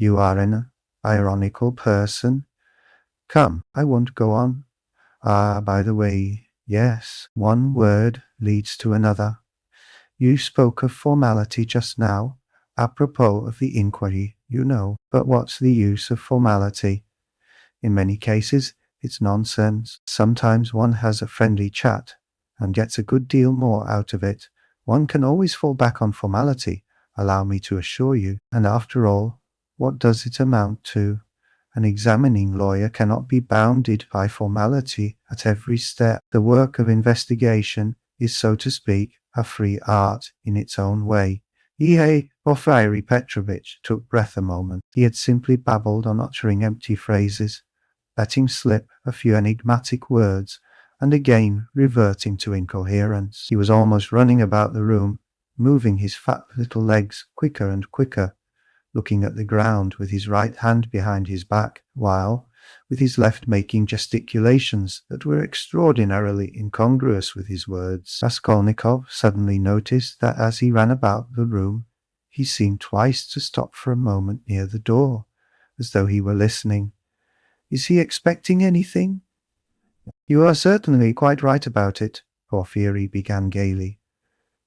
You are an ironical person. Come, I won't go on. Ah, by the way, yes, one word leads to another. You spoke of formality just now, apropos of the inquiry, you know. But what's the use of formality? In many cases, it's nonsense. Sometimes one has a friendly chat and gets a good deal more out of it. One can always fall back on formality, allow me to assure you. And after all, what does it amount to? An examining lawyer cannot be bounded by formality at every step. The work of investigation is, so to speak, a free art in its own way. Porfiry Petrovitch took breath a moment. He had simply babbled on, uttering empty phrases, letting slip a few enigmatic words, and again reverting to incoherence. He was almost running about the room, moving his fat little legs quicker and quicker, looking at the ground with his right hand behind his back, while, with his left, making gesticulations that were extraordinarily incongruous with his words. Raskolnikov suddenly noticed that as he ran about the room, he seemed twice to stop for a moment near the door, as though he were listening. Is he expecting anything? You are certainly quite right about it, Porfiry began gaily,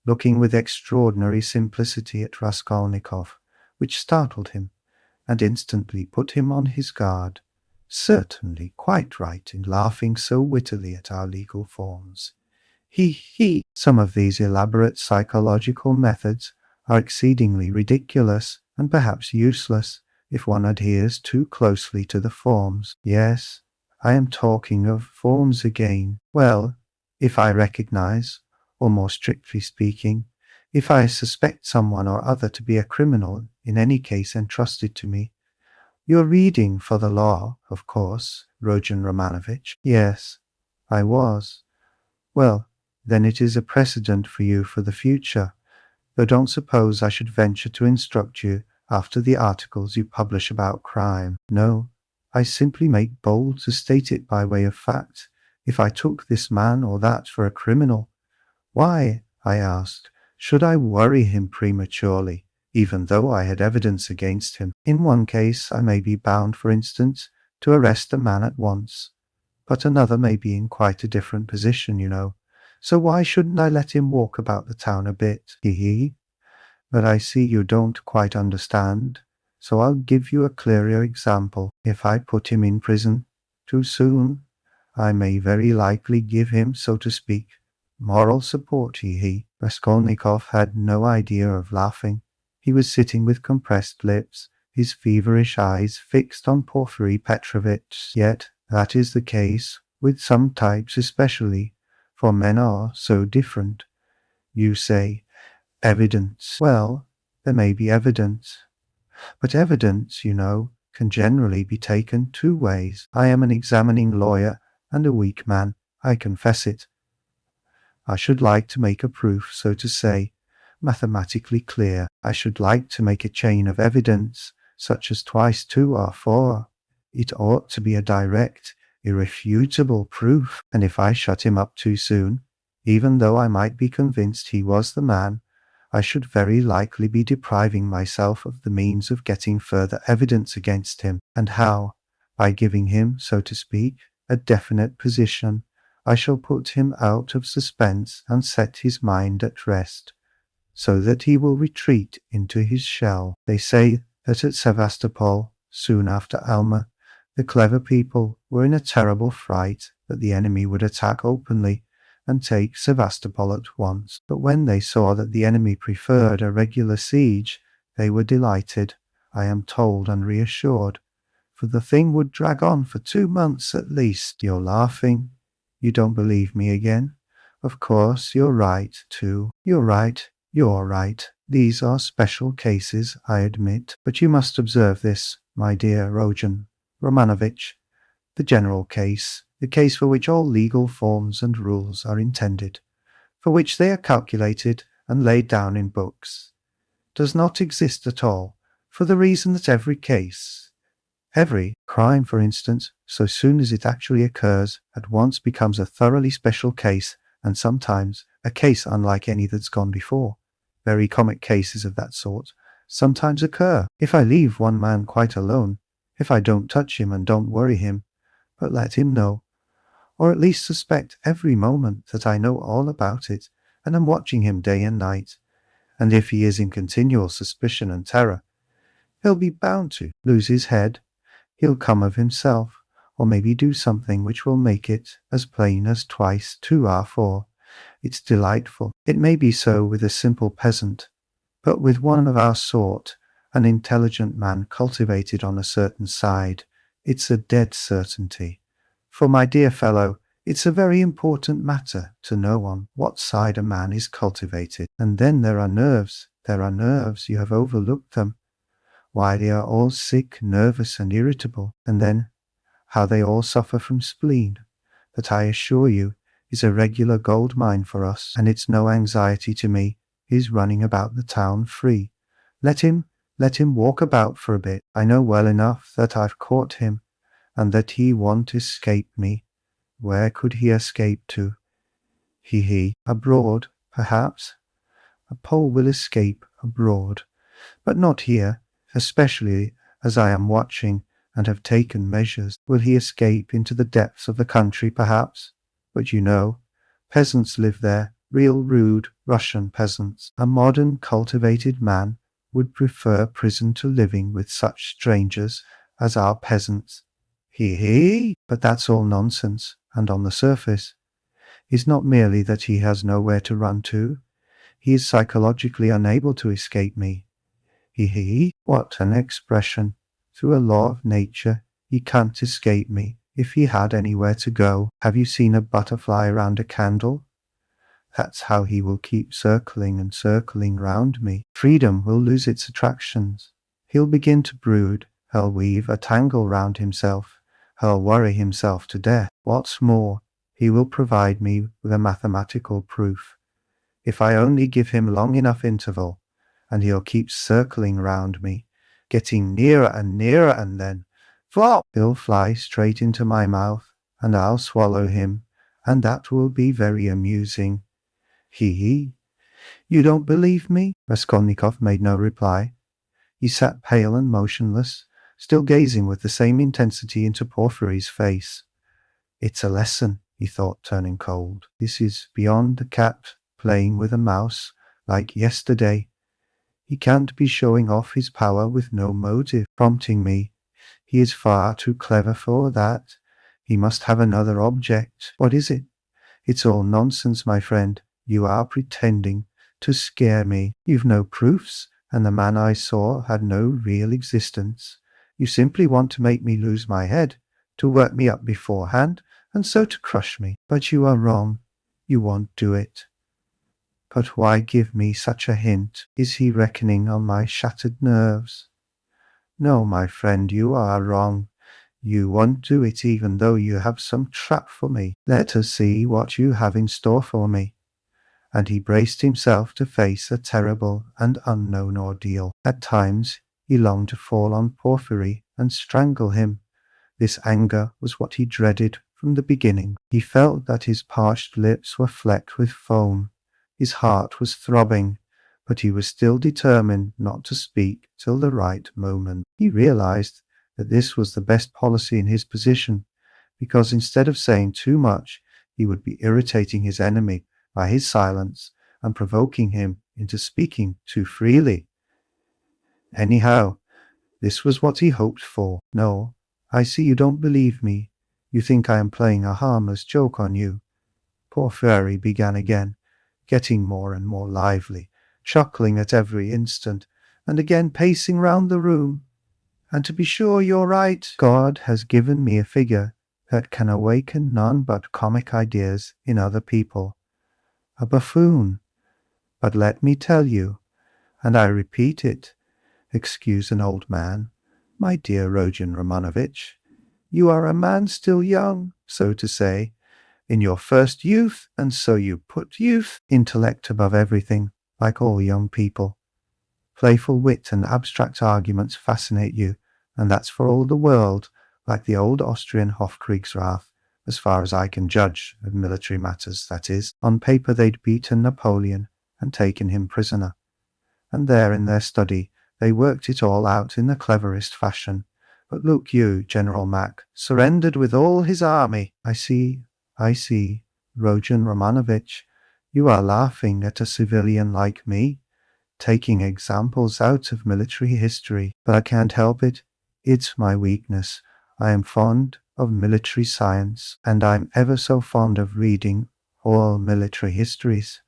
looking with extraordinary simplicity at Raskolnikov, which startled him, and instantly put him on his guard. Certainly quite right in laughing so wittily at our legal forms. Some of these elaborate psychological methods are exceedingly ridiculous and perhaps useless if one adheres too closely to the forms. Yes, I am talking of forms again. Well, if I recognize, or more strictly speaking, if I suspect someone or other to be a criminal in any case entrusted to me. You're reading for the law, of course, Rodion Romanovich? Yes, I was. Well, then it is a precedent for you for the future, though don't suppose I should venture to instruct you after the articles you publish about crime. No, I simply make bold to state it by way of fact. If I took this man or that for a criminal, why, I asked, should I worry him prematurely, even though I had evidence against him? In one case I may be bound, for instance, to arrest the man at once, but another may be in quite a different position, you know. So why shouldn't I let him walk about the town a bit? But I see you don't quite understand, so I'll give you a clearer example. If I put him in prison too soon, I may very likely give him, so to speak, moral support. Raskolnikov had no idea of laughing. He was sitting with compressed lips, his feverish eyes fixed on Porfiry Petrovitch. Yet that is the case with some types especially, for men are so different. You say, evidence. Well, there may be evidence. But evidence, you know, can generally be taken two ways. I am an examining lawyer and a weak man, I confess it. I should like to make a proof, so to say, mathematically clear. I should like to make a chain of evidence, such as twice two are four. It ought to be a direct, irrefutable proof, and if I shut him up too soon, even though I might be convinced he was the man, I should very likely be depriving myself of the means of getting further evidence against him. And how? By giving him, so to speak, a definite position. I shall put him out of suspense and set his mind at rest, so that he will retreat into his shell. They say that at Sevastopol, soon after Alma, the clever people were in a terrible fright that the enemy would attack openly and take Sevastopol at once. But when they saw that the enemy preferred a regular siege, they were delighted, I am told, and reassured, for the thing would drag on for 2 months at least. You're laughing. You don't believe me again? Of course, you're right, too. You're right. These are special cases, I admit. But you must observe this, my dear Rodion Romanovich, the general case, the case for which all legal forms and rules are intended, for which they are calculated and laid down in books, does not exist at all, for the reason that every crime, for instance, so soon as it actually occurs, at once becomes a thoroughly special case, and sometimes a case unlike any that's gone before. Very comic cases of that sort sometimes occur. If I leave one man quite alone, if I don't touch him and don't worry him, but let him know, or at least suspect every moment that I know all about it and am watching him day and night, and if he is in continual suspicion and terror, he'll be bound to lose his head. He'll come of himself, or maybe do something which will make it as plain as twice 2 are 4. It's delightful. It may be so with a simple peasant, but with one of our sort, an intelligent man cultivated on a certain side, it's a dead certainty. For, my dear fellow, it's a very important matter to know on what side a man is cultivated. And then there are nerves, you have overlooked them. Why, they are all sick, nervous, and irritable. And then, how they all suffer from spleen, that I assure you is a regular gold mine for us, and it's no anxiety to me. He's running about the town free. Let him walk about for a bit. I know well enough that I've caught him, and that he won't escape me. Where could he escape to? He, abroad, perhaps. A Pole will escape abroad, but not here, especially as I am watching and have taken measures. Will he escape into the depths of the country, perhaps? But you know, peasants live there, real rude Russian peasants. A modern cultivated man would prefer prison to living with such strangers as our peasants. He, but that's all nonsense, and on the surface is not merely that he has nowhere to run to, he is psychologically unable to escape me. What an expression! Through a law of nature, he can't escape me. If he had anywhere to go, have you seen a butterfly around a candle? That's how he will keep circling and circling round me. Freedom will lose its attractions. He'll begin to brood, he'll weave a tangle round himself, he'll worry himself to death. What's more, he will provide me with a mathematical proof. If I only give him long enough interval, and he'll keep circling round me, getting nearer and nearer, and then, flop, he'll fly straight into my mouth, and I'll swallow him, and that will be very amusing. You don't believe me? Raskolnikov made no reply. He sat pale and motionless, still gazing with the same intensity into Porfiry's face. It's a lesson, he thought, turning cold. This is beyond a cat playing with a mouse, like yesterday. He can't be showing off his power with no motive prompting me. He is far too clever for that. He must have another object. What is it? It's all nonsense, my friend. You are pretending to scare me. You've no proofs, and the man I saw had no real existence. You simply want to make me lose my head, to work me up beforehand, and so to crush me. But you are wrong. You won't do it. But why give me such a hint? Is he reckoning on my shattered nerves? No, my friend, you are wrong. You won't do it even though you have some trap for me. Let us see what you have in store for me. And he braced himself to face a terrible and unknown ordeal. At times he longed to fall on Porfiry and strangle him. This anger was what he dreaded from the beginning. He felt that his parched lips were flecked with foam. His heart was throbbing, but he was still determined not to speak till the right moment. He realized that this was the best policy in his position, because instead of saying too much, he would be irritating his enemy by his silence and provoking him into speaking too freely. Anyhow, this was what he hoped for. No, I see you don't believe me. You think I am playing a harmless joke on you. Porfiry began again, getting more and more lively, chuckling at every instant, and again pacing round the room. And to be sure, you're right. God has given me a figure that can awaken none but comic ideas in other people. A buffoon. But let me tell you, and I repeat it, excuse an old man, my dear Rodion Romanovitch, you are a man still young, so to say, in your first youth, and so you put youth, intellect above everything, like all young people. Playful wit and abstract arguments fascinate you, and that's for all the world like the old Austrian Hofkriegsrath, as far as I can judge of military matters, that is. On paper they'd beaten Napoleon and taken him prisoner, and there in their study They worked it all out in the cleverest fashion. But look you, General Mack, surrendered with all his army. I see, Rodion Romanovich, you are laughing at a civilian like me, taking examples out of military history. But I can't help it. It's my weakness. I am fond of military science, and I'm ever so fond of reading all military histories.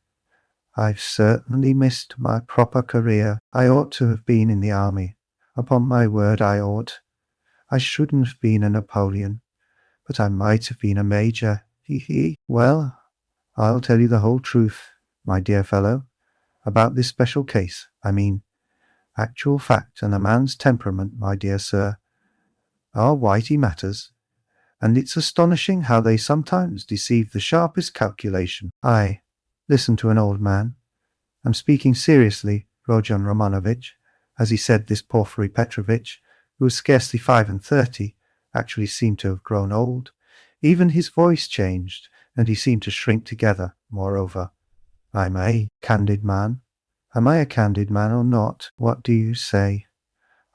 I've certainly missed my proper career. I ought to have been in the army. Upon my word, I ought. I shouldn't have been a Napoleon, but I might have been a major. He he. Well, I'll tell you the whole truth, my dear fellow, about this special case. I mean, actual fact and a man's temperament, my dear sir, are weighty matters, and it's astonishing how they sometimes deceive the sharpest calculation. Aye, listen to an old man. I'm speaking seriously, Rodion Romanovich. As he said this, Porfiry Petrovitch, who was scarcely 35, actually seemed to have grown old. Even his voice changed, and he seemed to shrink together. Moreover, I'm a candid man. Am I a candid man or not? What do you say?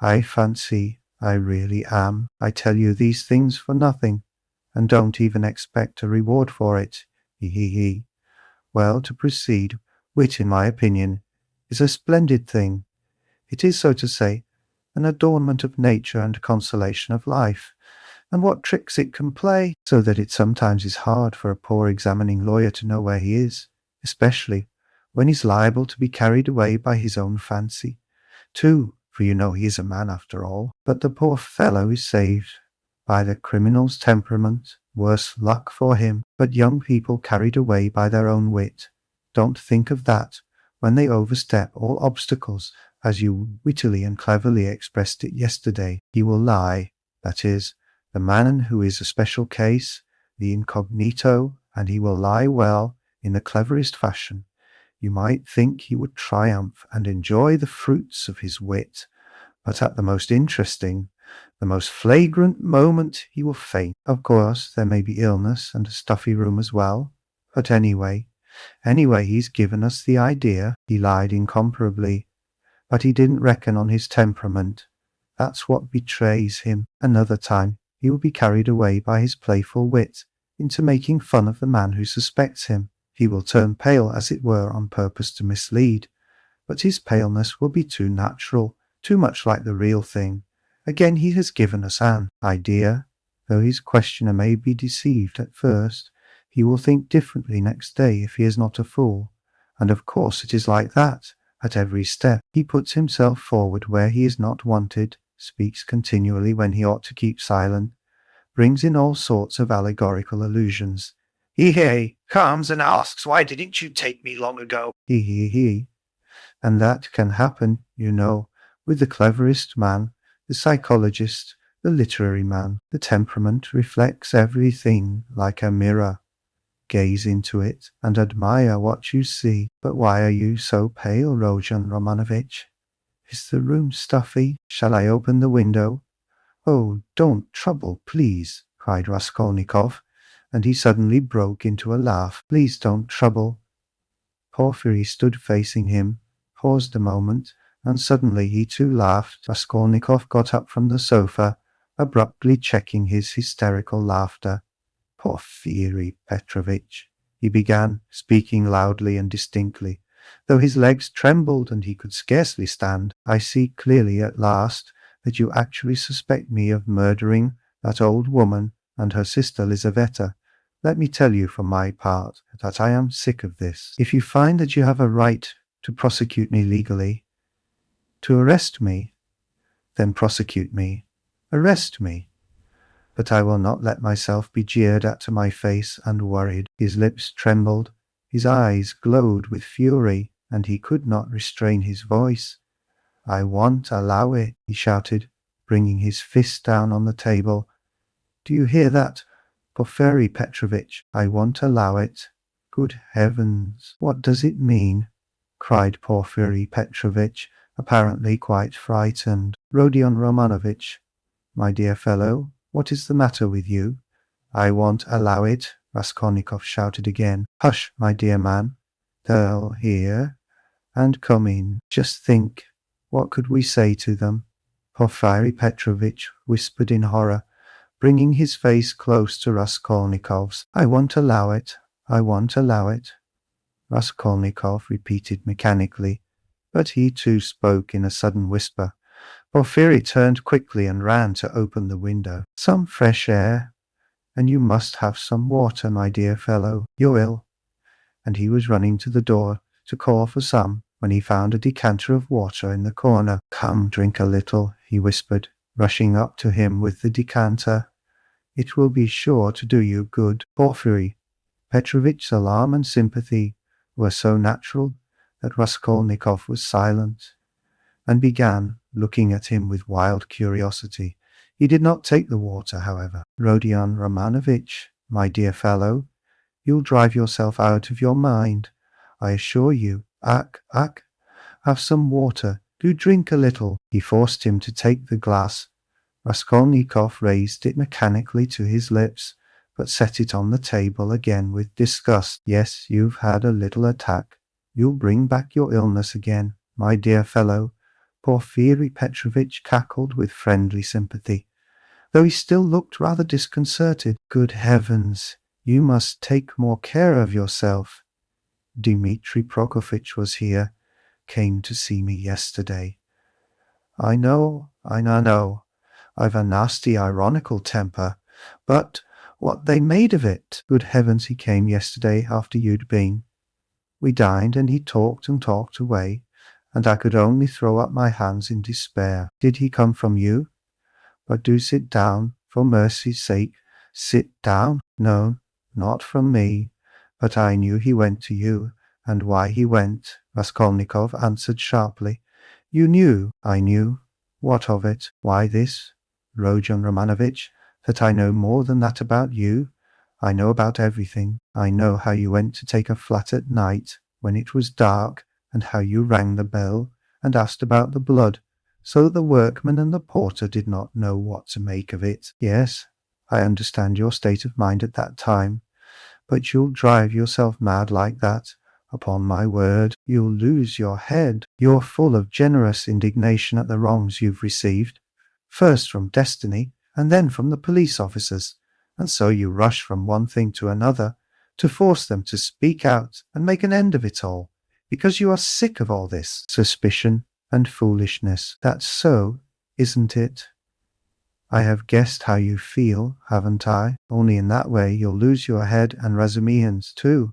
I fancy I really am. I tell you these things for nothing, and don't even expect a reward for it. He. Well, to proceed, wit, in my opinion, is a splendid thing. It is, so to say, an adornment of nature and consolation of life, and what tricks it can play, so that it sometimes is hard for a poor examining lawyer to know where he is, especially when he's liable to be carried away by his own fancy, too, for you know he is a man after all. But the poor fellow is saved by the criminal's temperament. Worse luck for him. But young people carried away by their own wit don't think of that when they overstep all obstacles, as you wittily and cleverly expressed it yesterday. He will lie, that is, the man who is a special case, the incognito, and he will lie well, in the cleverest fashion. You might think he would triumph and enjoy the fruits of his wit, but at the most interesting, the most flagrant moment he will faint. Of course, there may be illness and a stuffy room as well, but anyway, he's given us the idea. He lied incomparably, but he didn't reckon on his temperament. That's what betrays him. Another time, he will be carried away by his playful wit into making fun of the man who suspects him. He will turn pale, as it were, on purpose to mislead, but his paleness will be too natural, too much like the real thing. Again, he has given us an idea. Though his questioner may be deceived at first, he will think differently next day if he is not a fool. And of course it is like that. At every step he puts himself forward where he is not wanted, speaks continually when he ought to keep silent, brings in all sorts of allegorical allusions. He comes and asks, why didn't you take me long ago? He. And that can happen, you know, with the cleverest man, the psychologist, the literary man. The temperament reflects everything like a mirror. Gaze into it and admire what you see. But why are you so pale, Rodion Romanovich? Is the room stuffy? Shall I open the window? Oh, don't trouble, please, cried Raskolnikov, and he suddenly broke into a laugh. Please don't trouble. Porfiry stood facing him, paused a moment, and suddenly he too laughed. Raskolnikov got up from the sofa, abruptly checking his hysterical laughter. Porfiry Petrovitch, he began, speaking loudly and distinctly, though his legs trembled and he could scarcely stand. I see clearly at last that you actually suspect me of murdering that old woman and her sister Lizaveta. Let me tell you for my part that I am sick of this. If you find that you have a right to prosecute me legally, to arrest me, then prosecute me, arrest me. But I will not let myself be jeered at to my face and worried. His lips trembled, his eyes glowed with fury, and he could not restrain his voice. I won't allow it, he shouted, bringing his fist down on the table. Do you hear that, Porfiry Petrovitch? I won't allow it. Good heavens, what does it mean? Cried Porfiry Petrovitch, apparently quite frightened. Rodion Romanovich, my dear fellow, what is the matter with you? I won't allow it, Raskolnikov shouted again. Hush, my dear man. They'll hear and come in. Just think, What could we say to them? Porfiry Petrovitch whispered in horror, bringing his face close to Raskolnikov's. I won't allow it. I won't allow it. Raskolnikov repeated mechanically, but he too spoke in a sudden whisper. Porfiry turned quickly and ran to open the window. Some fresh air, and you must have some water, my dear fellow. You're ill. And he was running to the door to call for some when he found a decanter of water in the corner. Come, drink a little, he whispered, rushing up to him with the decanter. It will be sure to do you good. Porfiry Petrovitch's alarm and sympathy were so natural that Raskolnikov was silent, and began looking at him with wild curiosity. He did not take the water, however. Rodion Romanovitch, my dear fellow, you'll drive yourself out of your mind, I assure you. Ak, have some water. Do drink a little. He forced him to take the glass. Raskolnikov raised it mechanically to his lips, but set it on the table again with disgust. Yes, you've had a little attack. You'll bring back your illness again, my dear fellow. Porfiry Petrovitch cackled with friendly sympathy, though he still looked rather disconcerted. Good heavens, you must take more care of yourself. Dmitri Prokofitch was here, came to see me yesterday. I know. I've a nasty ironical temper, but what they made of it. Good heavens, he came yesterday after you'd been. We dined and he talked and talked away, and I could only throw up my hands in despair. Did he come from you? But do sit down, for mercy's sake, sit down. No, not from me, but I knew he went to you, and why he went, Raskolnikov answered sharply. You knew? I knew. What of it? Why this, Rodion Romanovitch, that I know more than that about you. I know about everything. I know how you went to take a flat at night, when it was dark, and how you rang the bell, and asked about the blood, so that the workman and the porter did not know what to make of it. Yes, I understand your state of mind at that time, but you'll drive yourself mad like that. Upon my word, you'll lose your head. You're full of generous indignation at the wrongs you've received, first from destiny, and then from the police officers, and so you rush from one thing to another, to force them to speak out and make an end of it all, because you are sick of all this suspicion and foolishness. That's so, isn't it? I have guessed how you feel, haven't I? Only in that way you'll lose your head and Razumihin's too.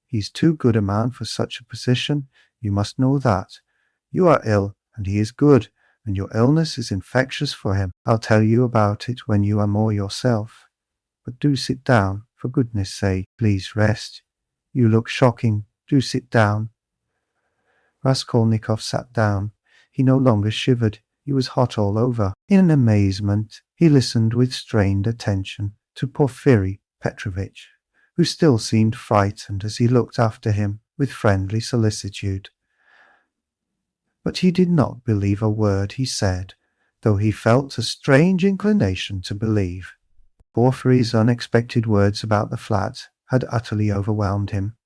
He's too good a man for such a position, you must know that. You are ill, and he is good, and your illness is infectious for him. I'll tell you about it when you are more yourself. But do sit down, for goodness' sake. Please rest. You look shocking. Do sit down. Raskolnikov sat down. He no longer shivered. He was hot all over. In amazement, he listened with strained attention to Porfiry Petrovitch, who still seemed frightened as he looked after him with friendly solicitude. But he did not believe a word he said, though he felt a strange inclination to believe. Porfiry's unexpected words about the flat had utterly overwhelmed him.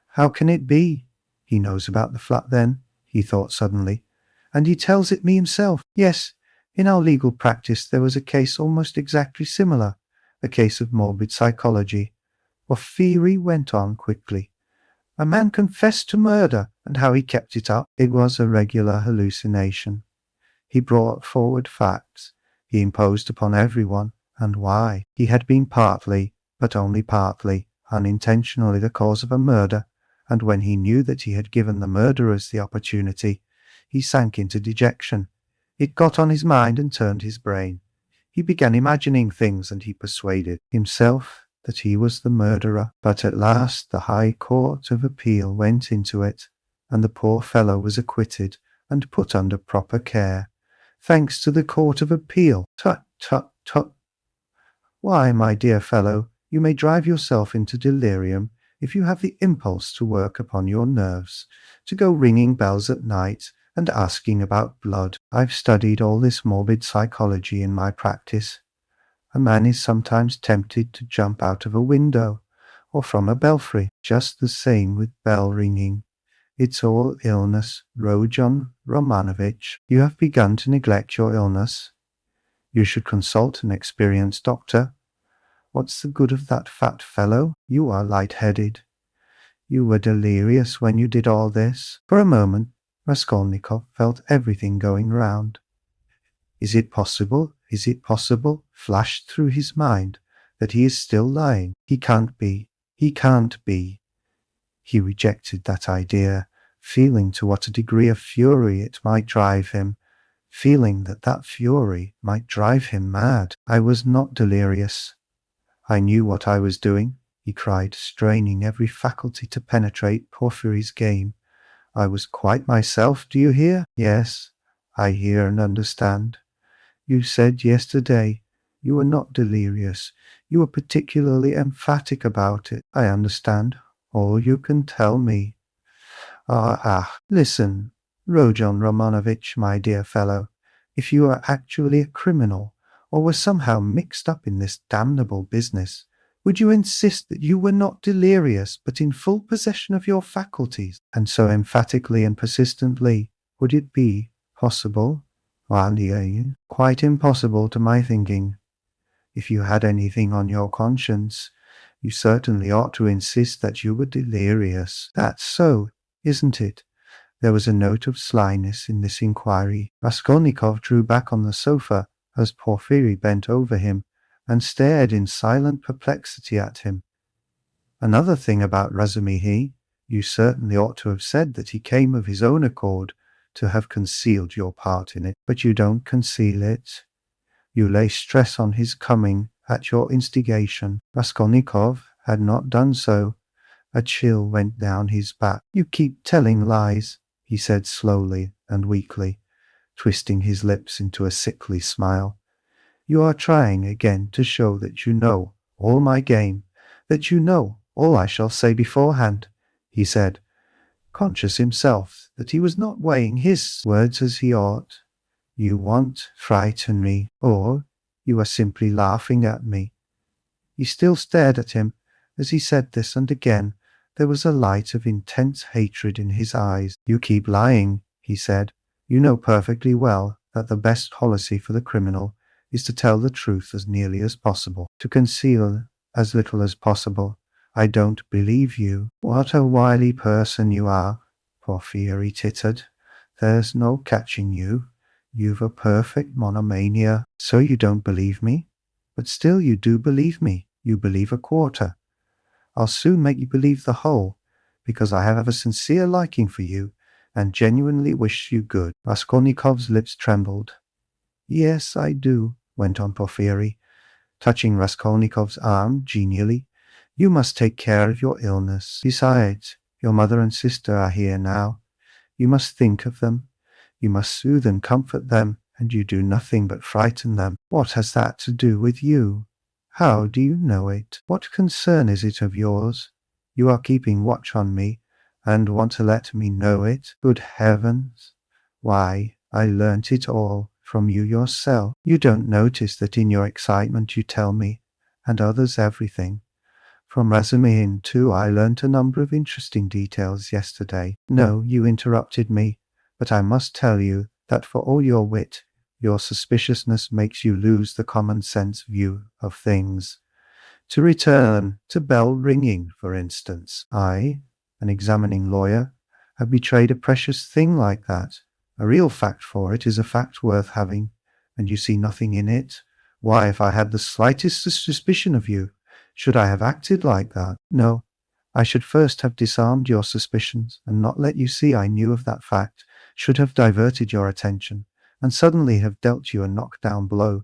How can it be? He knows about the flat then, he thought suddenly, and he tells it me himself. Yes, in our legal practice there was a case almost exactly similar, a case of morbid psychology. Porfiry went on quickly. A man confessed to murder, and how he kept it up. It was a regular hallucination. He brought forward facts. He imposed upon everyone, and why. He had been partly, but only partly, unintentionally the cause of a murder, and when he knew that he had given the murderers the opportunity, he sank into dejection. It got on his mind and turned his brain. He began imagining things, and he persuaded himself that he was the murderer. But at last the High Court of Appeal went into it, and the poor fellow was acquitted and put under proper care, thanks to the Court of Appeal. Tut, tut, tut. Why, my dear fellow, you may drive yourself into delirium if you have the impulse to work upon your nerves, to go ringing bells at night and asking about blood. I've studied all this morbid psychology in my practice. A man is sometimes tempted to jump out of a window or from a belfry, just the same with bell ringing. It's all illness, Rodion Romanovich. You have begun to neglect your illness. You should consult an experienced doctor. What's the good of that fat fellow? You are light-headed. You were delirious when you did all this. For a moment, Raskolnikov felt everything going round. Is it possible, flashed through his mind, that he is still lying? He can't be. He rejected that idea, feeling to what a degree of fury it might drive him, feeling that that fury might drive him mad. I was not delirious. I knew what I was doing, he cried, straining every faculty to penetrate Porfiry's game. I was quite myself, do you hear? Yes, I hear and understand. You said yesterday you were not delirious. You were particularly emphatic about it. I understand all you can tell me. Listen, Rodion Romanovich, my dear fellow, if you are actually a criminal, or were somehow mixed up in this damnable business, would you insist that you were not delirious, but in full possession of your faculties? And so emphatically and persistently would it be possible? Quite impossible to my thinking. If you had anything on your conscience, you certainly ought to insist that you were delirious. That's so, isn't it? There was a note of slyness in this inquiry. Raskolnikov drew back on the sofa as Porfiry bent over him and stared in silent perplexity at him. Another thing about Razumihin, you certainly ought to have said that he came of his own accord, to have concealed your part in it, but you don't conceal it. You lay stress on his coming at your instigation. Raskolnikov had not done so. A chill went down his back. You keep telling lies, he said slowly and weakly, twisting his lips into a sickly smile. You are trying again to show that you know all my game, that you know all I shall say beforehand, he said, conscious himself that he was not weighing his words as he ought. You want to frighten me, or you are simply laughing at me. He still stared at him as he said this, and again there was a light of intense hatred in his eyes. You keep lying, he said. You know perfectly well that the best policy for the criminal is to tell the truth as nearly as possible, to conceal as little as possible. I don't believe you. What a wily person you are, Porfiry tittered. There's no catching you. You've a perfect monomania. So you don't believe me? But still you do believe me. You believe a quarter. I'll soon make you believe the whole, because I have a sincere liking for you, and genuinely wish you good. Raskolnikov's lips trembled. Yes, I do, went on Porfiry, touching Raskolnikov's arm genially. You must take care of your illness. Besides, your mother and sister are here now. You must think of them. You must soothe and comfort them, and you do nothing but frighten them. What has that to do with you? How do you know it? What concern is it of yours? You are keeping watch on me, and want to let me know it? Good heavens! Why, I learnt it all from you yourself. You don't notice that in your excitement you tell me, and others everything. From Razumihin, too, I learnt a number of interesting details yesterday. No, you interrupted me, but I must tell you that for all your wit, your suspiciousness makes you lose the common-sense view of things. To return to bell-ringing, for instance, I, an examining lawyer, have betrayed a precious thing like that. A real fact for it is a fact worth having, and you see nothing in it. Why, if I had the slightest suspicion of you, should I have acted like that? No, I should first have disarmed your suspicions, and not let you see I knew of that fact, should have diverted your attention, and suddenly have dealt you a knock-down blow.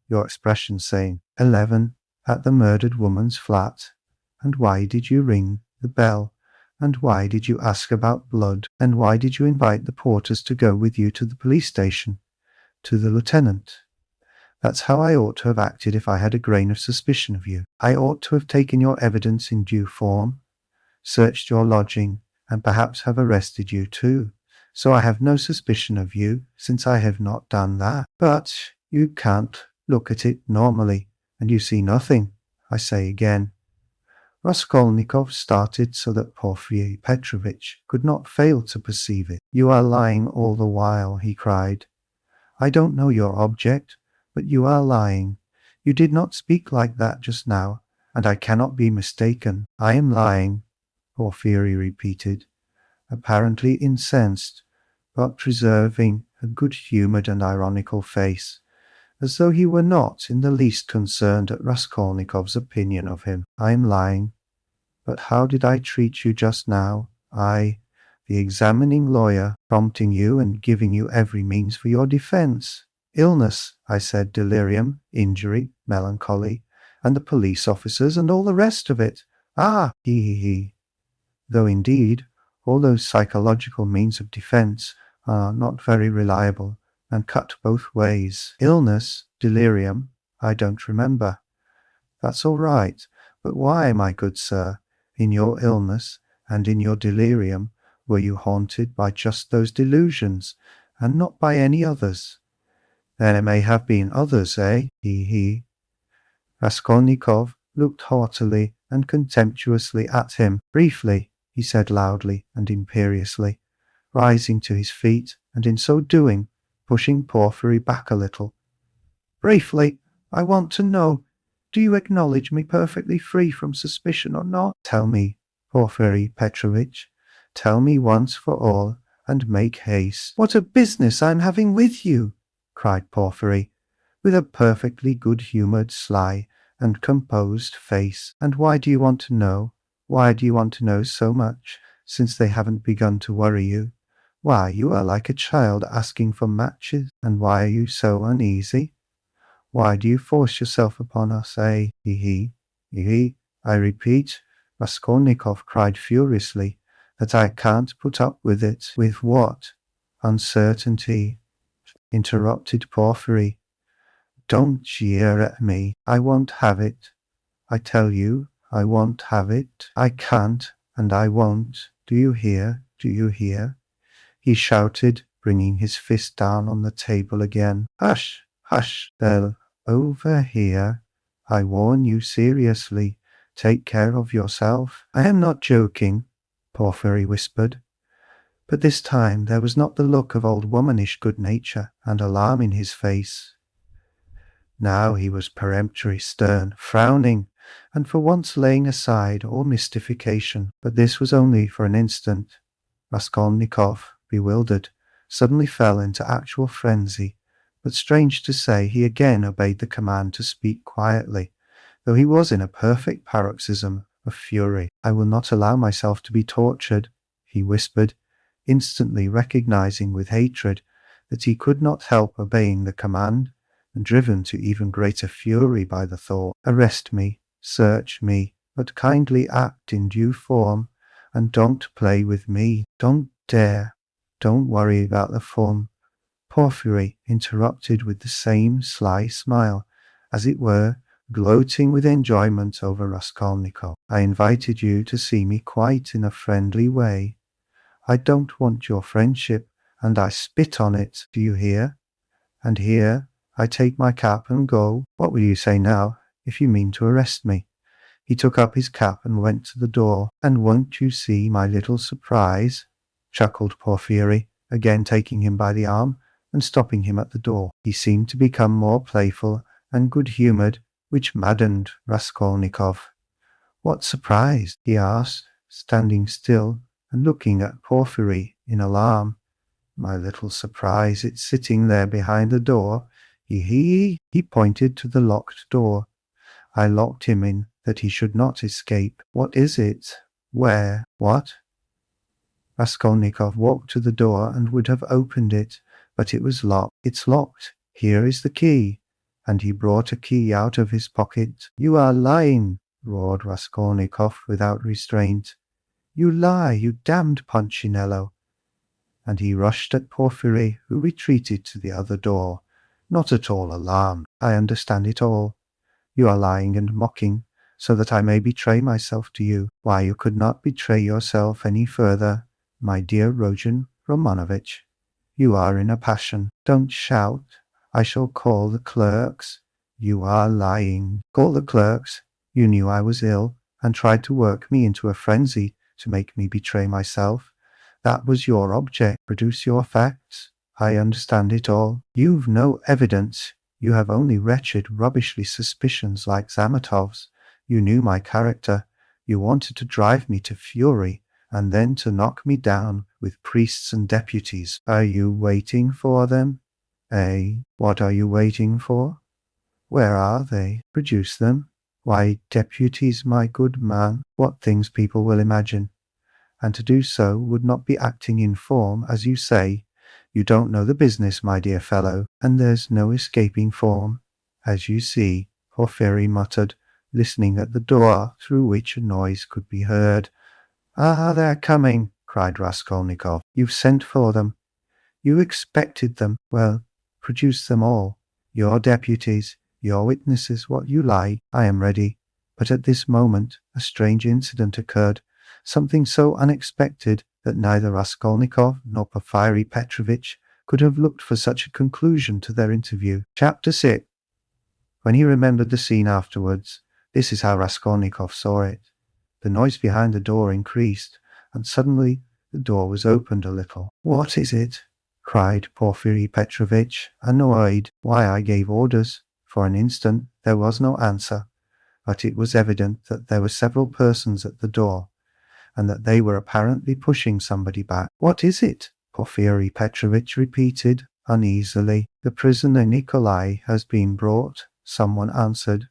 Your expression saying, 11, at the murdered woman's flat. And why did you ring the bell? And why did you ask about blood? And why did you invite the porters to go with you to the police station? To the lieutenant? That's how I ought to have acted if I had a grain of suspicion of you. I ought to have taken your evidence in due form, searched your lodging, and perhaps have arrested you too. So I have no suspicion of you, since I have not done that. But you can't look at it normally, and you see nothing, I say again. Raskolnikov started so that Porfiry Petrovitch could not fail to perceive it. "You are lying all the while," he cried. "I don't know your object, but you are lying. You did not speak like that just now, and I cannot be mistaken. I am lying," Porfiry repeated, apparently incensed, but preserving a good-humoured and ironical face, as though he were not in the least concerned at Raskolnikov's opinion of him. "I am lying. But how did I treat you just now? I, the examining lawyer, prompting you and giving you every means for your defense. Illness, I said, delirium, injury, melancholy, and the police officers and all the rest of it. Ah, he. Though indeed, all those psychological means of defense are not very reliable and cut both ways. Illness, delirium, I don't remember. That's all right, but why, my good sir, in your illness and in your delirium, were you haunted by just those delusions, and not by any others? Then it may have been others, eh? He. Raskolnikov looked haughtily and contemptuously at him. "Briefly," he said loudly and imperiously, rising to his feet, and in so doing, pushing Porfiry back a little. "Briefly, I want to know, do you acknowledge me perfectly free from suspicion or not? Tell me, Porfiry Petrovitch, tell me once for all, and make haste." "What a business I'm having with you!" cried Porfiry, with a perfectly good-humoured, sly, and composed face. "And why do you want to know? Why do you want to know so much, since they haven't begun to worry you? Why, you are like a child asking for matches. And why are you so uneasy? Why do you force yourself upon us, eh? He. I repeat," Raskolnikov cried furiously, "that I can't put up with it." "With what? Uncertainty," interrupted Porfiry. "Don't jeer at me. I won't have it. I tell you, I won't have it. I can't, and I won't. Do you hear? Do you hear?" he shouted, bringing his fist down on the table again. "Hush, hush, they'll overhear. I warn you seriously. Take care of yourself." "I am not joking," Porfiry whispered. But this time there was not the look of old womanish good nature and alarm in his face. Now he was peremptory, stern, frowning, and for once laying aside all mystification. But this was only for an instant. Raskolnikov, bewildered, suddenly fell into actual frenzy, but strange to say, he again obeyed the command to speak quietly, though he was in a perfect paroxysm of fury. "I will not allow myself to be tortured," he whispered, instantly recognizing with hatred that he could not help obeying the command, and driven to even greater fury by the thought. "Arrest me, search me, but kindly act in due form, and don't play with me. Don't dare. Don't worry about the fun," Porfiry interrupted with the same sly smile, as it were, gloating with enjoyment over Raskolnikov. "I invited you to see me quite in a friendly way. I don't want your friendship, and I spit on it, do you hear? And here I take my cap and go. What will you say now, if you mean to arrest me?" He took up his cap and went to the door. "And won't you see my little surprise?" chuckled Porfiry, again taking him by the arm and stopping him at the door. He seemed to become more playful and good-humoured, which maddened Raskolnikov. "What surprise?" he asked, standing still and looking at Porfiry in alarm. "My little surprise, it's sitting there behind the door. He pointed to the locked door. "I locked him in that he should not escape." "What is it? Where? What?" Raskolnikov walked to the door and would have opened it, but it was locked. "It's locked. Here is the key." And he brought a key out of his pocket. "You are lying," roared Raskolnikov without restraint. "You lie, you damned Punchinello." And he rushed at Porfiry, who retreated to the other door, not at all alarmed. "I understand it all. You are lying and mocking, so that I may betray myself to you. Why, you could not betray yourself any further, my dear Rodion Romanovitch. You are in a passion. Don't shout. I shall call the clerks. You are lying." "Call the clerks. You knew I was ill, and tried to work me into a frenzy to make me betray myself. That was your object. Produce your facts. I understand it all. You've no evidence. You have only wretched, rubbishly suspicions like Zamatov's. You knew my character. You wanted to drive me to fury, and then to knock me down with priests and deputies. Are you waiting for them? Eh? What are you waiting for? Where are they? Produce them. Why, deputies, my good man. What things people will imagine. And to do so would not be acting in form, as you say. You don't know the business, my dear fellow, and there's no escaping form, as you see, Porfiry muttered, listening at the door, through which a noise could be heard. Ah, they're coming, cried Raskolnikov. You've sent for them. You expected them. Well, produce them all. Your deputies, your witnesses, what you like. I am ready. But at this moment a strange incident occurred, something so unexpected that neither Raskolnikov nor Porfiry Petrovitch could have looked for such a conclusion to their interview. Chapter 6. When he remembered the scene afterwards, this is how Raskolnikov saw it. The noise behind the door increased, and suddenly the door was opened a little. What is it? Cried Porfiry Petrovitch, annoyed. Why, I gave orders. For an instant there was no answer, but it was evident that there were several persons at the door, and that they were apparently pushing somebody back. What is it? Porfiry Petrovitch repeated uneasily. The prisoner Nikolai has been brought, someone answered.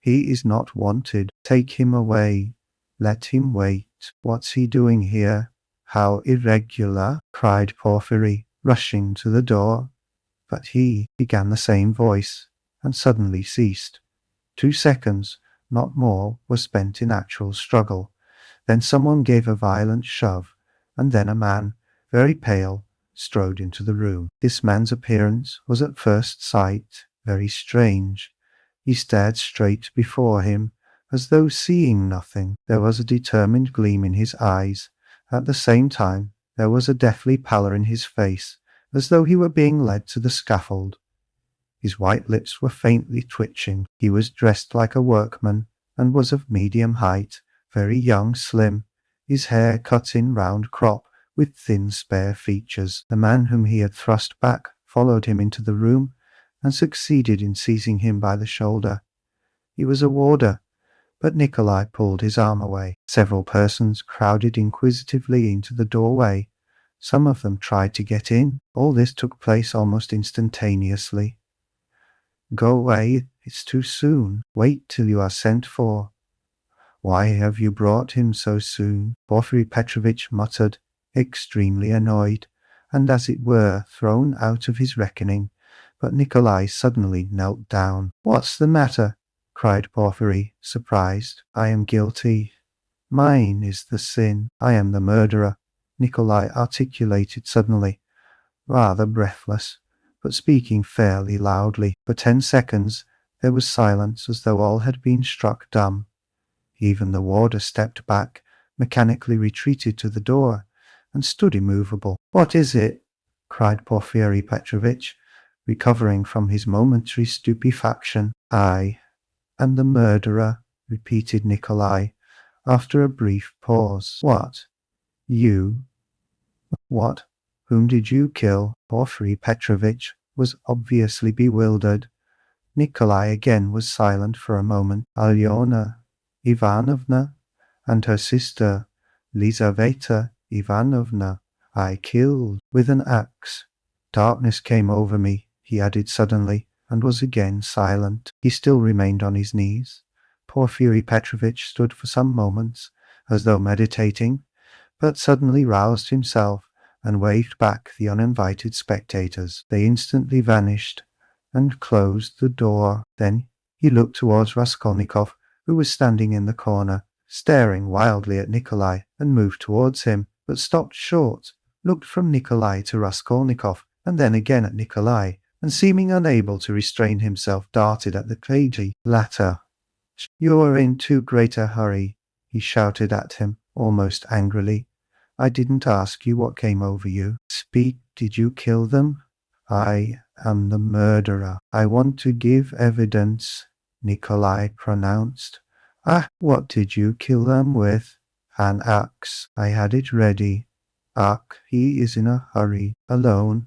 He is not wanted. Take him away. Let him wait. What's he doing here? How irregular, cried Porfiry, rushing to the door. But he began the same voice, and suddenly ceased. 2 seconds, not more, were spent in actual struggle. Then someone gave a violent shove, and then a man, very pale, strode into the room. This man's appearance was at first sight very strange. He stared straight before him, as though seeing nothing. There was a determined gleam in his eyes. At the same time, there was a deathly pallor in his face, as though he were being led to the scaffold. His white lips were faintly twitching. He was dressed like a workman, and was of medium height, very young, slim, his hair cut in round crop, with thin spare features. The man whom he had thrust back followed him into the room, and succeeded in seizing him by the shoulder. He was a warder, but Nikolai pulled his arm away. Several persons crowded inquisitively into the doorway. Some of them tried to get in. All this took place almost instantaneously. Go away, it's too soon. Wait till you are sent for. Why have you brought him so soon? Porfiry Petrovitch muttered, extremely annoyed, and as it were thrown out of his reckoning. But Nikolai suddenly knelt down. What's the matter? Cried Porfiry, surprised. I am guilty. Mine is the sin. I am the murderer, Nikolai articulated suddenly, rather breathless, but speaking fairly loudly. For 10 seconds there was silence, as though all had been struck dumb. Even the warder stepped back, mechanically retreated to the door, and stood immovable. What is it? Cried Porfiry Petrovitch, recovering from his momentary stupefaction. I am the murderer, repeated Nikolai, after a brief pause. What? You? What? Whom did you kill? Porfiry Petrovitch was obviously bewildered. Nikolai again was silent for a moment. Alyona Ivanovna and her sister Lizaveta Ivanovna I killed with an axe. Darkness came over me, he added suddenly, and was again silent. He still remained on his knees. Porfiry Petrovitch stood for some moments, as though meditating, but suddenly roused himself and waved back the uninvited spectators. They instantly vanished, and closed the door. Then he looked towards Raskolnikov, who was standing in the corner, staring wildly at Nikolai, and moved towards him, but stopped short, looked from Nikolai to Raskolnikov, and then again at Nikolai, and seeming unable to restrain himself, darted at the cagey latter. You are in too great a hurry, he shouted at him, almost angrily. I didn't ask you what came over you. Speak, did you kill them? I am the murderer. I want to give evidence, Nikolai pronounced. Ah, what did you kill them with? An axe. I had it ready. Ach, he is in a hurry, alone.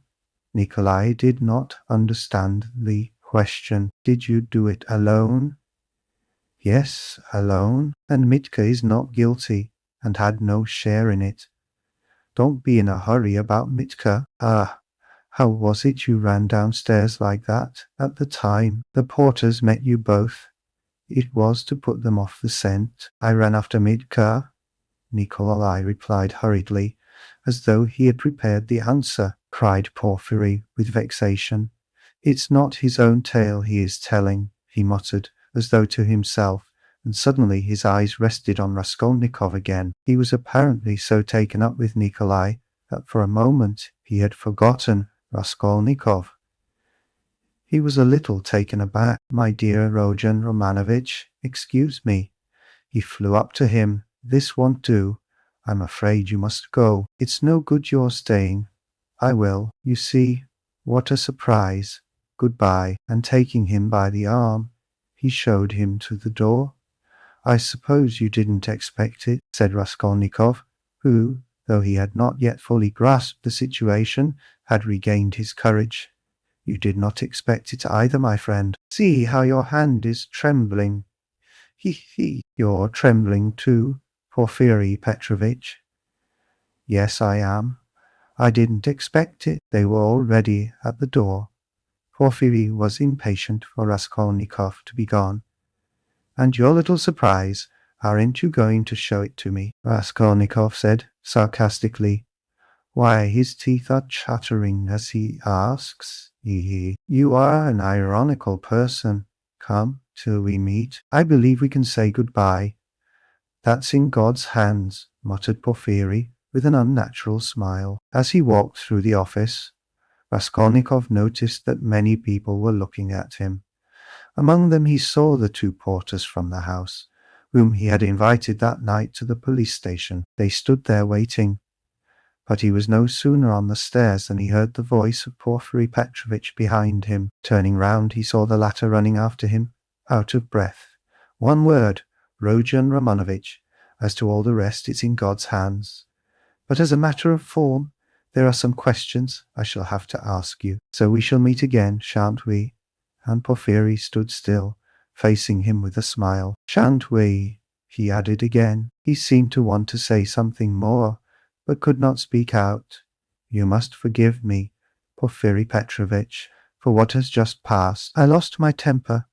Nikolai did not understand the question. Did you do it alone? Yes, alone, and Mitka is not guilty, and had no share in it. Don't be in a hurry about Mitka. Ah, how was it you ran downstairs like that at the time the porters met you both? It was to put them off the scent. I ran after Mitka, Nikolai replied hurriedly, as though he had prepared the answer. Cried Porfiry with vexation. It's not his own tale he is telling, he muttered, as though to himself, and suddenly his eyes rested on Raskolnikov again. He was apparently so taken up with Nikolai that for a moment he had forgotten Raskolnikov. He was a little taken aback. My dear Rodion Romanovitch, excuse me. He flew up to him. This won't do. I'm afraid you must go. It's no good your staying. I will. You see, what a surprise. Goodbye. And taking him by the arm, he showed him to the door. I suppose you didn't expect it, said Raskolnikov, who, though he had not yet fully grasped the situation, had regained his courage. You did not expect it either, my friend. See how your hand is trembling. He, you're trembling too, Porfiry Petrovitch. Yes, I am. I didn't expect it. They were already at the door. Porfiry was impatient for Raskolnikov to be gone. And your little surprise, aren't you going to show it to me? Raskolnikov said sarcastically. Why, his teeth are chattering as he asks. You are an ironical person. Come, till we meet. I believe we can say goodbye. That's in God's hands, muttered Porfiry, with an unnatural smile. As he walked through the office, Raskolnikov noticed that many people were looking at him. Among them he saw the two porters from the house, whom he had invited that night to the police station. They stood there waiting. But he was no sooner on the stairs than he heard the voice of Porfiry Petrovitch behind him. Turning round, he saw the latter running after him, out of breath. One word, Rodion Romanovitch. As to all the rest, it's in God's hands. But as a matter of form, there are some questions I shall have to ask you. So we shall meet again, shan't we? And Porfiry stood still, facing him with a smile. Shan't we? He added again. He seemed to want to say something more, but could not speak out. You must forgive me, Porfiry Petrovitch, for what has just passed. I lost my temper,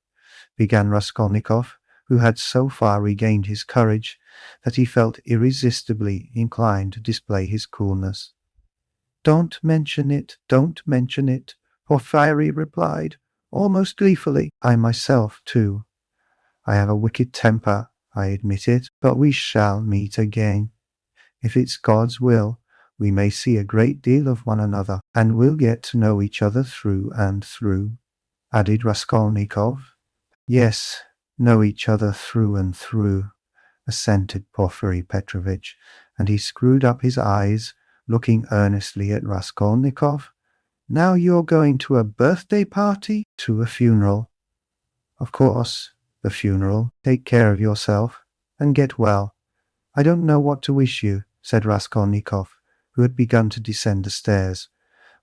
began Raskolnikov, who had so far regained his courage that he felt irresistibly inclined to display his coolness. Don't mention it, Porfiry replied, almost gleefully. I myself, too. I have a wicked temper, I admit it, but we shall meet again. If it's God's will, we may see a great deal of one another, and we'll get to know each other through and through, added Raskolnikov. Yes, know each other through and through, assented Porfiry Petrovitch, and he screwed up his eyes, looking earnestly at Raskolnikov. Now you're going to a birthday party? To a funeral. Of course, the funeral. Take care of yourself, and get well. I don't know what to wish you, said Raskolnikov, who had begun to descend the stairs,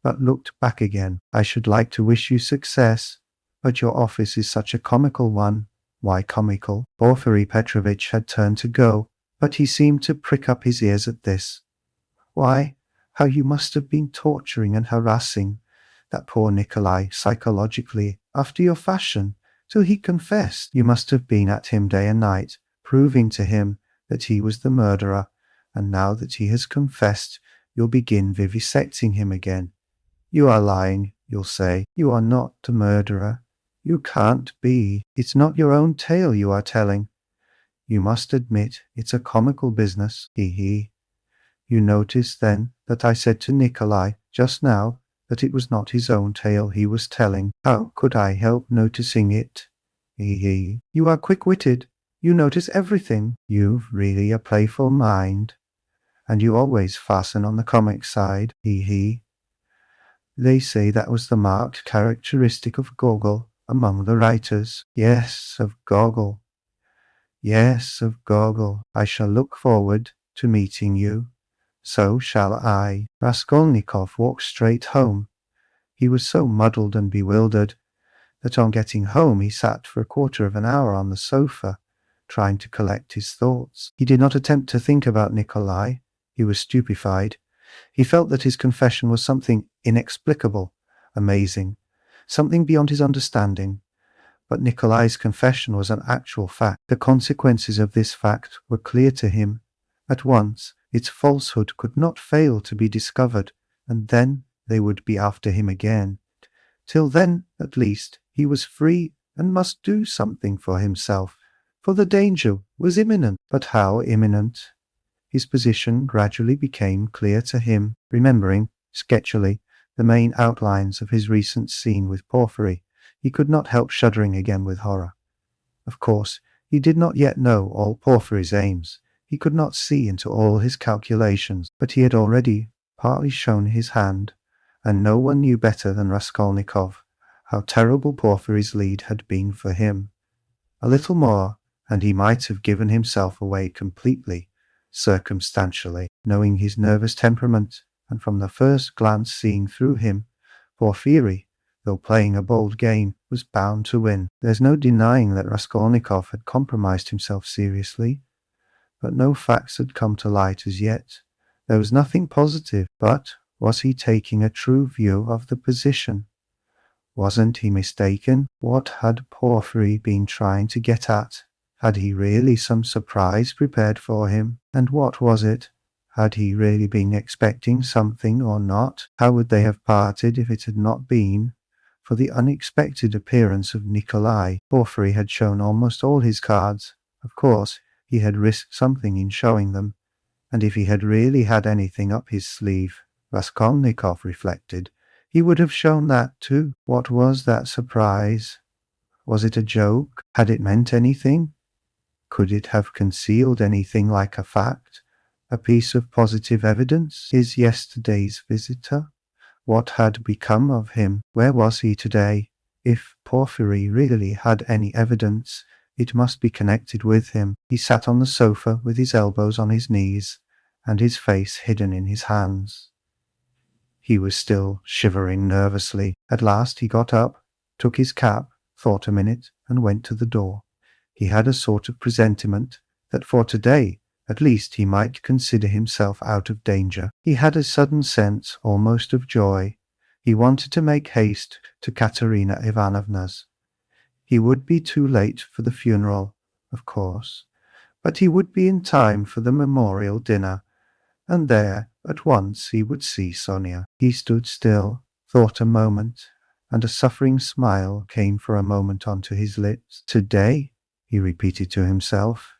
but looked back again. I should like to wish you success, but your office is such a comical one. Why comical? Porfiry Petrovitch had turned to go, but he seemed to prick up his ears at this. Why, how you must have been torturing and harassing that poor Nikolai psychologically, after your fashion, till he confessed. You must have been at him day and night, proving to him that he was the murderer, and now that he has confessed, you'll begin vivisecting him again. You are lying, you'll say. You are not the murderer. You can't be. It's not your own tale you are telling. You must admit it's a comical business. He. You notice, then, that I said to Nikolai just now that it was not his own tale he was telling. How could I help noticing it? He. You are quick-witted. You notice everything. You've really a playful mind. And you always fasten on the comic side. He. They say that was the marked characteristic of Gogol among the writers. Yes, of Gogol. Yes, of Gogol. I shall look forward to meeting you. So shall I. Raskolnikov walked straight home. He was so muddled and bewildered that on getting home he sat for a quarter of an hour on the sofa, trying to collect his thoughts. He did not attempt to think about Nikolai. He was stupefied. He felt that his confession was something inexplicable, amazing, something beyond his understanding. But Nikolai's confession was an actual fact. The consequences of this fact were clear to him. At once, its falsehood could not fail to be discovered, and then they would be after him again. Till then, at least, he was free and must do something for himself, for the danger was imminent. But how imminent? His position gradually became clear to him. Remembering, sketchily, the main outlines of his recent scene with Porfiry, he could not help shuddering again with horror. Of course, he did not yet know all Porfiry's aims. He could not see into all his calculations, but he had already partly shown his hand, and no one knew better than Raskolnikov how terrible Porfiry's lead had been for him. A little more, and he might have given himself away completely, circumstantially, knowing his nervous temperament, and from the first glance seeing through him. Porfiry, though playing a bold game, was bound to win. There's no denying that Raskolnikov had compromised himself seriously, but no facts had come to light as yet. There was nothing positive, but was he taking a true view of the position? Wasn't he mistaken? What had Porfiry been trying to get at? Had he really some surprise prepared for him? And what was it? Had he really been expecting something or not? How would they have parted if it had not been for the unexpected appearance of Nikolai? Porfiry had shown almost all his cards. Of course, he had risked something in showing them, and if he had really had anything up his sleeve, Raskolnikov reflected, he would have shown that too. What was that surprise? Was it a joke? Had it meant anything? Could it have concealed anything like a fact, a piece of positive evidence? His yesterday's visitor? What had become of him? Where was he today? If Porfiry really had any evidence, it must be connected with him. He sat on the sofa with his elbows on his knees and his face hidden in his hands. He was still shivering nervously. At last he got up, took his cap, thought a minute, and went to the door. He had a sort of presentiment that for today, at least, he might consider himself out of danger. He had a sudden sense, almost of joy. He wanted to make haste to Katerina Ivanovna's. He would be too late for the funeral, of course, but he would be in time for the memorial dinner, and there, at once, he would see Sonia. He stood still, thought a moment, and a suffering smile came for a moment onto his lips. Today, he repeated to himself.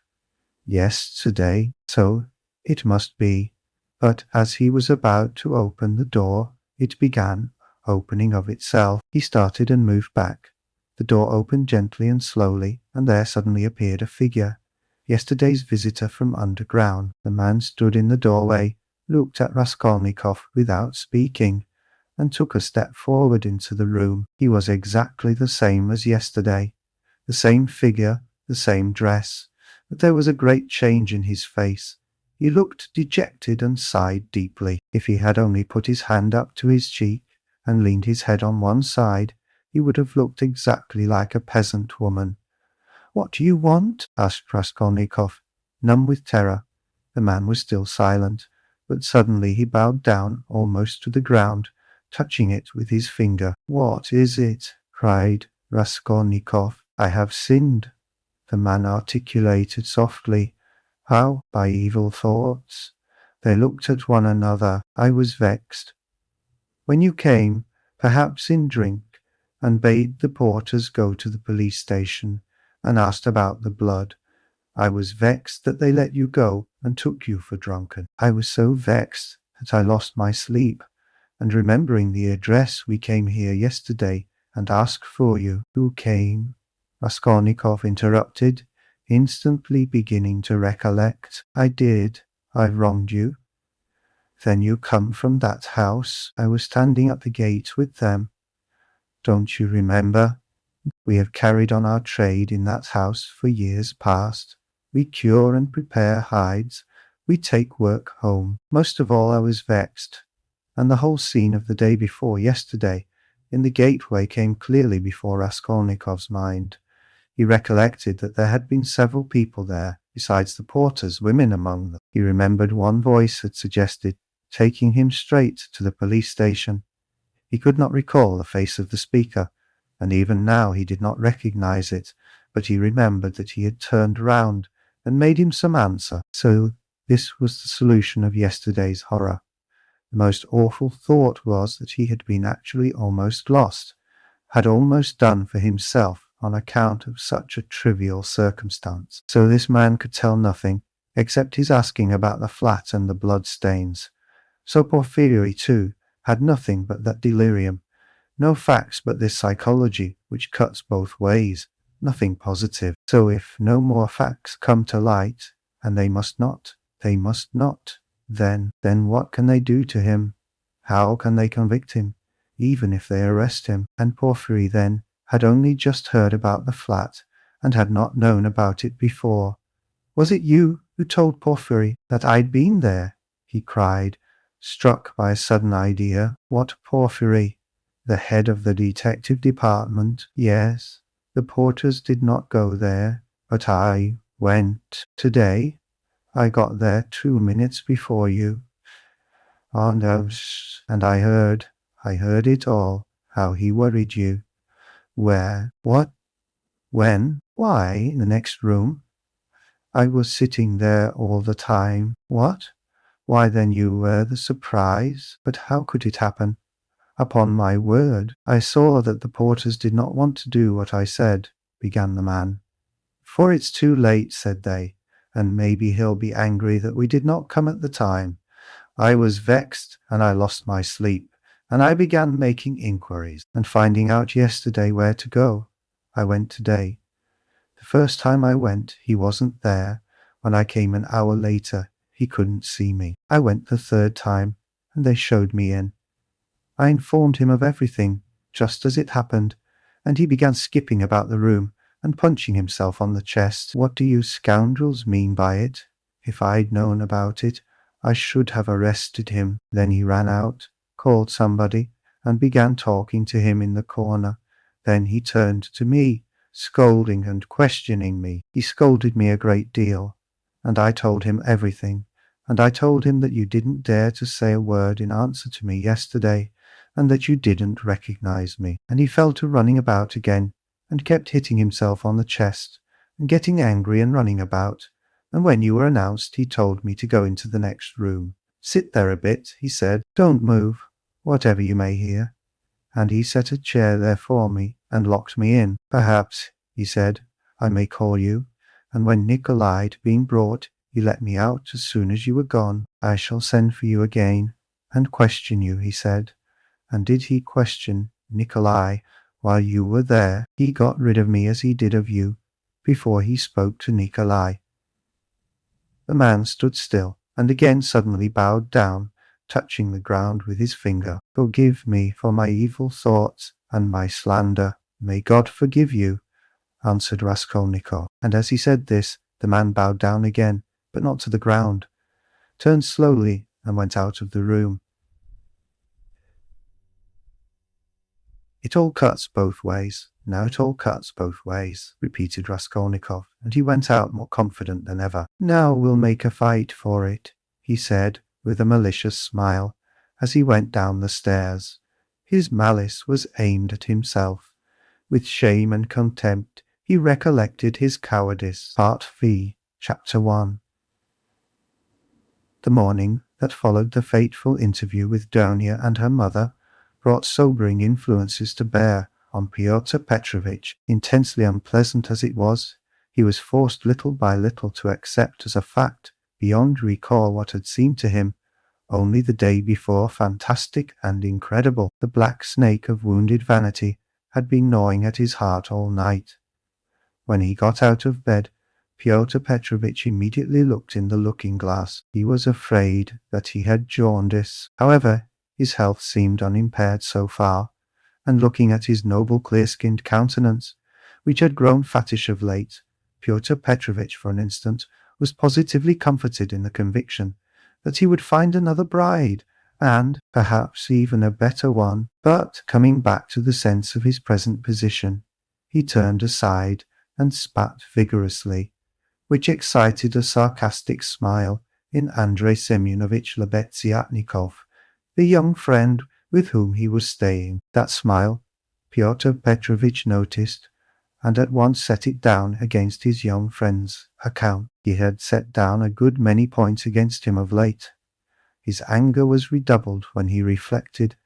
Yes, today, so it must be. But as he was about to open the door, it began opening of itself. He started and moved back. The door opened gently and slowly, and there suddenly appeared a figure. Yesterday's visitor from underground. The man stood in the doorway, looked at Raskolnikov without speaking, and took a step forward into the room. He was exactly the same as yesterday, the same figure, the same dress, but there was a great change in his face. He looked dejected and sighed deeply. If he had only put his hand up to his cheek and leaned his head on one side, he would have looked exactly like a peasant woman. "What do you want?" asked Raskolnikov, numb with terror. The man was still silent, but suddenly he bowed down almost to the ground, touching it with his finger. "What is it?" cried Raskolnikov. "I have sinned," the man articulated softly. "How?" "By evil thoughts." They looked at one another. "I was vexed when you came, perhaps in drink, and bade the porters go to the police station and asked about the blood. I was vexed that they let you go and took you for drunken. I was so vexed that I lost my sleep, and remembering the address we came here yesterday and asked for you." "Who came?" Raskolnikov interrupted, instantly beginning to recollect. "I did. I wronged you." "Then you come from that house?" "I was standing at the gate with them." "Don't you remember? We have carried on our trade in that house for years past." We cure and prepare hides. We take work home. Most of all I was vexed, and the whole scene of the day before yesterday in the gateway came clearly before Raskolnikov's mind. He recollected that there had been several people there, besides the porters, women among them. He remembered one voice had suggested taking him straight to the police station. He could not recall the face of the speaker, and even now he did not recognize it, but he remembered that he had turned round and made him some answer. So this was the solution of yesterday's horror. The most awful thought was that he had been actually almost lost, had almost done for himself on account of such a trivial circumstance. So this man could tell nothing, except his asking about the flat and the blood stains. So Porfiry, too, had nothing but that delirium, no facts but this psychology which cuts both ways, nothing positive. So if no more facts come to light, and they must not, then what can they do to him? How can they convict him, even if they arrest him? And Porfiry then had only just heard about the flat, and had not known about it before. "Was it you who told Porfiry that I'd been there?" he cried, struck by a sudden idea. What Porfiry? The head of the detective department? Yes, the porters did not go there, but I went today. I got there 2 minutes before you. Oh no, and I heard it all, how he worried you. Where? What? When? Why, in the next room. I was sitting there all the time. What? Why then you were the surprise. But how could it happen? Upon my word, I saw that the porters did not want to do what I said, began the man. For it's too late, said they, and maybe he'll be angry that we did not come at the time. I was vexed, and I lost my sleep, and I began making inquiries, and finding out yesterday where to go. I went today. The first time I went, he wasn't there. When I came an hour later, he couldn't see me. I went the third time, and they showed me in. I informed him of everything, just as it happened, and he began skipping about the room and punching himself on the chest. What do you scoundrels mean by it? If I'd known about it, I should have arrested him. Then he ran out, called somebody, and began talking to him in the corner. Then he turned to me, scolding and questioning me. He scolded me a great deal, and I told him everything, and I told him that you didn't dare to say a word in answer to me yesterday, and that you didn't recognize me. And he fell to running about again, and kept hitting himself on the chest, and getting angry and running about. And when you were announced, he told me to go into the next room. Sit there a bit, he said. Don't move, whatever you may hear. And he set a chair there for me, and locked me in. Perhaps, he said, I may call you. And when Nikolai'd been brought, he let me out as soon as you were gone. I shall send for you again, and question you, he said. And did he question Nikolai while you were there? He got rid of me as he did of you, before he spoke to Nikolai. The man stood still, and again suddenly bowed down, touching the ground with his finger. Forgive me for my evil thoughts and my slander. May God forgive you, answered Raskolnikov. And as he said this, the man bowed down again, but not to the ground, turned slowly, and went out of the room. It all cuts both ways. Now it all cuts both ways, repeated Raskolnikov, and he went out more confident than ever. Now we'll make a fight for it, he said, with a malicious smile, as he went down the stairs. His malice was aimed at himself. With shame and contempt, he recollected his cowardice. Part V, Chapter 1. The morning that followed the fateful interview with Donia and her mother brought sobering influences to bear on Pyotr Petrovitch. Intensely unpleasant as it was, he was forced little by little to accept as a fact, beyond recall, what had seemed to him only the day before fantastic and incredible. The black snake of wounded vanity had been gnawing at his heart all night. When he got out of bed, Pyotr Petrovitch immediately looked in the looking-glass. He was afraid that he had jaundice. However, his health seemed unimpaired so far, and looking at his noble clear-skinned countenance, which had grown fattish of late, Pyotr Petrovitch, for an instant, was positively comforted in the conviction that he would find another bride, and perhaps even a better one. But, coming back to the sense of his present position, he turned aside and spat vigorously, which excited a sarcastic smile in Andrei Semyonovitch Lebeziatnikov, the young friend with whom he was staying. That smile Pyotr Petrovitch noticed, and at once set it down against his young friend's account. He had set down a good many points against him of late. His anger was redoubled when he reflected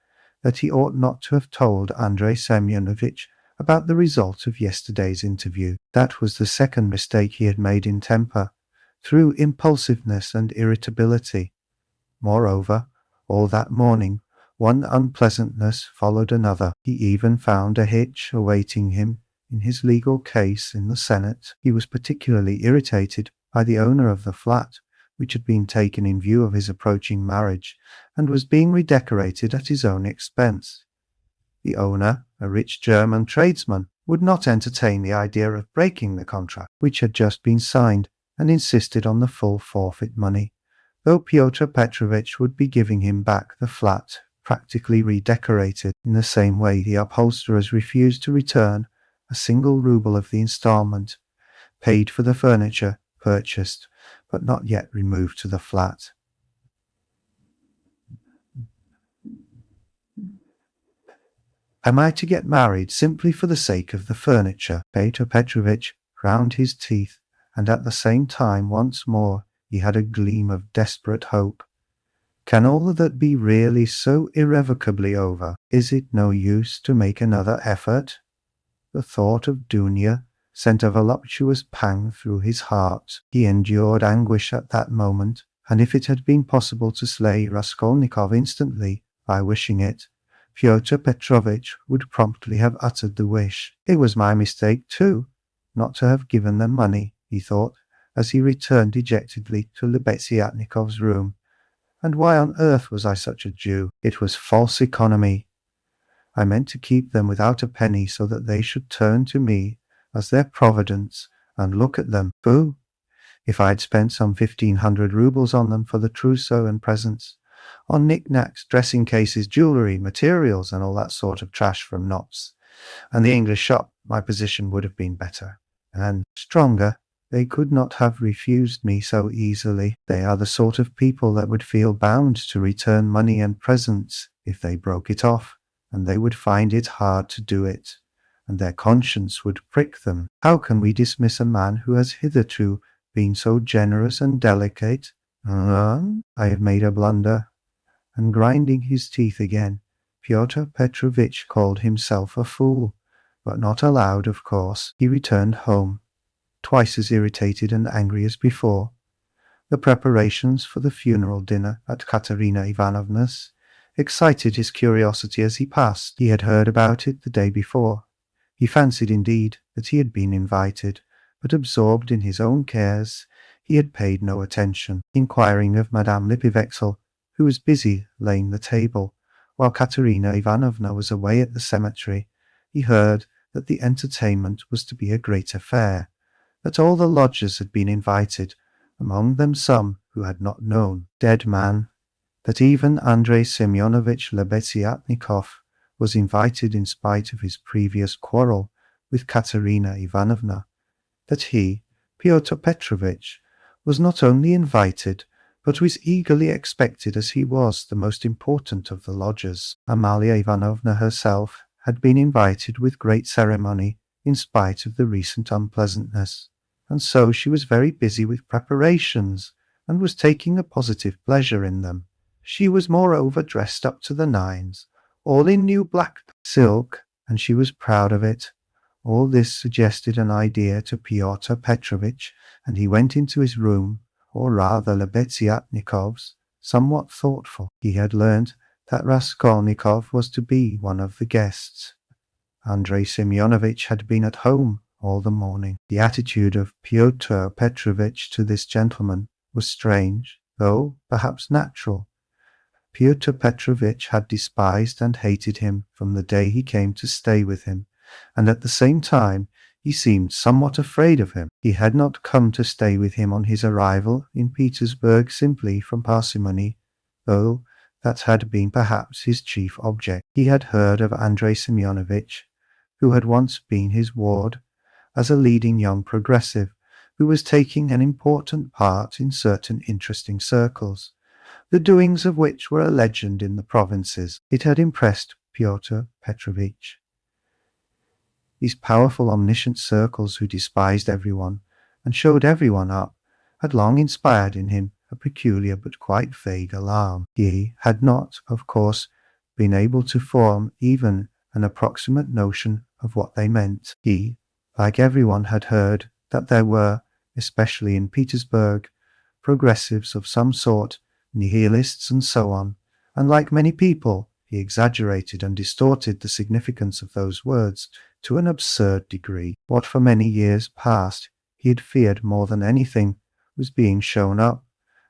that he ought not to have told Andrei Semyonovitch about the result of yesterday's interview. That was the second mistake he had made in temper, through impulsiveness and irritability. Moreover, all that morning, one unpleasantness followed another. He even found a hitch awaiting him in his legal case in the Senate. He was particularly irritated by the owner of the flat, which had been taken in view of his approaching marriage, and was being redecorated at his own expense. The owner, a rich German tradesman, would not entertain the idea of breaking the contract which had just been signed, and insisted on the full forfeit money, though Pyotr Petrovitch would be giving him back the flat practically redecorated. In the same way, the upholsterers refused to return a single rouble of the installment paid for the furniture purchased but not yet removed to the flat. Am I to get married simply for the sake of the furniture? Pyotr Petrovitch ground his teeth, and at the same time once more he had a gleam of desperate hope. Can all that be really so irrevocably over? Is it no use to make another effort? The thought of Dunya sent a voluptuous pang through his heart. He endured anguish at that moment, and if it had been possible to slay Raskolnikov instantly by wishing it, Fyodor Petrovitch would promptly have uttered the wish. It was my mistake, too, not to have given them money, he thought, as he returned dejectedly to Lebeziatnikov's room. And why on earth was I such a Jew? It was false economy. I meant to keep them without a penny so that they should turn to me as their providence, and look at them. Pooh! If I had spent some 1,500 roubles on them for the trousseau and presents, on knick-knacks, dressing cases, jewellery, materials, and all that sort of trash from Knott's and the English shop, my position would have been better and stronger. They could not have refused me so easily. They are the sort of people that would feel bound to return money and presents if they broke it off, and they would find it hard to do it, and their conscience would prick them. How can we dismiss a man who has hitherto been so generous and delicate? I have made a blunder. And grinding his teeth again, Pyotr Petrovitch called himself a fool, but not aloud, of course. He returned home, twice as irritated and angry as before. The preparations for the funeral dinner at Katerina Ivanovna's excited his curiosity as he passed. He had heard about it the day before. He fancied, indeed, that he had been invited, but absorbed in his own cares, he had paid no attention. Inquiring of Madame Lippevechsel, who was busy laying the table, while Katerina Ivanovna was away at the cemetery, he heard that the entertainment was to be a great affair, that all the lodgers had been invited, among them some who had not known dead man, that even Andrei Semyonovitch Lebeziatnikov was invited in spite of his previous quarrel with Katerina Ivanovna, that he, Pyotr Petrovitch, was not only invited, but was eagerly expected, as he was the most important of the lodgers. Amalia Ivanovna herself had been invited with great ceremony in spite of the recent unpleasantness, and so she was very busy with preparations, and was taking a positive pleasure in them. She was moreover dressed up to the nines, all in new black silk, and she was proud of it. All this suggested an idea to Pyotr Petrovitch, and he went into his room, or rather Lebeziatnikov's, somewhat thoughtful. He had learnt that Raskolnikov was to be one of the guests. Andrei Semyonovitch had been at home all the morning. The attitude of Pyotr Petrovitch to this gentleman was strange, though perhaps natural. Pyotr Petrovitch had despised and hated him from the day he came to stay with him, and at the same time He seemed somewhat afraid of him. He had not come to stay with him on his arrival in Petersburg simply from parsimony, though that had been perhaps his chief object. He had heard of Andrei Semyonovitch, who had once been his ward, as a leading young progressive who was taking an important part in certain interesting circles, the doings of which were a legend in the provinces. It had impressed Pyotr Petrovitch. These powerful, omniscient circles who despised everyone and showed everyone up had long inspired in him a peculiar but quite vague alarm. He had not, of course, been able to form even an approximate notion of what they meant. He, like everyone, had heard that there were, especially in Petersburg, progressives of some sort, nihilists and so on, and like many people, he exaggerated and distorted the significance of those words to an absurd degree. What for many years past he had feared more than anything was being shown up,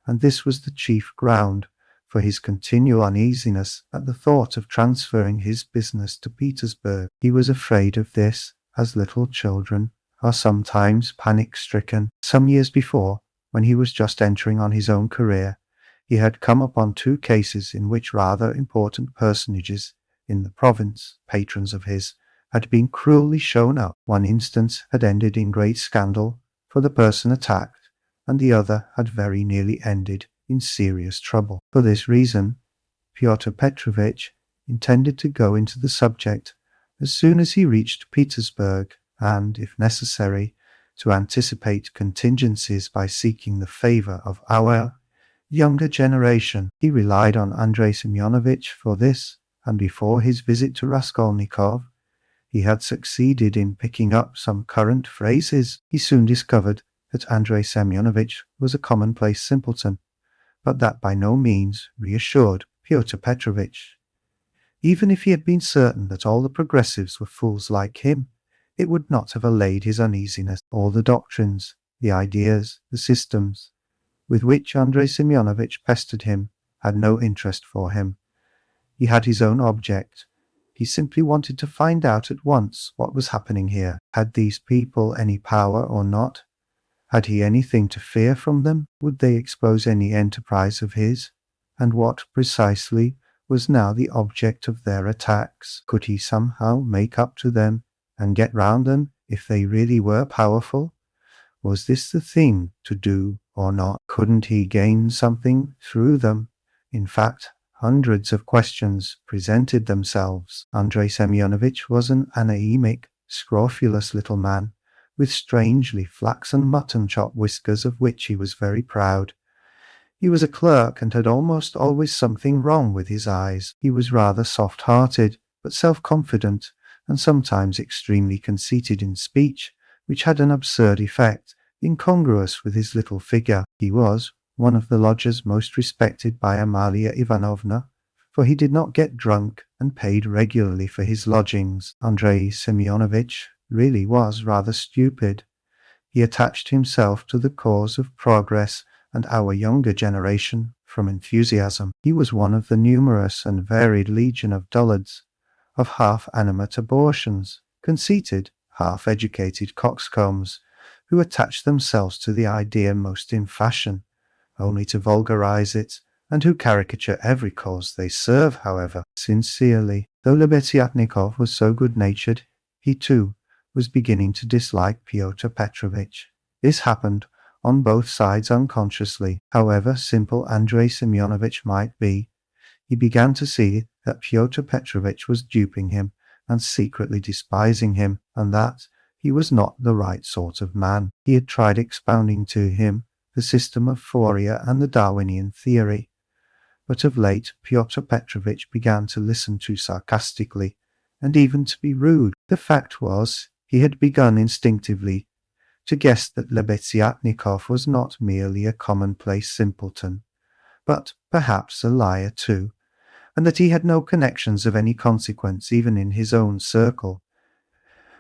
and this was the chief ground for his continual uneasiness at the thought of transferring his business to Petersburg. He was afraid of this, as little children are sometimes panic-stricken. Some years before, when he was just entering on his own career, he had come upon 2 cases in which rather important personages in the province, patrons of his, had been cruelly shown up. One instance had ended in great scandal for the person attacked, and the other had very nearly ended in serious trouble. For this reason, Pyotr Petrovitch intended to go into the subject as soon as he reached Petersburg, and, if necessary, to anticipate contingencies by seeking the favor of our younger generation. He relied on Andrei Semyonovitch for this, and before his visit to Raskolnikov, he had succeeded in picking up some current phrases. He soon discovered that Andrei Semyonovitch was a commonplace simpleton, but that by no means reassured Pyotr Petrovitch. Even if he had been certain that all the progressives were fools like him, it would not have allayed his uneasiness. All the doctrines, the ideas, the systems with which Andrei Semyonovitch pestered him had no interest for him. He had his own object. He simply wanted to find out at once what was happening here. Had these people any power or not? Had he anything to fear from them? Would they expose any enterprise of his? And what precisely was now the object of their attacks? Could he somehow make up to them and get round them if they really were powerful? Was this the thing to do or not? Couldn't he gain something through them? In fact, hundreds of questions presented themselves. Andrei Semyonovitch was an anemic, scrofulous little man, with strangely flaxen mutton-chop whiskers of which he was very proud. He was a clerk and had almost always something wrong with his eyes. He was rather soft-hearted, but self-confident, and sometimes extremely conceited in speech, which had an absurd effect, incongruous with his little figure. He was one of the lodgers most respected by Amalia Ivanovna, for he did not get drunk and paid regularly for his lodgings. Andrei Semyonovitch really was rather stupid. He attached himself to the cause of progress and our younger generation from enthusiasm. He was one of the numerous and varied legion of dullards, of half-animate abortions, conceited, half-educated coxcombs, who attach themselves to the idea most in fashion, only to vulgarize it, and who caricature every cause they serve, however, sincerely. Though Lebeziatnikov was so good-natured, he too was beginning to dislike Pyotr Petrovitch. This happened on both sides unconsciously. However simple Andrei Semyonovitch might be, he began to see that Pyotr Petrovitch was duping him and secretly despising him, and that he was not the right sort of man. He had tried expounding to him the system of Fourier and the Darwinian theory, but of late Pyotr Petrovitch began to listen too sarcastically, and even to be rude. The fact was, he had begun instinctively to guess that Lebeziatnikov was not merely a commonplace simpleton, but perhaps a liar too, and that he had no connections of any consequence even in his own circle,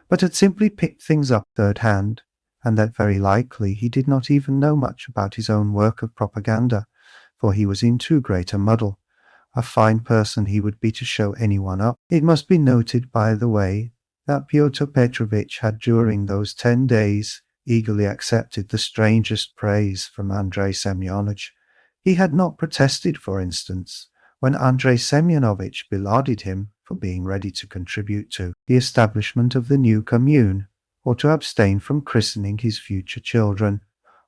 but had simply picked things up third hand, and that very likely he did not even know much about his own work of propaganda, for he was in too great a muddle. A fine person he would be to show anyone up. It must be noted, by the way, that Pyotr Petrovitch had during those 10 days eagerly accepted the strangest praise from Andrei Semyonovitch. He had not protested, for instance, when Andrei Semyonovitch belauded him for being ready to contribute to the establishment of the new commune, or to abstain from christening his future children,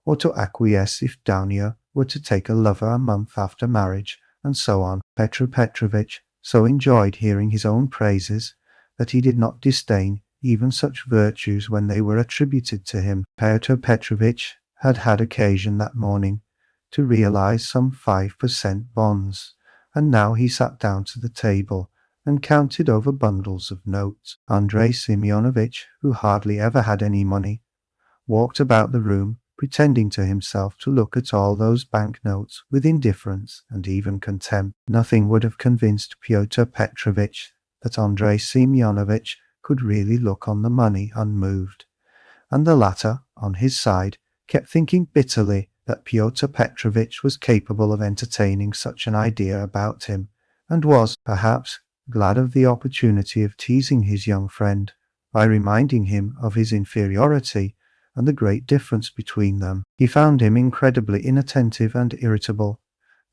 or to acquiesce if Dounia were to take a lover a month after marriage, and so on. Petr Petrovitch so enjoyed hearing his own praises that he did not disdain even such virtues when they were attributed to him. Pyotr Petrovitch had had occasion that morning to realize some 5% bonds, and now he sat down to the table and counted over bundles of notes. Andrei Semyonovitch, who hardly ever had any money, walked about the room, pretending to himself to look at all those banknotes with indifference and even contempt. Nothing would have convinced Pyotr Petrovitch that Andrei Semyonovitch could really look on the money unmoved, and the latter, on his side, kept thinking bitterly that Pyotr Petrovitch was capable of entertaining such an idea about him, and was, perhaps, glad of the opportunity of teasing his young friend by reminding him of his inferiority and the great difference between them. He found him incredibly inattentive and irritable,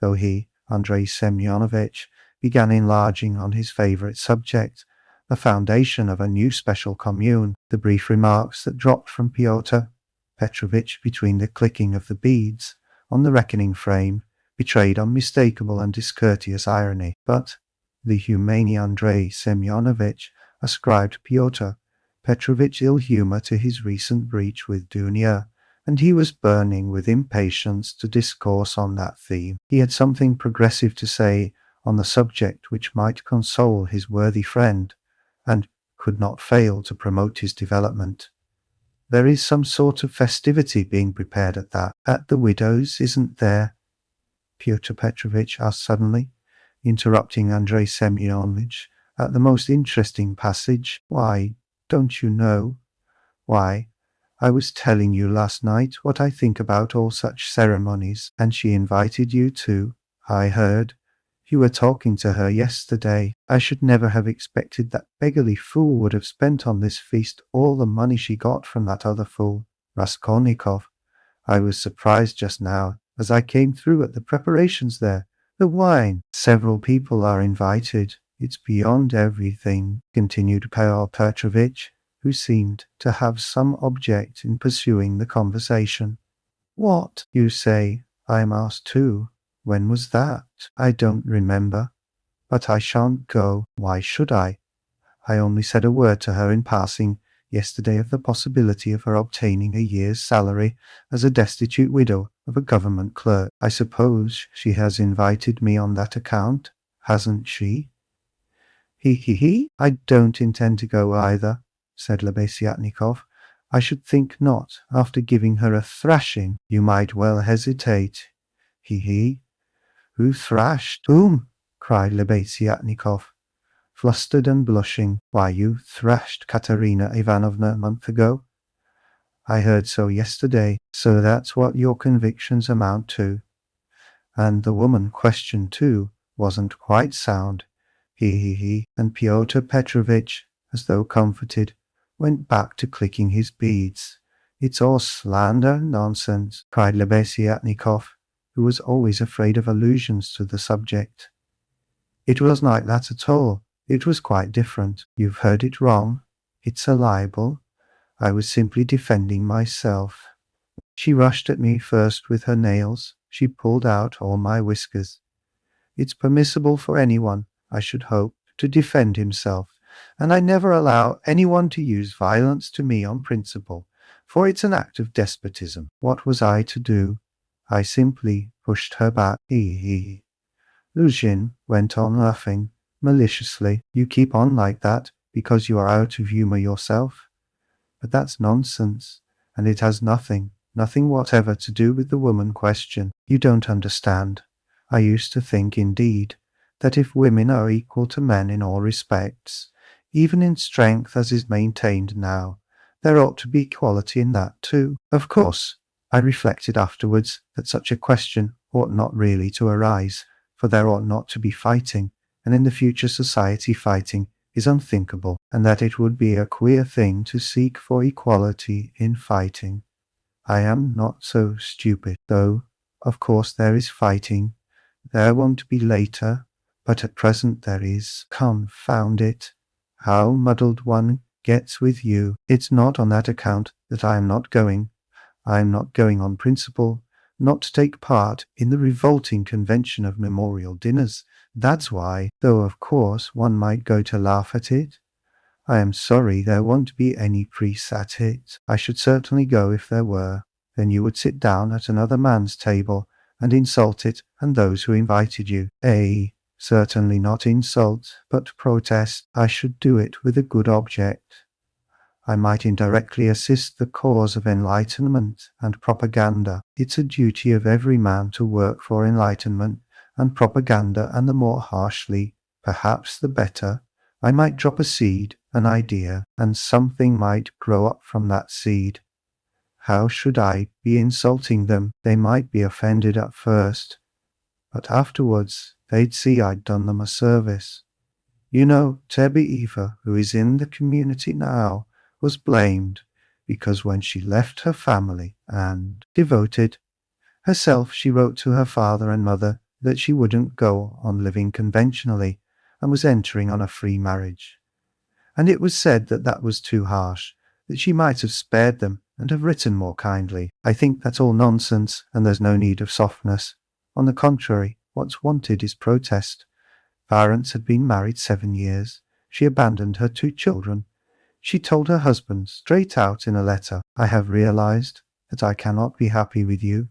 though he, Andrei Semyonovitch, began enlarging on his favourite subject, the foundation of a new special commune. The brief remarks that dropped from Pyotr Petrovitch between the clicking of the beads on the reckoning frame betrayed unmistakable and discourteous irony, but the humane Andrei Semyonovitch ascribed Pyotr Petrovitch's ill humour to his recent breach with Dounia, and he was burning with impatience to discourse on that theme. He had something progressive to say on the subject which might console his worthy friend, and could not fail to promote his development. There is some sort of festivity being prepared at the widow's, isn't there? Pyotr Petrovitch asked suddenly, interrupting Andrei Semyonovitch at the most interesting passage. Why, don't you know? Why, I was telling you last night what I think about all such ceremonies, and she invited you too, I heard. You were talking to her yesterday. I should never have expected that beggarly fool would have spent on this feast all the money she got from that other fool, Raskolnikov. I was surprised just now, as I came through at the preparations there. The wine. Several people are invited. It's beyond everything, continued Pyotr Petrovitch, who seemed to have some object in pursuing the conversation. What, you say, I am asked too? When was that? I don't remember. But I shan't go. Why should I? I only said a word to her in passing yesterday of the possibility of her obtaining a year's salary as a destitute widow of a government clerk. I suppose she has invited me on that account, hasn't she? He. I don't intend to go either, said Lebeziatnikov. I should think not, after giving her a thrashing. You might well hesitate. He. Who thrashed? Whom? Cried Lebeziatnikov, flustered and blushing. Why, you thrashed Katerina Ivanovna a month ago. I heard so yesterday. So that's what your convictions amount to. And the woman questioned too wasn't quite sound. He. And Pyotr Petrovitch, as though comforted, went back to clicking his beads. It's all slander, nonsense, cried Lebeziatnikov, who was always afraid of allusions to the subject. It wasn't like that at all. It was quite different. You've heard it wrong. It's a libel. I was simply defending myself. She rushed at me first with her nails. She pulled out all my whiskers. It's permissible for anyone, I should hope, to defend himself, and I never allow anyone to use violence to me on principle, for it's an act of despotism. What was I to do? I simply pushed her back. He. Luzhin went on laughing maliciously. You keep on like that because you are out of humour yourself. But that's nonsense, and it has nothing whatever to do with the woman question. You don't understand. I used to think, indeed, that if women are equal to men in all respects, even in strength as is maintained now, there ought to be equality in that too. Of course, I reflected afterwards that such a question ought not really to arise, for there ought not to be fighting, and in the future society fighting is unthinkable, and that it would be a queer thing to seek for equality in fighting. I am not so stupid, though. Of course there is fighting. There won't be later, but at present there is. Confound it! How muddled one gets with you. It's not on that account that I am not going. I am not going on principle, not to take part in the revolting convention of memorial dinners. That's why, though of course one might go to laugh at it. I am sorry there won't be any priests at it. I should certainly go if there were. Then you would sit down at another man's table and insult it and those who invited you. Certainly not insult, but protest. I should do it with a good object. I might indirectly assist the cause of enlightenment and propaganda. It's a duty of every man to work for enlightenment and propaganda, and the more harshly, perhaps the better. I might drop a seed, an idea, and something might grow up from that seed. How should I be insulting them? They might be offended at first, but afterwards they'd see I'd done them a service. You know, Eva, who is in the community now, was blamed because when she left her family and devoted herself, she wrote to her father and mother that she wouldn't go on living conventionally and was entering on a free marriage. And it was said that that was too harsh, that she might have spared them and have written more kindly. I think that's all nonsense, and there's no need of softness. On the contrary, what's wanted is protest. Parents had been married 7 years. She abandoned her 2 children. She told her husband straight out in a letter, I have realized that I cannot be happy with you.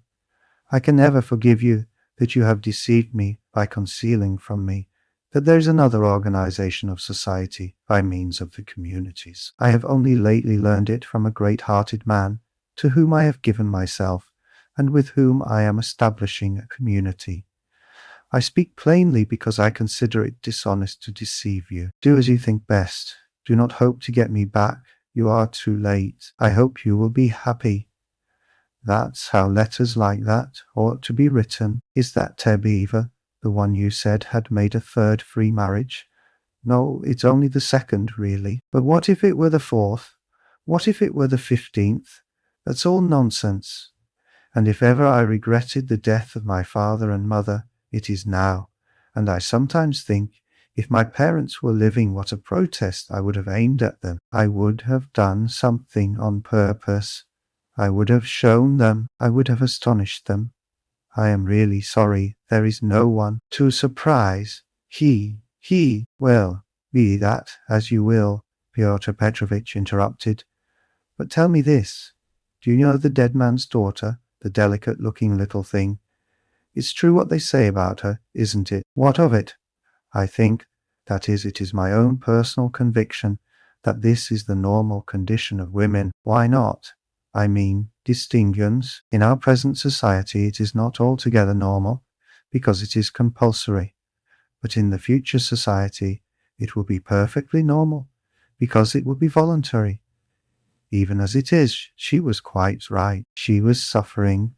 I can never forgive you that you have deceived me by concealing from me that there is another organization of society by means of the communities. I have only lately learned it from a great-hearted man to whom I have given myself and with whom I am establishing a community. I speak plainly because I consider it dishonest to deceive you. Do as you think best. Do not hope to get me back. You are too late. I hope you will be happy. That's how letters like that ought to be written. Is that Eva, the one you said had made a 3rd free marriage? No, it's only the 2nd, really. But what if it were the 4th? What if it were the 15th? That's all nonsense. And if ever I regretted the death of my father and mother, it is now. And I sometimes think, if my parents were living, what a protest I would have aimed at them. I would have done something on purpose. I would have shown them. I would have astonished them. I am really sorry there is no one to surprise. Well, be that as you will, Pyotr Petrovitch interrupted. But tell me this. Do you know the dead man's daughter, the delicate-looking little thing? It's true what they say about her, isn't it? What of it? I think, that is, it is my own personal conviction, that this is the normal condition of women. Why not? I mean, distinguons. In our present society it is not altogether normal, because it is compulsory. But in the future society it will be perfectly normal, because it will be voluntary. Even as it is, she was quite right. She was suffering,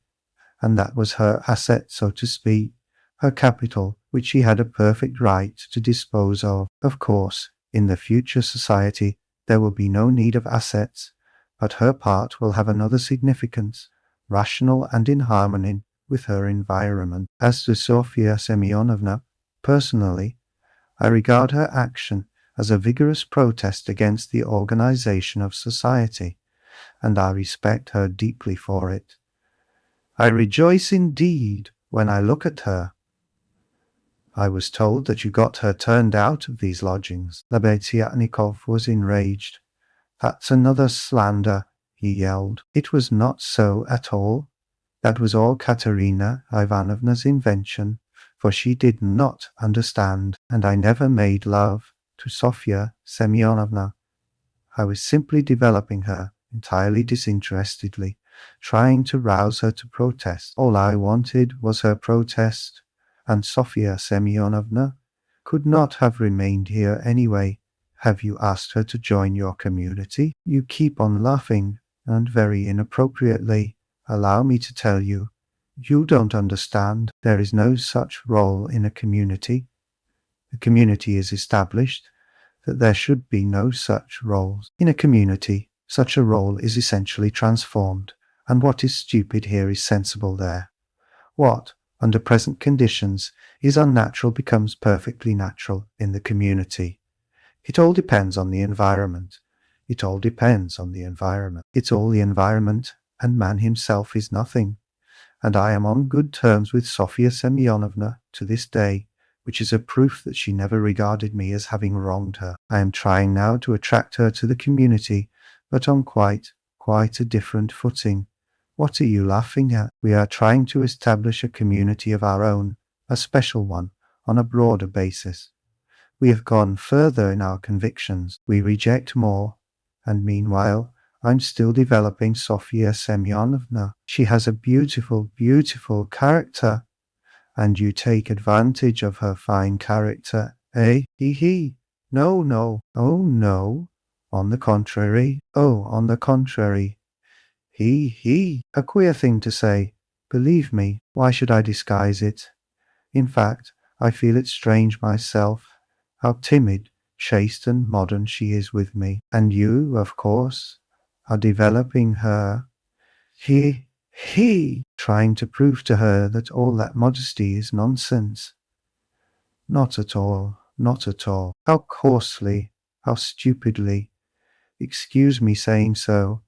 and that was her asset, so to speak, her capital, which she had a perfect right to dispose of. Of course, in the future society there will be no need of assets, but her part will have another significance, rational and in harmony with her environment. As to Sofia Semyonovna, personally, I regard her action as a vigorous protest against the organization of society, and I respect her deeply for it. I rejoice indeed when I look at her. I was told that you got her turned out of these lodgings. Lebeziatnikov was enraged. That's another slander, he yelled. It was not so at all. That was all Katerina Ivanovna's invention, for she did not understand, and I never made love to Sofya Semyonovna. I was simply developing her, entirely disinterestedly, trying to rouse her to protest. All I wanted was her protest, and Sofya Semyonovna could not have remained here anyway. Have you asked her to join your community? You keep on laughing, and very inappropriately. Allow me to tell you, you don't understand. There is no such role in a community. The community is established. that there should be no such roles. In a community, such a role is essentially transformed, and what is stupid here is sensible there. What, under present conditions, is unnatural becomes perfectly natural in the community. It all depends on the environment. It all depends on the environment. It's all the environment, and man himself is nothing. And I am on good terms with Sofia Semyonovna to this day, which is a proof that she never regarded me as having wronged her. I am trying now to attract her to the community, but on quite a different footing. What are you laughing at? We are trying to establish a community of our own, a special one, on a broader basis. We have gone further in our convictions. We reject more. And meanwhile, I'm still developing Sofia Semyonovna. She has a beautiful, beautiful character. And you take advantage of her fine character, eh? He. No, no. Oh, no. On the contrary. Oh, on the contrary. He. A queer thing to say. Believe me, why should I disguise it? In fact, I feel it strange myself, how timid, chaste and modern she is with me. And you, of course, are developing her. He, trying to prove to her that all that modesty is nonsense. Not at all, not at all. How coarsely, how stupidly. Excuse me saying so.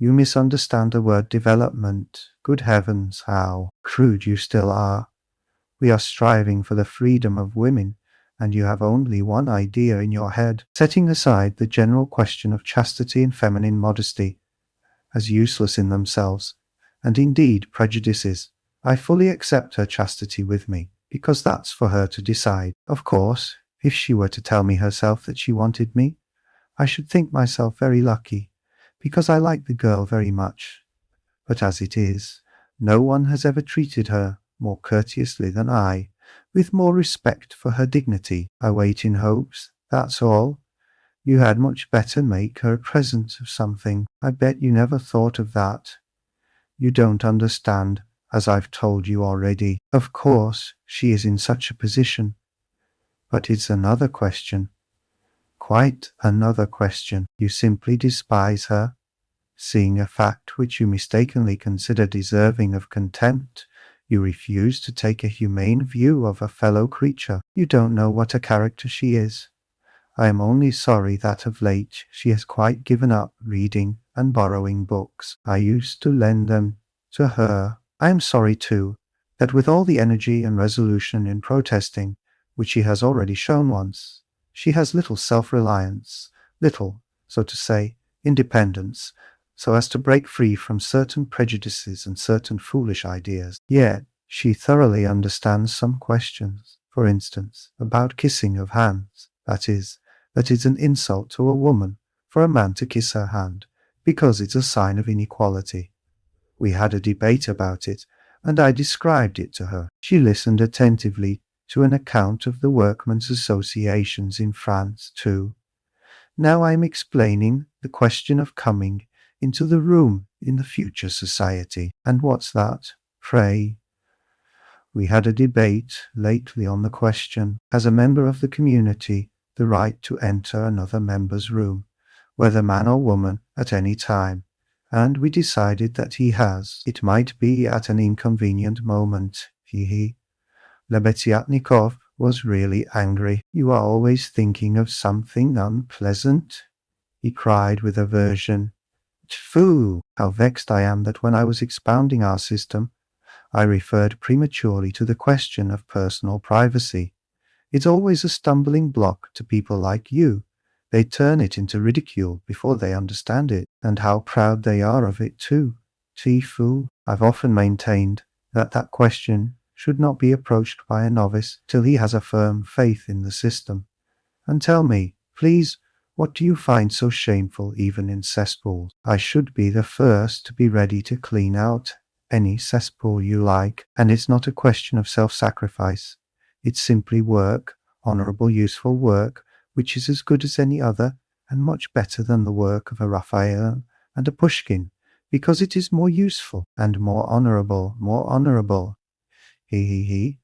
You misunderstand the word development. Good heavens, how crude you still are. We are striving for the freedom of women, and you have only one idea in your head, setting aside the general question of chastity and feminine modesty as useless in themselves, and indeed prejudices. I fully accept her chastity with me, because that's for her to decide. Of course, if she were to tell me herself that she wanted me, I should think myself very lucky, because I like the girl very much. But as it is, no one has ever treated her more courteously than I, with more respect for her dignity. I wait in hopes, that's all. You had much better make her a present of something. I bet you never thought of that. You don't understand, as I've told you already. Of course, she is in such a position. But it's another question. Quite another question. You simply despise her. Seeing a fact which you mistakenly consider deserving of contempt, you refuse to take a humane view of a fellow creature. You don't know what a character she is. I am only sorry that of late she has quite given up reading and borrowing books. I used to lend them to her. I am sorry, too, that with all the energy and resolution in protesting, which she has already shown once, she has little self-reliance, little, so to say, independence, so as to break free from certain prejudices and certain foolish ideas. Yet she thoroughly understands some questions, for instance, about kissing of hands. That is an insult to a woman for a man to kiss her hand, because it's a sign of inequality. We had a debate about it, and I described it to her. She listened attentively to an account of the workmen's associations in France, too. Now I am explaining the question of coming into the room in the future society. And what's that, pray? We had a debate lately on the question, has a member of the community the right to enter another member's room, whether man or woman, at any time? And we decided that he has. It might be at an inconvenient moment. Lebeziatnikov was really angry. You are always thinking of something unpleasant, he cried with aversion. Tfoo! How vexed I am that when I was expounding our system, I referred prematurely to the question of personal privacy. It's always a stumbling block to people like you. They turn it into ridicule before they understand it, and how proud they are of it too. Tfoo! I've often maintained that question should not be approached by a novice till he has a firm faith in the system. And tell me, please, what do you find so shameful even in cesspools? I should be the first to be ready to clean out any cesspool you like, and it's not a question of self-sacrifice. It's simply work, honorable, useful work, which is as good as any other, and much better than the work of a Raphael and a Pushkin, because it is more useful and more honorable. He.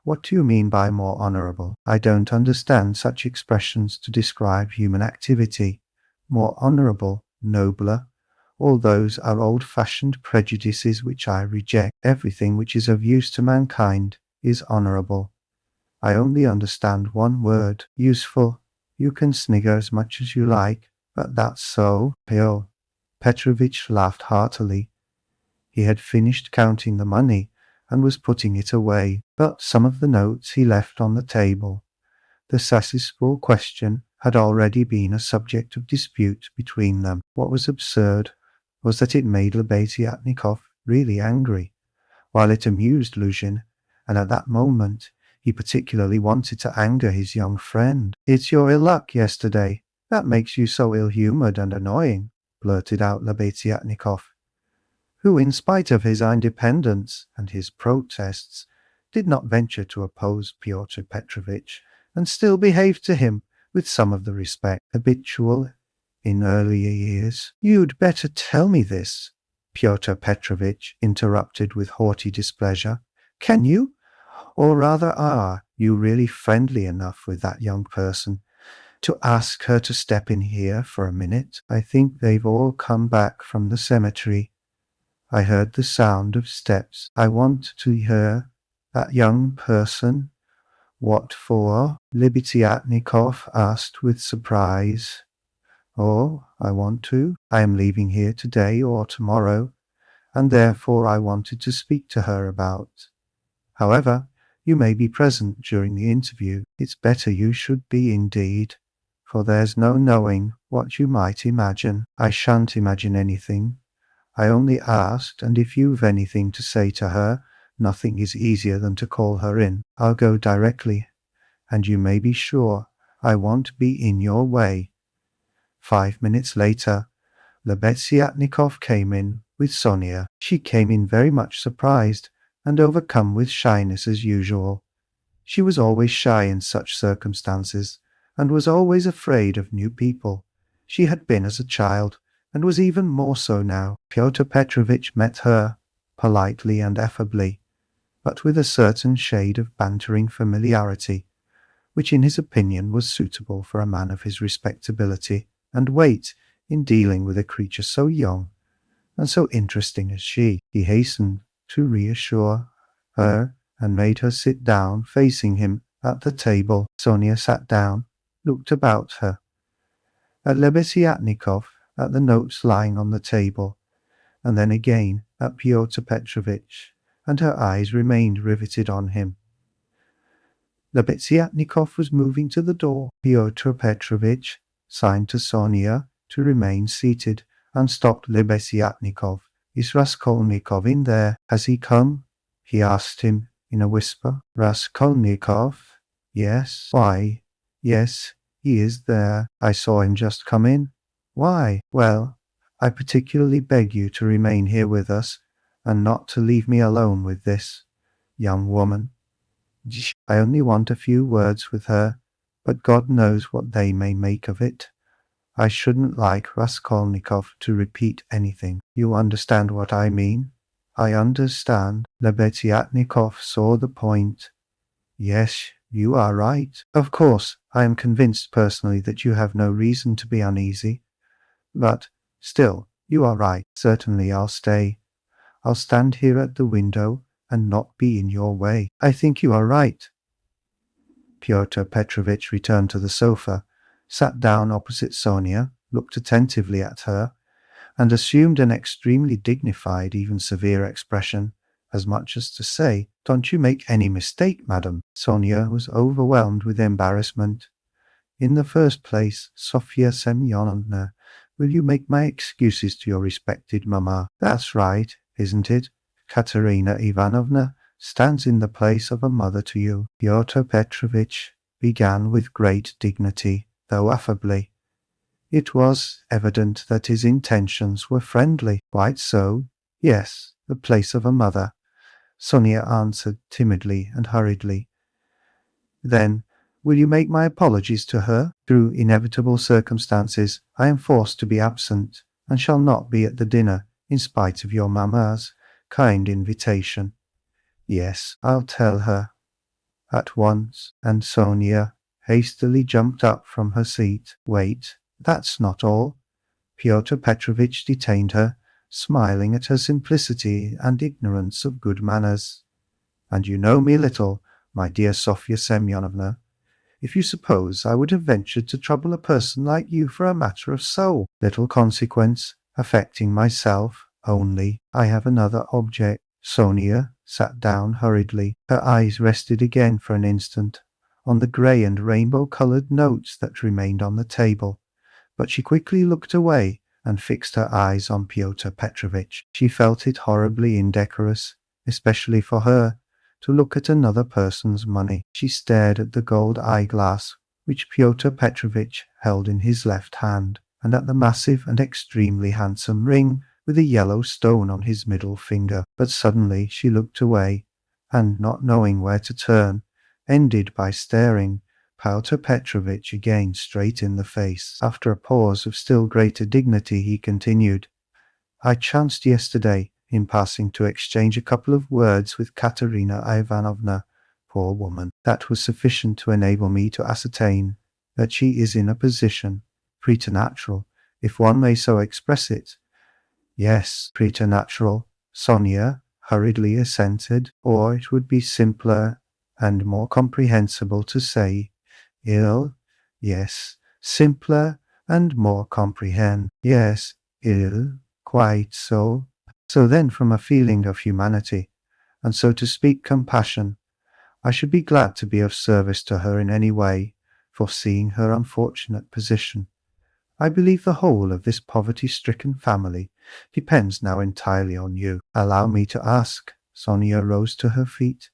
What do you mean by more honorable? I don't understand such expressions to describe human activity. More honorable, nobler, all those are old-fashioned prejudices which I reject. Everything which is of use to mankind is honorable. I only understand one word, useful. You can snigger as much as you like, but that's so. Fyodor Petrovitch laughed heartily. He had finished counting the money and was putting it away, but some of the notes he left on the table. The successful question had already been a subject of dispute between them. What was absurd was that it made Lebeziatnikov really angry, while it amused Luzhin, and at that moment he particularly wanted to anger his young friend. "It's your ill luck yesterday that makes you so ill-humoured and annoying," blurted out Lebeziatnikov, who, in spite of his independence and his protests, did not venture to oppose Pyotr Petrovitch, and still behaved to him with some of the respect habitual in earlier years. "You'd better tell me this," Pyotr Petrovitch interrupted with haughty displeasure. "Can you? Or rather, are you really friendly enough with that young person to ask her to step in here for a minute? I think they've all come back from the cemetery. I heard the sound of steps. I want to hear that young person." "What for?" Lebeziatnikov asked with surprise. "Oh, I want to. I am leaving here today or tomorrow, and therefore I wanted to speak to her about. However, you may be present during the interview. It's better you should be indeed, for there's no knowing what you might imagine." "I shan't imagine anything. I only asked, and if you've anything to say to her, nothing is easier than to call her in. I'll go directly, and you may be sure I won't be in your way." 5 minutes later, Lebeziatnikov came in with Sonia. She came in very much surprised and overcome with shyness as usual. She was always shy in such circumstances, and was always afraid of new people. She had been as a child, and was even more so now. Pyotr Petrovitch met her politely and affably, but with a certain shade of bantering familiarity, which in his opinion was suitable for a man of his respectability and weight in dealing with a creature so young and so interesting as she. He hastened to reassure her and made her sit down facing him at the table. Sonia sat down, looked about her, at Lebeziatnikov, at the notes lying on the table, and then again at Pyotr Petrovitch, and her eyes remained riveted on him. Lebeziatnikov was moving to the door. Pyotr Petrovitch signed to Sonia to remain seated and stopped Lebeziatnikov. "Is Raskolnikov in there? Has he come?" he asked him in a whisper. "Raskolnikov? Yes. Why, yes, he is there. I saw him just come in." "Why?" "Well, I particularly beg you to remain here with us, and not to leave me alone with this young woman. I only want a few words with her, but God knows what they may make of it. I shouldn't like Raskolnikov to repeat anything. You understand what I mean?" "I understand." Lebeziatnikov saw the point. "Yes, you are right. Of course, I am convinced personally that you have no reason to be uneasy. But, still, you are right. Certainly I'll stay. I'll stand here at the window and not be in your way." "I think you are right." Pyotr Petrovitch returned to the sofa, sat down opposite Sonia, looked attentively at her, and assumed an extremely dignified, even severe expression, as much as to say, "Don't you make any mistake, madam." Sonia was overwhelmed with embarrassment. "In the first place, Sofya Semyonovna, will you make my excuses to your respected mamma?" "That's right, isn't it? Katerina Ivanovna stands in the place of a mother to you." Pyotr Petrovitch began with great dignity, though affably. It was evident that his intentions were friendly. "Quite so. Yes, the place of a mother," Sonia answered timidly and hurriedly. "Then, will you make my apologies to her? Through inevitable circumstances, I am forced to be absent, and shall not be at the dinner, in spite of your mamma's kind invitation." "Yes, I'll tell her." at once, and Sonia hastily jumped up from her seat. Wait, that's not all. Pyotr Petrovitch detained her, smiling at her simplicity and ignorance of good manners. And you know me little, my dear Sofya Semyonovna, if you suppose I would have ventured to trouble a person like you for a matter of so little consequence, affecting myself only. I have another object. Sonia sat down hurriedly. Her eyes rested again for an instant on the grey and rainbow-coloured notes that remained on the table, but she quickly looked away and fixed her eyes on Pyotr Petrovitch. She felt it horribly indecorous, especially for her, to look at another person's money. She stared at the gold eyeglass which Pyotr Petrovitch held in his left hand, and at the massive and extremely handsome ring with a yellow stone on his middle finger. But suddenly she looked away, and, not knowing where to turn, ended by staring Pyotr Petrovitch again straight in the face. After a pause of still greater dignity, he continued, I chanced yesterday, in passing, to exchange a couple of words with Katerina Ivanovna. Poor woman. That was sufficient to enable me to ascertain that she is in a position preternatural, if one may so express it. Yes, preternatural, Sonia hurriedly assented, or it would be simpler and more comprehensible to say ill. Yes, simpler and more comprehend. Yes, ill, quite so. So then, from a feeling of humanity, and so to speak compassion, I should be glad to be of service to her in any way, foreseeing her unfortunate position. I believe the whole of this poverty-stricken family depends now entirely on you. Allow me to ask. Sonia rose to her feet.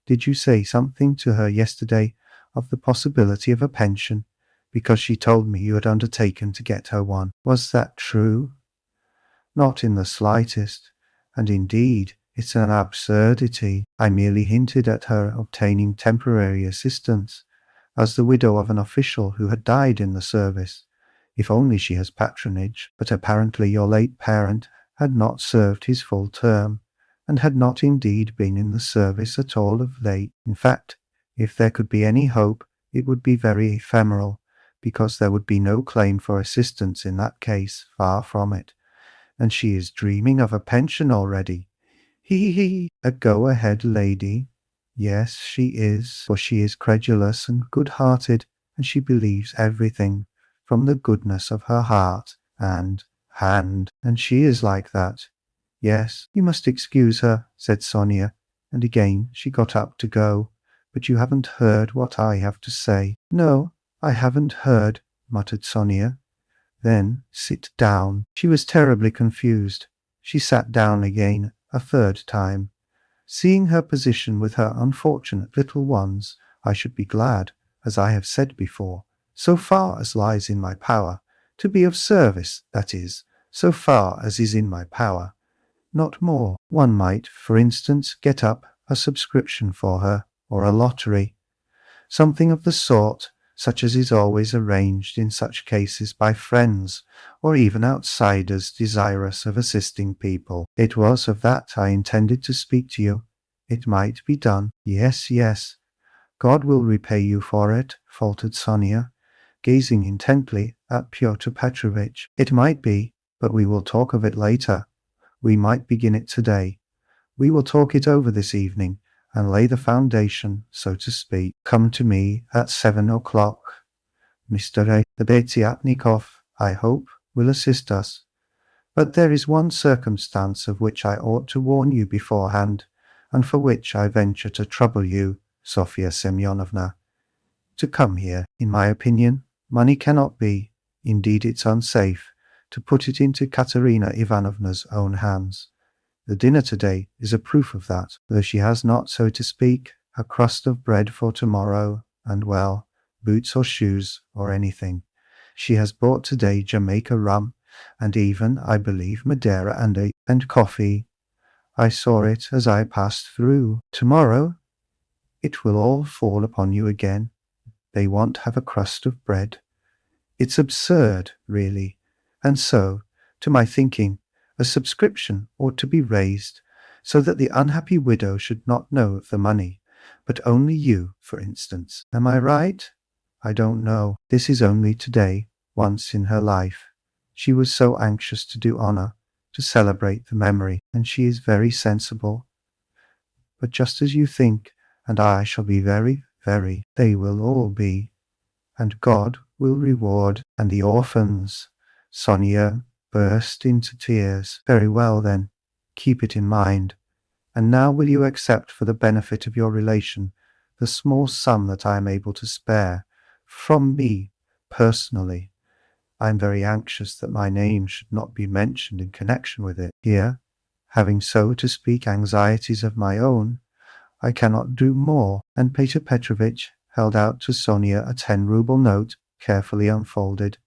Did you say something to her yesterday of the possibility of a pension, because she told me you had undertaken to get her one? Was that true? Not in the slightest, and indeed it's an absurdity. I merely hinted at her obtaining temporary assistance, as the widow of an official who had died in the service, if only she has patronage. But apparently your late parent had not served his full term, and had not indeed been in the service at all of late. In fact, if there could be any hope, it would be very ephemeral, because there would be no claim for assistance in that case, far from it. And she is dreaming of a pension already. He, a go-ahead lady. Yes, she is, for she is credulous and good-hearted, and she believes everything from the goodness of her heart and hand, and she is like that. Yes, you must excuse her, said Sonia, and again she got up to go. But you haven't heard what I have to say. No, I haven't heard, muttered Sonia. Then sit down. She was terribly confused. She sat down again, a third time. Seeing her position with her unfortunate little ones, I should be glad, as I have said before, so far as lies in my power, to be of service, that is, so far as is in my power. Not more. One might, for instance, get up a subscription for her, or a lottery. Something of the sort, such as is always arranged in such cases by friends, or even outsiders desirous of assisting people. It was of that I intended to speak to you. It might be done. Yes, yes. God will repay you for it, faltered Sonia, gazing intently at Pyotr Petrovitch. It might be, but we will talk of it later. We might begin it today. We will talk it over this evening, and lay the foundation, so to speak. Come to me at 7 o'clock. Mr. Betsiatnikov, I hope, will assist us. But there is one circumstance of which I ought to warn you beforehand, and for which I venture to trouble you, Sofya Semyonovna. To come here, in my opinion, money cannot be, indeed it's unsafe, to put it into Katerina Ivanovna's own hands. The dinner today is a proof of that, though she has not, so to speak, a crust of bread for tomorrow, and, well, boots or shoes or anything. She has bought today Jamaica rum, and even, I believe, Madeira and coffee. I saw it as I passed through. Tomorrow it will all fall upon you again. They won't have a crust of bread. It's absurd, really, and so, to my thinking, a subscription ought to be raised, so that the unhappy widow should not know of the money, But only you, for instance. Am I right? I don't know. This is only today, once in her life. She was so anxious to do honor, to celebrate the memory, and she is very sensible. But just as you think, and I shall be very, very, they will all be, and God will reward, and the orphans. Sonia burst into tears. Very well then, keep it in mind. And now will you accept for the benefit of your relation the small sum that I am able to spare from me personally? I am very anxious that my name should not be mentioned in connection with it. Here, having so to speak anxieties of my own, I cannot do more. And Peter Petrovitch held out to Sonia a 10-ruble note, carefully unfolded.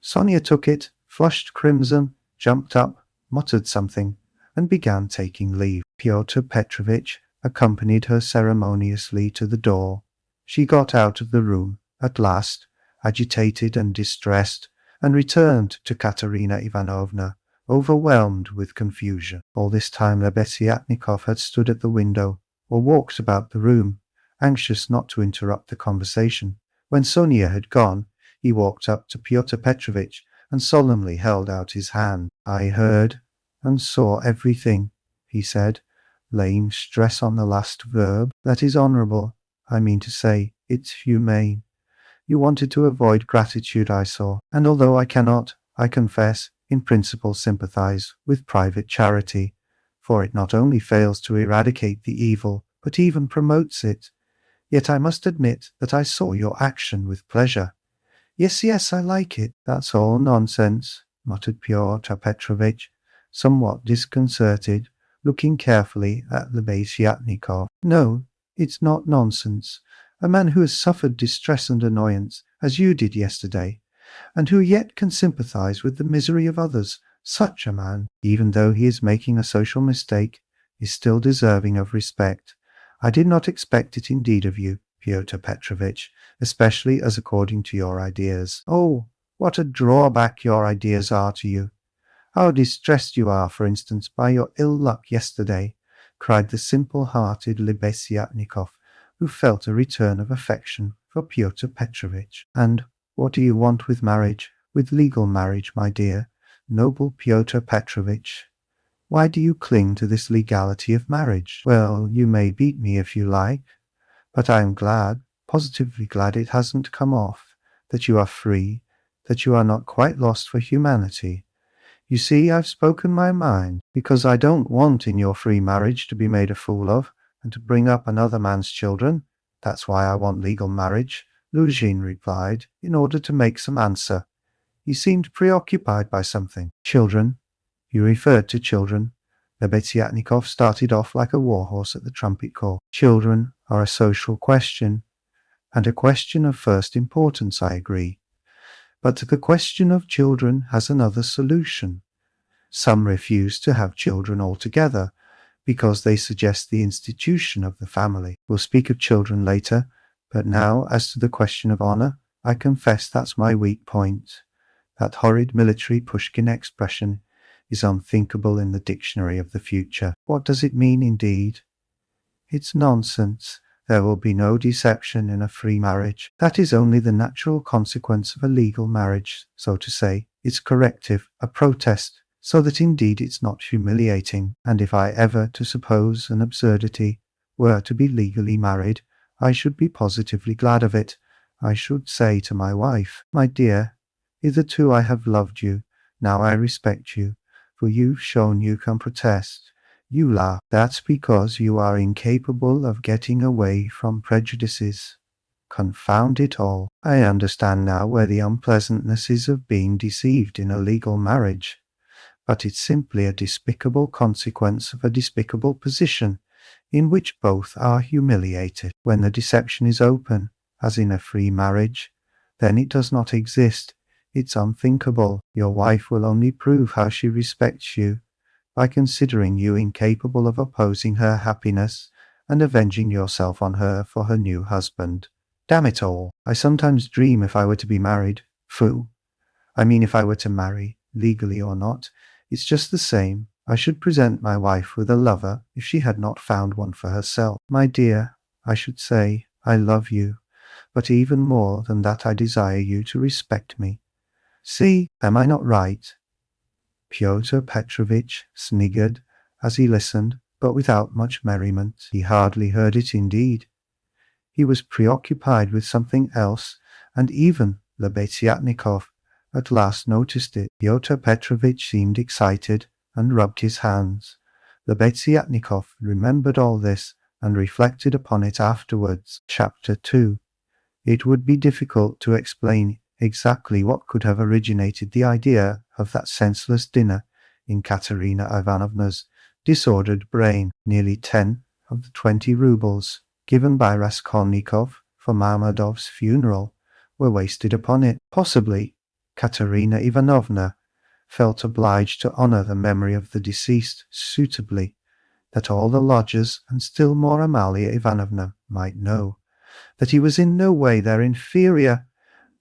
Sonia took it, flushed crimson, jumped up, muttered something, and began taking leave. Pyotr Petrovitch accompanied her ceremoniously to the door. She got out of the room, at last, agitated and distressed, and returned to Katerina Ivanovna, overwhelmed with confusion. All this time Lebeziatnikov had stood at the window, or walked about the room, anxious not to interrupt the conversation. When Sonia had gone, he walked up to Pyotr Petrovitch and solemnly held out his hand. I heard and saw everything, he said, laying stress on the last verb. That is honourable. I mean to say, it's humane. You wanted to avoid gratitude, I saw, and although I cannot, I confess, in principle sympathize with private charity, for it not only fails to eradicate the evil, but even promotes it, yet I must admit that I saw your action with pleasure. Yes, I like it. That's all nonsense, muttered Pyotr Petrovitch, somewhat disconcerted, looking carefully at Lebeziatnikov. No, it's not nonsense. A man who has suffered distress and annoyance, as you did yesterday, and who yet can sympathize with the misery of others, such a man, even though he is making a social mistake, is still deserving of respect. I did not expect it indeed of you, Pyotr Petrovitch, especially as according to your ideas. Oh, what a drawback your ideas are to you! How distressed you are, for instance, by your ill luck yesterday, cried the simple-hearted Lebeziatnikov, who felt a return of affection for Pyotr Petrovitch. And what do you want with marriage, with legal marriage, my dear, noble Pyotr Petrovitch? Why do you cling to this legality of marriage? Well, you may beat me if you like, but I am glad, positively glad it hasn't come off, that you are free, that you are not quite lost for humanity. You see, I've spoken my mind, because I don't want in your free marriage to be made a fool of, and to bring up another man's children. That's why I want legal marriage, Luzhin replied, in order to make some answer. He seemed preoccupied by something. Children? You referred to children. Lebeziatnikov started off like a warhorse at the trumpet call. Children are a social question, and a question of first importance, I agree. But the question of children has another solution. Some refuse to have children altogether, because they suggest the institution of the family. We'll speak of children later, but now as to the question of honor, I confess that's my weak point. That horrid military Pushkin expression is unthinkable in the dictionary of the future. What does it mean indeed? It's nonsense. There will be no deception in a free marriage. That is only the natural consequence of a legal marriage, so to say. It's corrective, a protest, so that indeed it's not humiliating. And if I ever, to suppose an absurdity, were to be legally married, I should be positively glad of it. I should say to my wife, my dear, hitherto I have loved you, now I respect you, for you've shown you can protest. You laugh. That's because you are incapable of getting away from prejudices. Confound it all. I understand now where the unpleasantness is of being deceived in a legal marriage. But it's simply a despicable consequence of a despicable position in which both are humiliated. When the deception is open, as in a free marriage, then it does not exist. It's unthinkable. Your wife will only prove how she respects you by considering you incapable of opposing her happiness and avenging yourself on her for her new husband. Damn it all, I sometimes dream if I were to be married. Phoo. I mean if I were to marry, legally or not, it's just the same. I should present my wife with a lover if she had not found one for herself. My dear, I should say, I love you, but even more than that I desire you to respect me. See, am I not right?" Pyotr Petrovitch sniggered as he listened, but without much merriment. He hardly heard it indeed. He was preoccupied with something else, and even Lebeziatnikov at last noticed it. Pyotr Petrovitch seemed excited and rubbed his hands. Lebeziatnikov remembered all this and reflected upon it afterwards. Chapter 2. It would be difficult to explain exactly what could have originated the idea of that senseless dinner in Katerina Ivanovna's disordered brain. Nearly 10 of the 20 roubles given by Raskolnikov for Marmadov's funeral were wasted upon it. Possibly Katerina Ivanovna felt obliged to honor the memory of the deceased suitably, that all the lodgers, and still more Amalia Ivanovna, might know that he was in no way their inferior,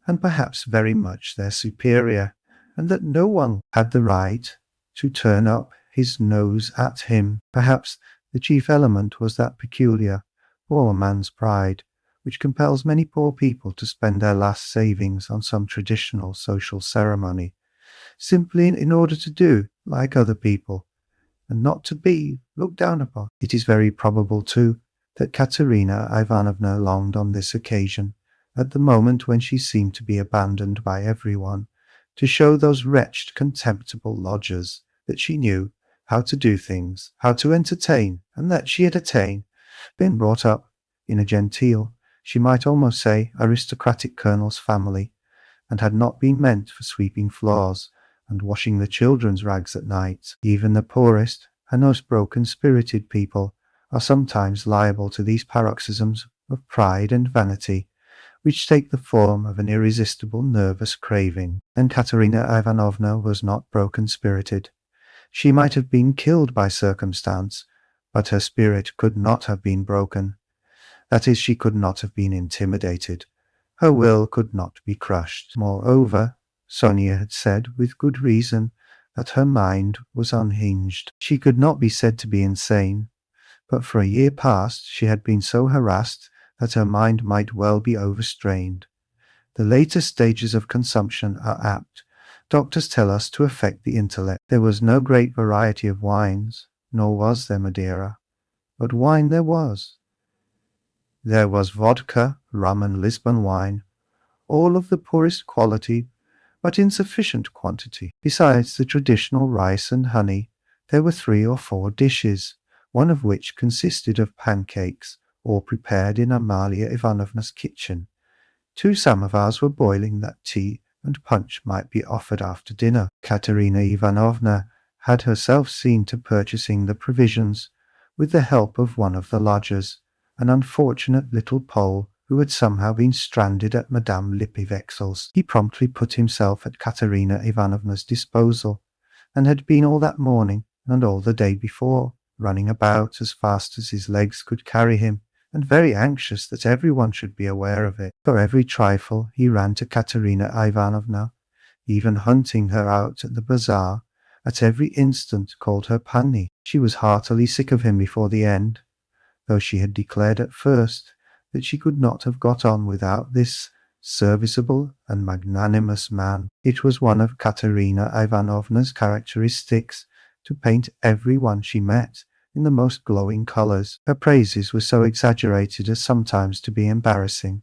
and perhaps very much their superior, and that no one had the right to turn up his nose at him. Perhaps the chief element was that peculiar poor man's pride, which compels many poor people to spend their last savings on some traditional social ceremony, simply in order to do like other people, and not to be looked down upon. It is very probable, too, that Katerina Ivanovna longed on this occasion, at the moment when she seemed to be abandoned by everyone, to show those wretched, contemptible lodgers that she knew how to do things, how to entertain, and that she had been brought up in a genteel, she might almost say aristocratic colonel's family, and had not been meant for sweeping floors and washing the children's rags at night. Even the poorest and most broken-spirited people are sometimes liable to these paroxysms of pride and vanity, which take the form of an irresistible nervous craving. And Katerina Ivanovna was not broken-spirited. She might have been killed by circumstance, but her spirit could not have been broken. That is, she could not have been intimidated. Her will could not be crushed. Moreover, Sonia had said, with good reason, that her mind was unhinged. She could not be said to be insane, but for a year past she had been so harassed that her mind might well be overstrained. The later stages of consumption are apt, doctors tell us, to affect the intellect. There was no great variety of wines, nor was there Madeira, but wine there was. There was vodka, rum, and Lisbon wine, all of the poorest quality, but in sufficient quantity. Besides the traditional rice and honey, there were 3 or 4 dishes, one of which consisted of pancakes, all prepared in Amalia Ivanovna's kitchen. 2 samovars were boiling that tea and punch might be offered after dinner. Katerina Ivanovna had herself seen to purchasing the provisions, with the help of one of the lodgers, an unfortunate little Pole who had somehow been stranded at Madame Lipivexel's. He promptly put himself at Katerina Ivanovna's disposal, and had been all that morning and all the day before, running about as fast as his legs could carry him, and very anxious that everyone should be aware of it. For every trifle he ran to Katerina Ivanovna, even hunting her out at the bazaar, at every instant called her Pani. She was heartily sick of him before the end, though she had declared at first that she could not have got on without this serviceable and magnanimous man. It was one of Katerina Ivanovna's characteristics to paint every one she met in the most glowing colours. Her praises were so exaggerated as sometimes to be embarrassing.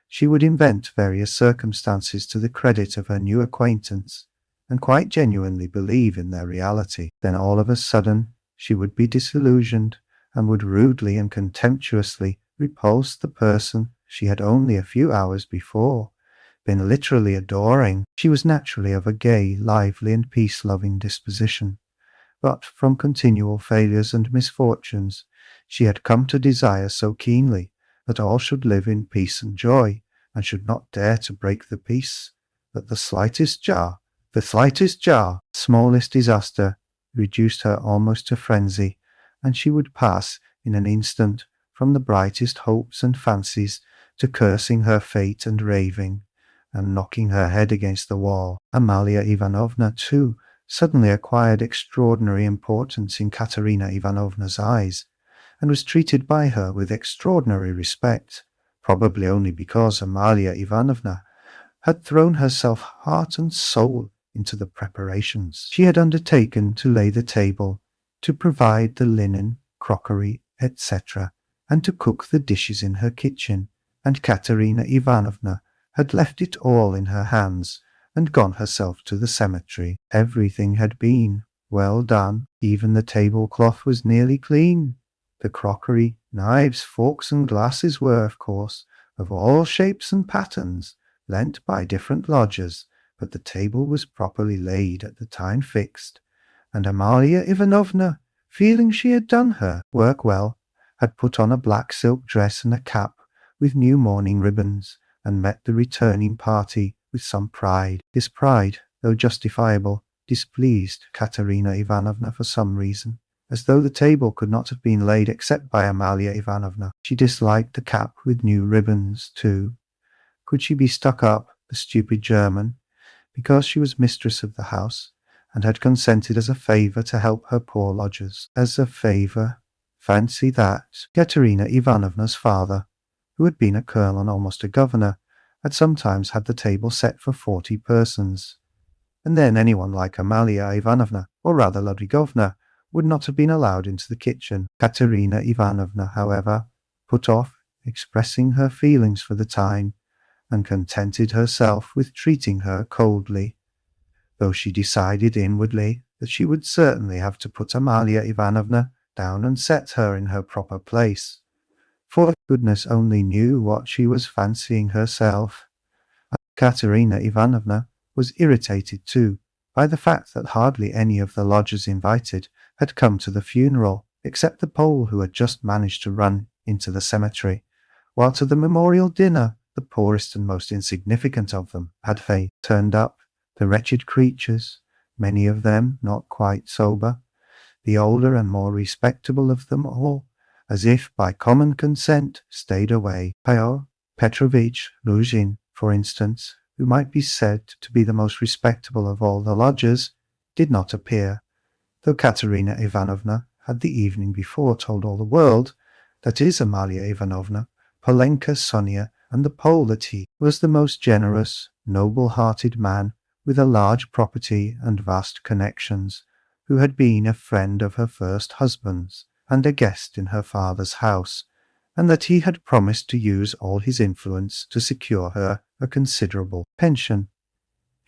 She would invent various circumstances to the credit of her new acquaintance, and quite genuinely believe in their reality. Then all of a sudden she would be disillusioned, and would rudely and contemptuously repulse the person she had only a few hours before been literally adoring. She was naturally of a gay, lively, and peace-loving disposition, but from continual failures and misfortunes she had come to desire so keenly that all should live in peace and joy, and should not dare to break the peace, that the slightest smallest disaster reduced her almost to frenzy, and she would pass in an instant from the brightest hopes and fancies to cursing her fate and raving, and knocking her head against the wall. Amalia Ivanovna, too, suddenly acquired extraordinary importance in Katerina Ivanovna's eyes, and was treated by her with extraordinary respect, probably only because Amalia Ivanovna had thrown herself heart and soul into the preparations. She had undertaken to lay the table, to provide the linen, crockery, etc., and to cook the dishes in her kitchen, and Katerina Ivanovna had left it all in her hands and gone herself to the cemetery. Everything had been well done. Even the tablecloth was nearly clean. The crockery, knives, forks, and glasses were, of course, of all shapes and patterns, lent by different lodgers, but the table was properly laid at the time fixed, and Amalia Ivanovna, feeling she had done her work well, had put on a black silk dress and a cap with new mourning ribbons, and met the returning party with some pride. This pride, though justifiable, displeased Katerina Ivanovna for some reason, as though the table could not have been laid except by Amalia Ivanovna. She disliked the cap with new ribbons, too. Could she be stuck up, the stupid German, because she was mistress of the house, and had consented as a favour to help her poor lodgers? As a favour? Fancy that! Katerina Ivanovna's father, who had been a colonel and almost a governor, had sometimes had the table set for 40 persons. And then anyone like Amalia Ivanovna, or rather Ludwigovna, would not have been allowed into the kitchen. Katerina Ivanovna, however, put off expressing her feelings for the time, and contented herself with treating her coldly, though she decided inwardly that she would certainly have to put Amalia Ivanovna down and set her in her proper place, for goodness only knew what she was fancying herself. Katerina Ivanovna was irritated too by the fact that hardly any of the lodgers invited had come to the funeral, except the Pole who had just managed to run into the cemetery, while to the memorial dinner the poorest and most insignificant of them had turned up, the wretched creatures, many of them not quite sober, the older and more respectable of them all, as if by common consent, stayed away. Fyodor Petrovich Rodion, for instance, who might be said to be the most respectable of all the lodgers, did not appear, though Katerina Ivanovna had the evening before told all the world, that is Amalia Ivanovna, Polenka Sonia, and the Pole, that he was the most generous, noble-hearted man with a large property and vast connections, who had been a friend of her first husband's and a guest in her father's house, and that he had promised to use all his influence to secure her a considerable pension.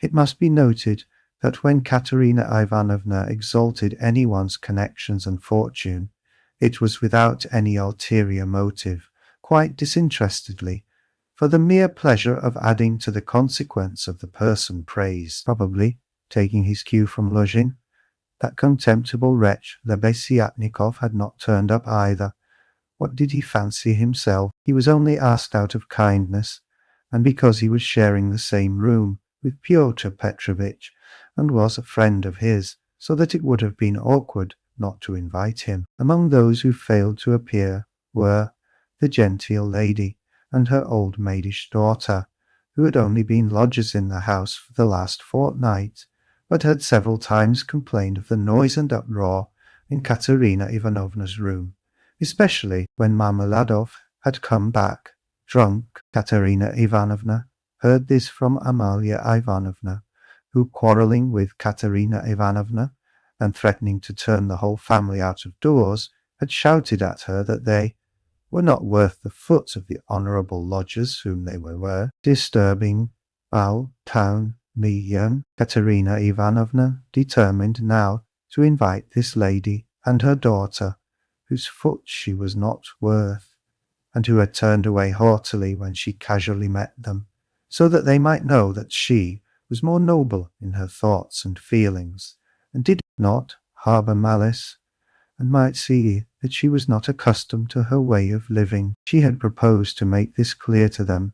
It must be noted that when Katerina Ivanovna exalted anyone's connections and fortune, it was without any ulterior motive, quite disinterestedly, for the mere pleasure of adding to the consequence of the person praised. Probably, taking his cue from Luzhin, that contemptible wretch Lebeziatnikov had not turned up either. What did he fancy himself? He was only asked out of kindness, and because he was sharing the same room with Pyotr Petrovitch, and was a friend of his, so that it would have been awkward not to invite him. Among those who failed to appear were the genteel lady and her old maidish daughter, who had only been lodgers in the house for the last fortnight, but had several times complained of the noise and uproar in Katerina Ivanovna's room, especially when Marmeladov had come back, drunk. Katerina Ivanovna heard this from Amalia Ivanovna, who, quarrelling with Katerina Ivanovna and threatening to turn the whole family out of doors, had shouted at her that they were not worth the foot of the honourable lodgers whom they were disturbing. Foul town young Katerina Ivanovna determined now to invite this lady and her daughter, whose foot she was not worth, and who had turned away haughtily when she casually met them, so that they might know that she was more noble in her thoughts and feelings, and did not harbour malice, and might see that she was not accustomed to her way of living. She had proposed to make this clear to them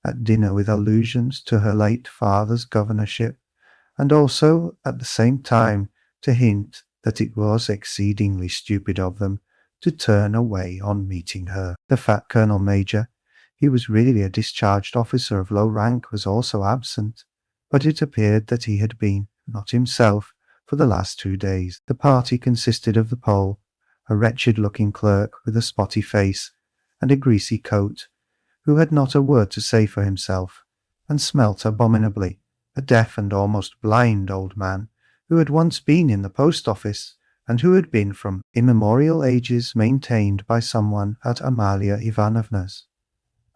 at dinner with allusions to her late father's governorship, and also at the same time to hint that it was exceedingly stupid of them to turn away on meeting her. The fat colonel major, he was really a discharged officer of low rank, was also absent, but it appeared that he had been not himself for the last 2 days. The party consisted of the Pole, a wretched-looking clerk with a spotty face and a greasy coat, who had not a word to say for himself, and smelt abominably, a deaf and almost blind old man, who had once been in the post office, and who had been from immemorial ages maintained by someone at Amalia Ivanovna's.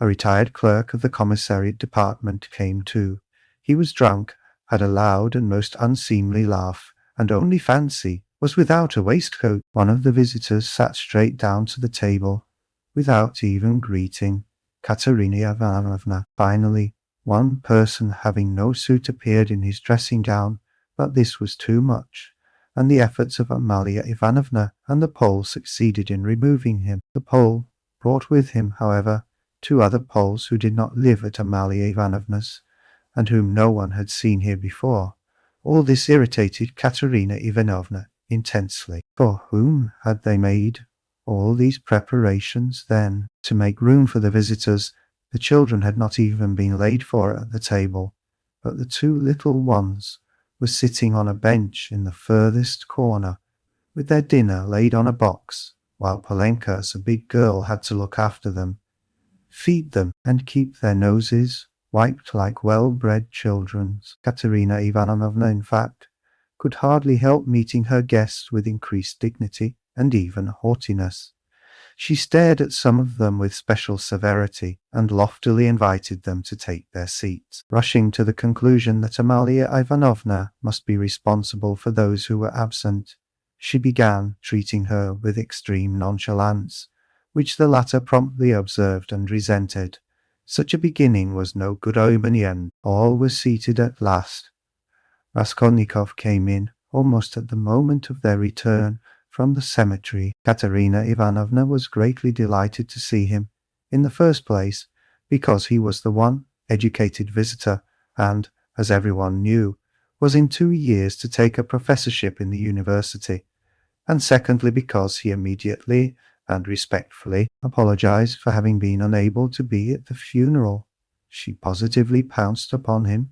A retired clerk of the commissariat department came too. He was drunk, had a loud and most unseemly laugh, and only fancy was without a waistcoat. One of the visitors sat straight down to the table, without even greeting Katerina Ivanovna. Finally, one person having no suit appeared in his dressing gown, but this was too much, and the efforts of Amalia Ivanovna and the Pole succeeded in removing him. The Pole brought with him, however, 2 other Poles who did not live at Amalia Ivanovna's, and whom no one had seen here before. All this irritated Katerina Ivanovna intensely. For whom had they made all these preparations, then? To make room for the visitors, the children had not even been laid for at the table, but the 2 little ones were sitting on a bench in the furthest corner, with their dinner laid on a box, while Polenka, as a big girl, had to look after them, feed them, and keep their noses wiped like well-bred children's. Katerina Ivanovna, in fact, could hardly help meeting her guests with increased dignity and even haughtiness. She stared at some of them with special severity, and loftily invited them to take their seats. Rushing to the conclusion that Amalia Ivanovna must be responsible for those who were absent, she began treating her with extreme nonchalance, which the latter promptly observed and resented. Such a beginning was no good omen yet. All were seated at last. Raskolnikov came in almost at the moment of their return from the cemetery. Katerina Ivanovna was greatly delighted to see him, in the first place, because he was the one educated visitor, and, as everyone knew, was in 2 years to take a professorship in the university, and secondly because he immediately and respectfully apologized for having been unable to be at the funeral. She positively pounced upon him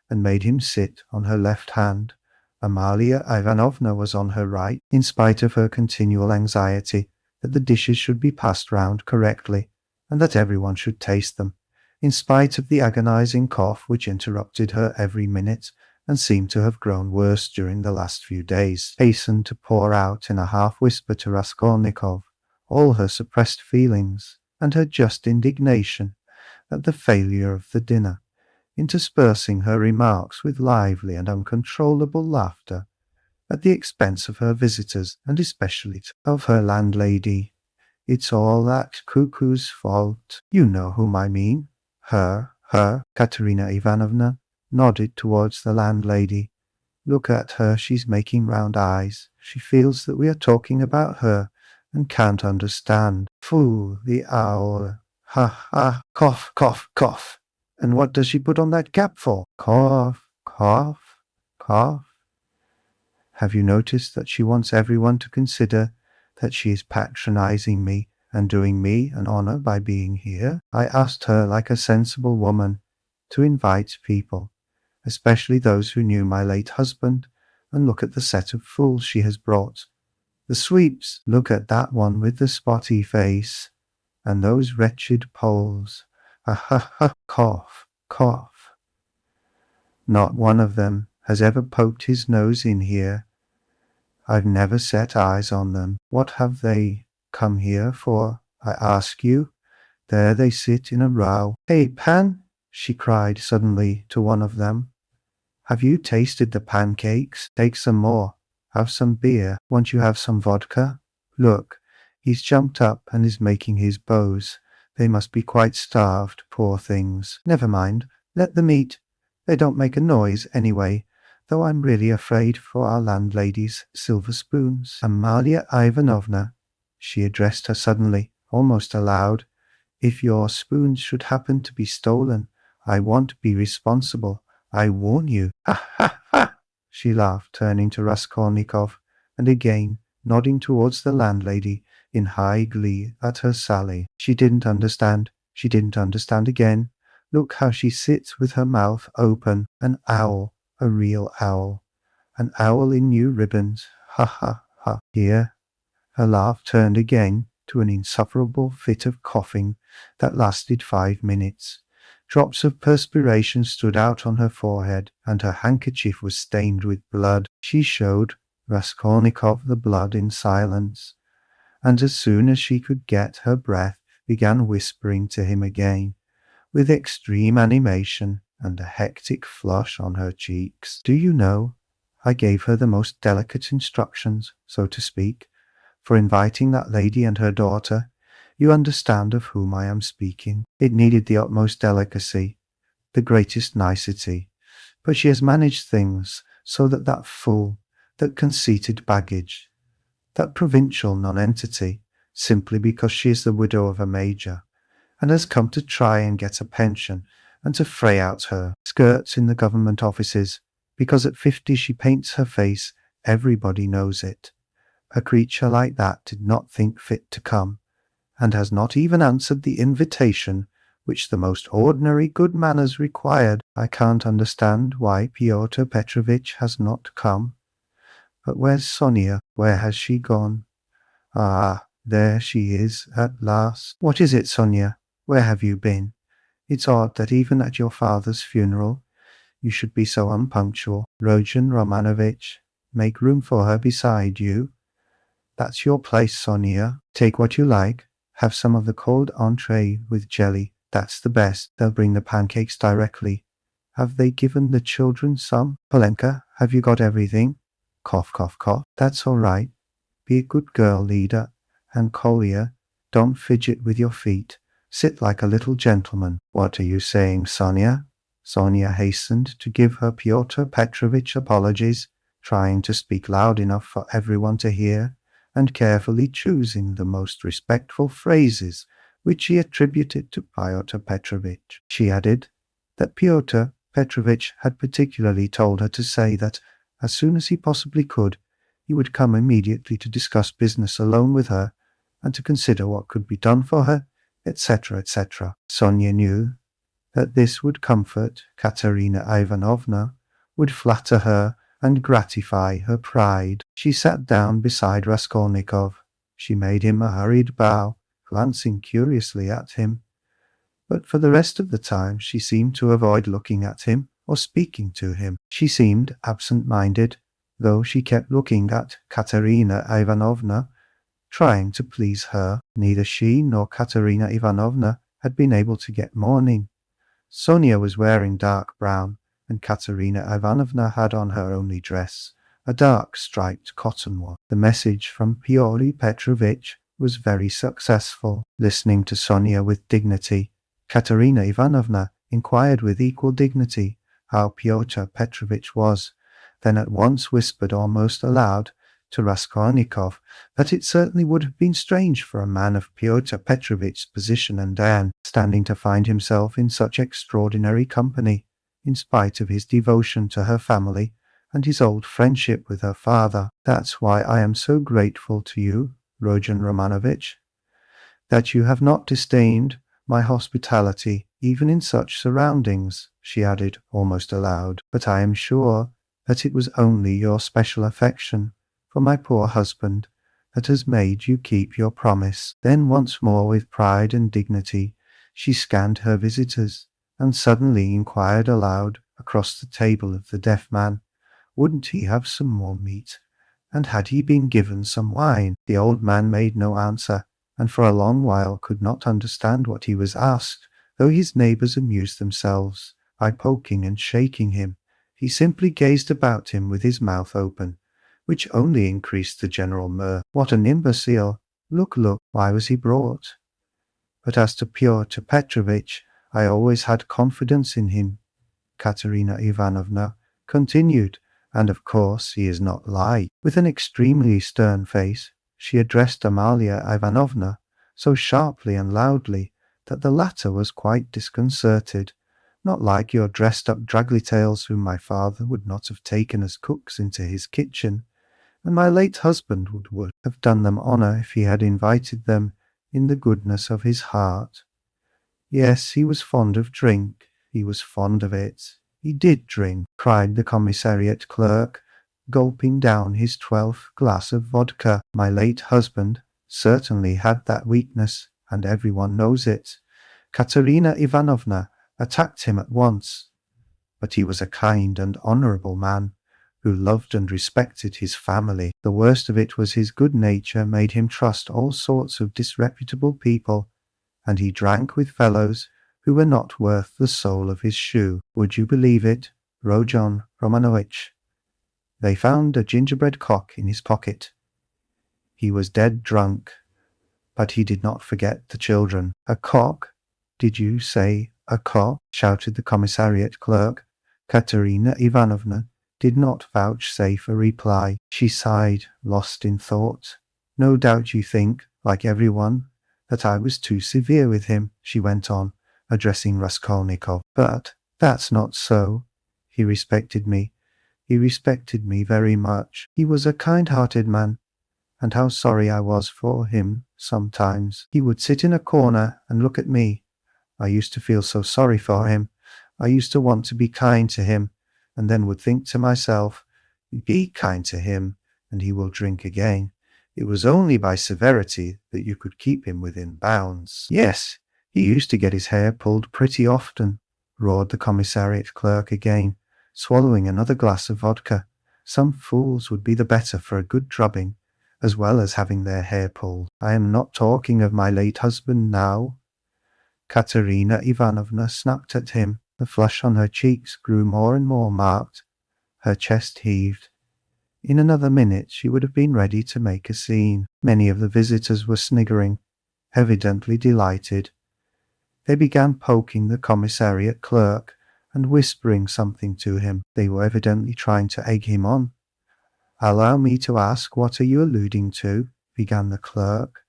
and made him sit on her left hand. Amalia Ivanovna was on her right, in spite of her continual anxiety that the dishes should be passed round correctly, and that everyone should taste them, in spite of the agonizing cough which interrupted her every minute and seemed to have grown worse during the last few days, hastened to pour out in a half-whisper to Raskolnikov all her suppressed feelings and her just indignation at the failure of the dinner, interspersing her remarks with lively and uncontrollable laughter at the expense of her visitors and especially of her landlady. "It's all that cuckoo's fault. You know whom I mean. Her. Katerina Ivanovna nodded towards the landlady. "Look at her, she's making round eyes. She feels that we are talking about her and can't understand. Fool, the owl. Ha ha, cough, cough, cough. And what does she put on that cap for? Cough, cough, cough. Have you noticed that she wants everyone to consider that she is patronizing me and doing me an honor by being here? I asked her, like a sensible woman, to invite people, especially those who knew my late husband, and look at the set of fools she has brought. The sweeps, look at that one with the spotty face, and those wretched Poles. Ha ha ha, cough, cough. Not one of them has ever poked his nose in here. I've never set eyes on them. What have they come here for, I ask you? There they sit in a row. Hey, Pan, she cried suddenly to one of them. Have you tasted the pancakes? Take some more. Have some beer. Won't you have some vodka? Look, he's jumped up and is making his bows. They must be quite starved, poor things. Never mind, let them eat. They don't make a noise anyway, though I'm really afraid for our landlady's silver spoons. Amalia Ivanovna, she addressed her suddenly, almost aloud, if your spoons should happen to be stolen, I won't be responsible. I warn you. Ha ha ha! She laughed, turning to Raskolnikov, and again nodding towards the landlady in high glee at her sally. She didn't understand. She didn't understand again. Look how she sits with her mouth open. An owl, a real owl. An owl in new ribbons. Ha ha ha. Here, Her laugh turned again to an insufferable fit of coughing that lasted 5 minutes. Drops of perspiration stood out on her forehead, and her handkerchief was stained with blood. She showed Raskolnikov the blood in silence, and as soon as she could get her breath, began whispering to him again, with extreme animation and a hectic flush on her cheeks. Do you know, I gave her the most delicate instructions, so to speak, for inviting that lady and her daughter. You understand of whom I am speaking. It needed the utmost delicacy, the greatest nicety, but she has managed things so that that fool, that conceited baggage, that provincial nonentity, simply because she is the widow of a major, and has come to try and get a pension and to fray out her skirts in the government offices, because at 50 she paints her face, everybody knows it. A creature like that did not think fit to come, and has not even answered the invitation which the most ordinary good manners required. I can't understand why Pyotr Petrovitch has not come. But where's Sonia? Where has she gone? Ah, there she is at last. What is it, Sonia? Where have you been? It's odd that even at your father's funeral you should be so unpunctual. Rodion Romanovitch, make room for her beside you. That's your place, Sonia. Take what you like. Have some of the cold entree with jelly. That's the best. They'll bring the pancakes directly. Have they given the children some? Polenka, have you got everything? Cough, cough, cough. That's all right. Be a good girl, Lida. And Kolya, don't fidget with your feet. Sit like a little gentleman. What are you saying, Sonia? Sonia hastened to give her Pyotr Petrovitch apologies, trying to speak loud enough for everyone to hear, and carefully choosing the most respectful phrases which she attributed to Pyotr Petrovitch. She added that Pyotr Petrovitch had particularly told her to say that, as soon as he possibly could, he would come immediately to discuss business alone with her, and to consider what could be done for her, etc., etc. Sonia knew that this would comfort Katerina Ivanovna, would flatter her, and gratify her pride. She sat down beside Raskolnikov. She made him a hurried bow, glancing curiously at him. But for the rest of the time she seemed to avoid looking at him or speaking to him. She seemed absent-minded, though she kept looking at Katerina Ivanovna, trying to please her. Neither she nor Katerina Ivanovna had been able to get mourning. Sonia was wearing dark brown, and Katerina Ivanovna had on her only dress, a dark striped cotton one. The message from Pyotr Petrovitch was very successful. Listening to Sonia with dignity, Katerina Ivanovna inquired with equal dignity how Pyotr Petrovitch was, then at once whispered almost aloud to Raskolnikov that it certainly would have been strange for a man of Pyotr Petrovitch's position and standing to find himself in such extraordinary company, in spite of his devotion to her family and his old friendship with her father. That's why I am so grateful to you, Rodion Romanovitch, that you have not disdained my hospitality, even in such surroundings, she added almost aloud. But I am sure that it was only your special affection for my poor husband that has made you keep your promise. Then once more with pride and dignity she scanned her visitors, and suddenly inquired aloud across the table of the deaf man, wouldn't he have some more meat, and had he been given some wine? The old man made no answer, and for a long while could not understand what he was asked, though his neighbours amused themselves by poking and shaking him. He simply gazed about him with his mouth open, which only increased the general mirth. What an imbecile! Look, look, why was he brought? But as to Pyotr Petrovitch, I always had confidence in him, Katerina Ivanovna continued, and of course he is not like. With an extremely stern face, she addressed Amalia Ivanovna so sharply and loudly that the latter was quite disconcerted. Not like your dressed-up draggly-tails whom my father would not have taken as cooks into his kitchen, and my late husband would have done them honour if he had invited them in the goodness of his heart. Yes, he was fond of drink, he was fond of it. He did drink, cried the commissariat clerk, gulping down his 12th glass of vodka. My late husband certainly had that weakness, and everyone knows it. Katerina Ivanovna attacked him at once, but he was a kind and honourable man, who loved and respected his family. The worst of it was his good nature made him trust all sorts of disreputable people, and he drank with fellows who were not worth the sole of his shoe. Would you believe it, Rodion Romanovich? They found a gingerbread cock in his pocket. He was dead drunk, but he did not forget the children. A cock? Did you say a cock? Shouted the commissariat clerk. Katerina Ivanovna did not vouchsafe a reply. She sighed, lost in thought. No doubt you think, like everyone, that I was too severe with him, she went on, addressing Raskolnikov. But that's not so. He respected me. He respected me very much. He was a kind-hearted man, and how sorry I was for him sometimes. He would sit in a corner and look at me. I used to feel so sorry for him. I used to want to be kind to him, and then would think to myself, be kind to him, and he will drink again. It was only by severity that you could keep him within bounds. Yes, he used to get his hair pulled pretty often, roared the commissariat clerk again, swallowing another glass of vodka. Some fools would be the better for a good drubbing, as well as having their hair pulled. I am not talking of my late husband now. Katerina Ivanovna snapped at him. The flush on her cheeks grew more and more marked. Her chest heaved. In another minute she would have been ready to make a scene. Many of the visitors were sniggering, evidently delighted. They began poking the commissariat clerk and whispering something to him. They were evidently trying to egg him on. Allow me to ask, what are you alluding to? Began the clerk.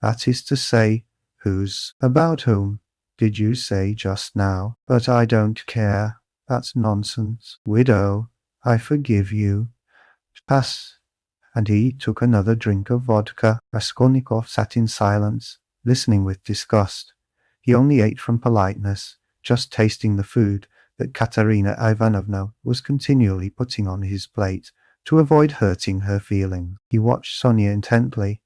That is to say, whose, about whom, did you say just now? But I don't care. That's nonsense. Widow, I forgive you. Pass. And he took another drink of vodka. Raskolnikov sat in silence, listening with disgust. He only ate from politeness, just tasting the food that Katerina Ivanovna was continually putting on his plate to avoid hurting her feelings. He watched Sonia intently,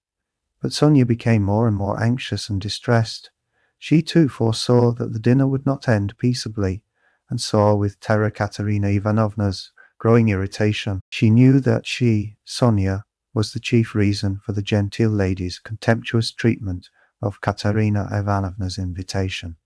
but Sonia became more and more anxious and distressed. She too foresaw that the dinner would not end peaceably, and saw with terror Katerina Ivanovna's growing irritation. She knew that she, Sonia, was the chief reason for the genteel lady's contemptuous treatment of Katerina Ivanovna's invitation.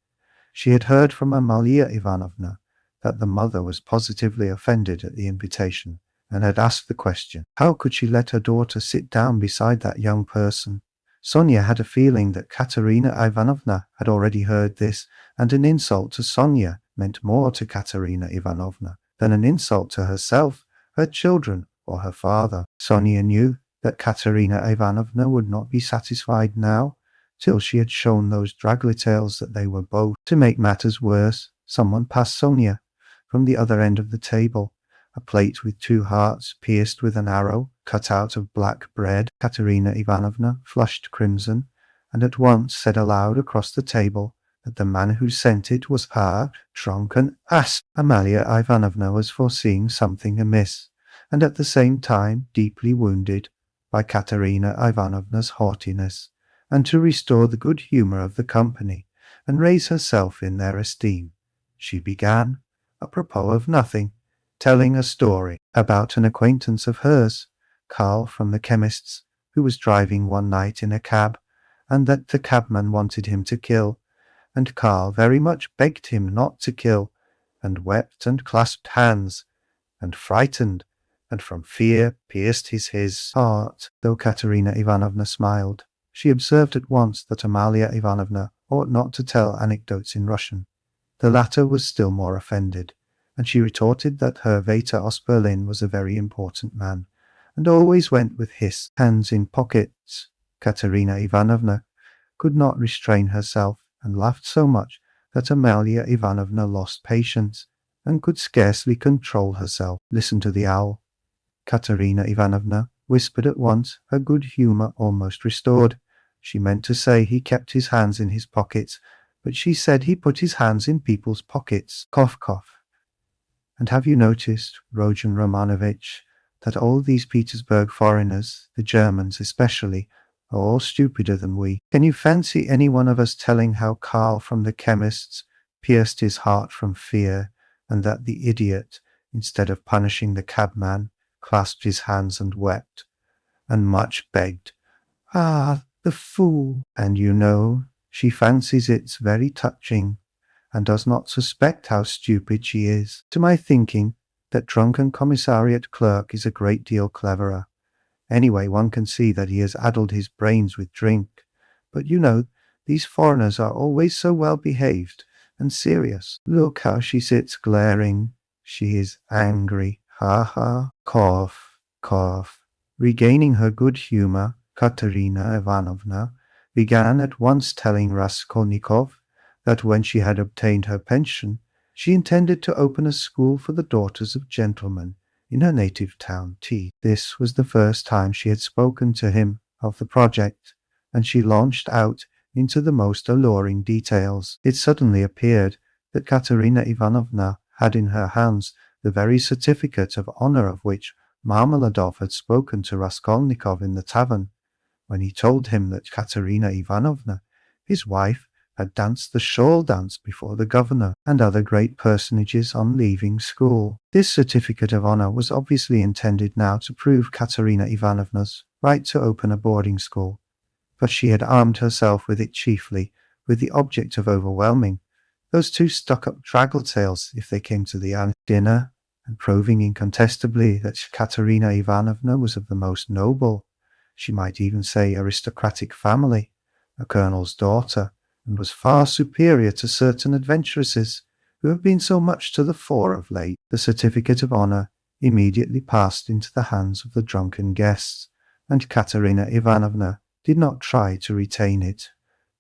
She had heard from Amalia Ivanovna that the mother was positively offended at the invitation, and had asked the question, how could she let her daughter sit down beside that young person? Sonia had a feeling that Katerina Ivanovna had already heard this, and an insult to Sonia meant more to Katerina Ivanovna than an insult to herself, her children, or her father. Sonia knew that Katerina Ivanovna would not be satisfied now, till she had shown those dragletails that they were both. To make matters worse, someone passed Sonia from the other end of the table, a plate with 2 hearts pierced with an arrow cut out of black bread. Katerina Ivanovna flushed crimson, and at once said aloud across the table that the man who sent it was a drunken ass. Amalia Ivanovna was foreseeing something amiss, and at the same time deeply wounded by Katerina Ivanovna's haughtiness, and to restore the good humour of the company and raise herself in their esteem, she began, apropos of nothing, telling a story about an acquaintance of hers, Karl from the chemist's, who was driving one night in a cab, and that the cabman wanted him to kill, and Karl very much begged him not to kill, and wept and clasped hands, and frightened, and from fear pierced his heart. Though Katerina Ivanovna smiled, she observed at once that Amalia Ivanovna ought not to tell anecdotes in Russian. The latter was still more offended, and she retorted that Herr Vater Osperlin was a very important man, and always went with his hands in pockets. Katerina Ivanovna could not restrain herself, and laughed so much that Amalia Ivanovna lost patience, and could scarcely control herself. Listen to the owl. Katerina Ivanovna whispered at once, her good humour almost restored. She meant to say he kept his hands in his pockets, but she said he put his hands in people's pockets. Cough, cough. And have you noticed, Rodion Romanovich, that all these Petersburg foreigners, the Germans especially, are all stupider than we. Can you fancy any one of us telling how Karl from the chemist's pierced his heart from fear, and that the idiot, instead of punishing the cabman, clasped his hands and wept, and much begged? Ah, the fool! And you know, she fancies it's very touching, and does not suspect how stupid she is. To my thinking, that drunken commissariat clerk is a great deal cleverer. Anyway, one can see that he has addled his brains with drink. But you know, these foreigners are always so well behaved and serious. Look how she sits glaring. She is angry. Ha ha. Cough, cough. Regaining her good humor, Katerina Ivanovna began at once telling Raskolnikov that when she had obtained her pension, she intended to open a school for the daughters of gentlemen in her native town T. This was the first time she had spoken to him of the project, and she launched out into the most alluring details. It suddenly appeared that Katerina Ivanovna had in her hands the very certificate of honor of which Marmeladov had spoken to Raskolnikov in the tavern, when he told him that Katerina Ivanovna, his wife, had danced the shawl dance before the governor and other great personages on leaving school. This certificate of honor was obviously intended now to prove Katerina Ivanovna's right to open a boarding school, but she had armed herself with it chiefly with the object of overwhelming those two stuck-up draggle-tails if they came to the dinner, and proving incontestably that Katerina Ivanovna was of the most noble, she might even say aristocratic family, a colonel's daughter, and was far superior to certain adventuresses who have been so much to the fore of late. The certificate of honor immediately passed into the hands of the drunken guests, and Katerina Ivanovna did not try to retain it,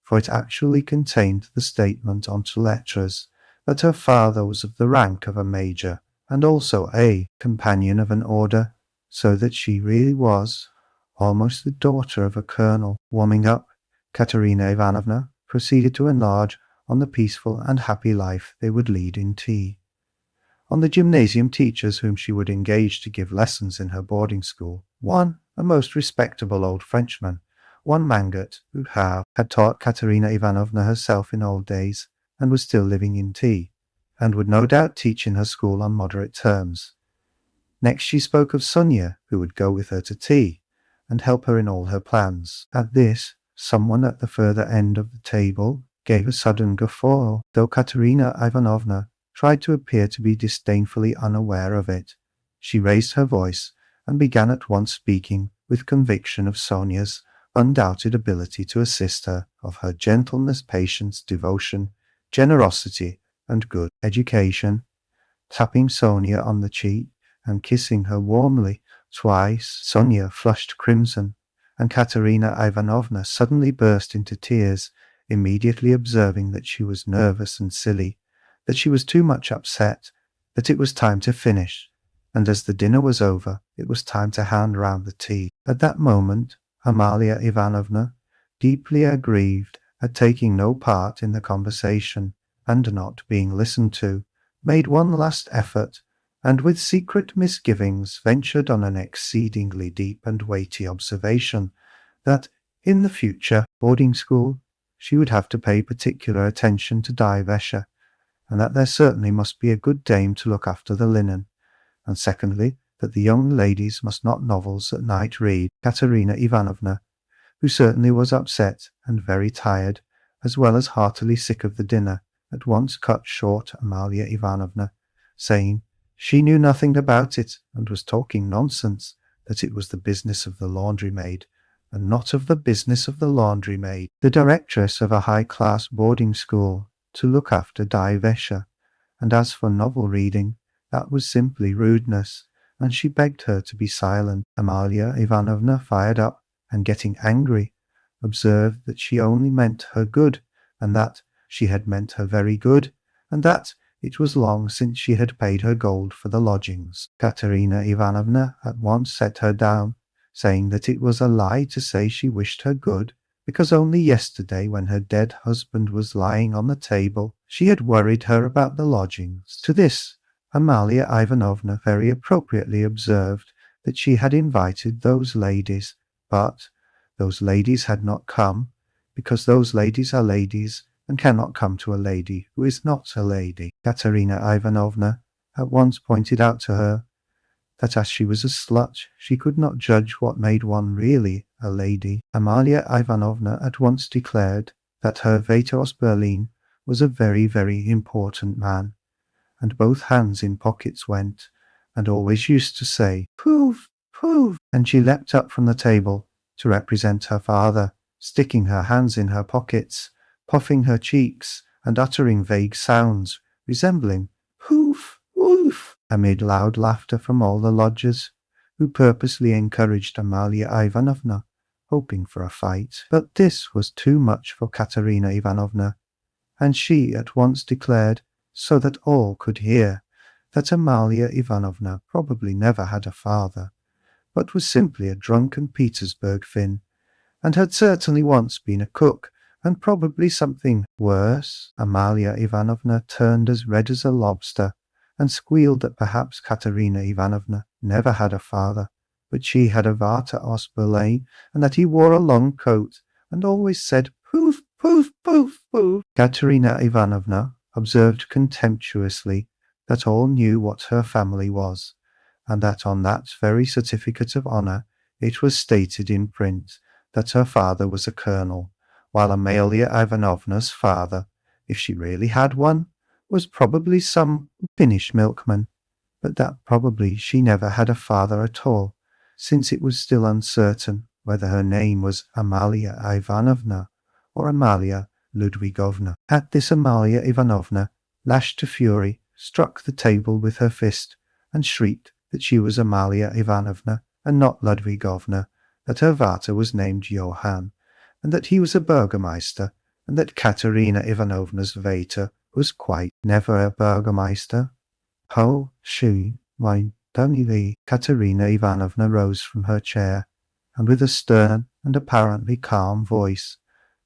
for it actually contained the statement en lettres that her father was of the rank of a major, and also a companion of an order, so that she really was almost the daughter of a colonel. Warming up, Katerina Ivanovna proceeded to enlarge on the peaceful and happy life they would lead in T, on the gymnasium teachers whom she would engage to give lessons in her boarding school. One, a most respectable old Frenchman, one Mangot, who had taught Katerina Ivanovna herself in old days, and was still living in T, and would no doubt teach in her school on moderate terms. Next she spoke of Sonia, who would go with her to T, and help her in all her plans. At this, someone at the further end of the table gave a sudden guffaw, though Katerina Ivanovna tried to appear to be disdainfully unaware of it. She raised her voice and began at once speaking with conviction of Sonia's undoubted ability to assist her, of her gentleness, patience, devotion, generosity, and good education. Tapping Sonia on the cheek and kissing her warmly twice, Sonia flushed crimson, and Katerina Ivanovna suddenly burst into tears, immediately observing that she was nervous and silly, that she was too much upset, that it was time to finish, and as the dinner was over, it was time to hand round the tea. At that moment, Amalia Ivanovna, deeply aggrieved at taking no part in the conversation and not being listened to, made one last effort, and with secret misgivings ventured on an exceedingly deep and weighty observation that, in the future boarding school, she would have to pay particular attention to Divesha, and that there certainly must be a good dame to look after the linen, and secondly, that the young ladies must not novels at night read. Katerina Ivanovna, who certainly was upset and very tired, as well as heartily sick of the dinner, at once cut short Amalia Ivanovna, saying she knew nothing about it and was talking nonsense, that it was the business of the laundry-maid, and not of the business of the laundry-maid, the directress of a high-class boarding school, to look after Divesha, and as for novel reading, that was simply rudeness, and she begged her to be silent. Amalia Ivanovna fired up, and getting angry, observed that she only meant her good, and that she had meant her very good, and that it was long since she had paid her gold for the lodgings. Katerina Ivanovna at once set her down, saying that it was a lie to say she wished her good, because only yesterday, when her dead husband was lying on the table, she had worried her about the lodgings. To this, Amalia Ivanovna very appropriately observed that she had invited those ladies, but those ladies had not come, because those ladies are ladies and cannot come to a lady who is not a lady. Katerina Ivanovna at once pointed out to her that as she was a slut, she could not judge what made one really a lady. Amalia Ivanovna at once declared that her Vater aus Berlin was a very, very important man, and both hands in pockets went, and always used to say, "Poof, poof," and she leapt up from the table to represent her father, sticking her hands in her pockets, puffing her cheeks, and uttering vague sounds resembling "poof, woof," amid loud laughter from all the lodgers, who purposely encouraged Amalia Ivanovna, hoping for a fight. But this was too much for Katerina Ivanovna, and she at once declared, so that all could hear, that Amalia Ivanovna probably never had a father, but was simply a drunken Petersburg Finn, and had certainly once been a cook, and probably something worse. Amalia Ivanovna turned as red as a lobster, and squealed that perhaps Katerina Ivanovna never had a father, but she had a Vater aus Berlin, and that he wore a long coat, and always said "poof, poof, poof, poof." Katerina Ivanovna observed contemptuously that all knew what her family was, and that on that very certificate of honour it was stated in print that her father was a colonel, while Amalia Ivanovna's father, if she really had one, was probably some Finnish milkman, but that probably she never had a father at all, since it was still uncertain whether her name was Amalia Ivanovna or Amalia Ludwigovna. At this Amalia Ivanovna, lashed to fury, struck the table with her fist, and shrieked that she was Amalia Ivanovna and not Ludwigovna, that her Vater was named Johann, and that he was a burgomeister, and that Katerina Ivanovna's Vater was quite never a burgomeister. "Oh, she, why, don't you?" Katerina Ivanovna rose from her chair, and with a stern and apparently calm voice,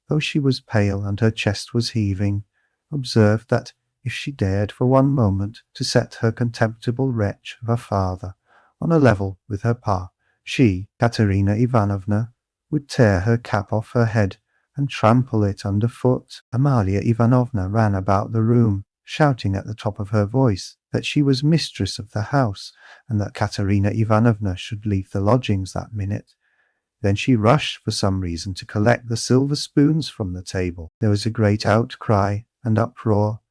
though she was pale and her chest was heaving, observed that if she dared for one moment to set her contemptible wretch of a father on a level with her pa, she, Katerina Ivanovna, would tear her cap off her head and trample it underfoot. Amalia Ivanovna ran about the room, shouting at the top of her voice that she was mistress of the house, and that Katerina Ivanovna should leave the lodgings that minute. Then she rushed for some reason to collect the silver spoons from the table. There was a great outcry and uproar.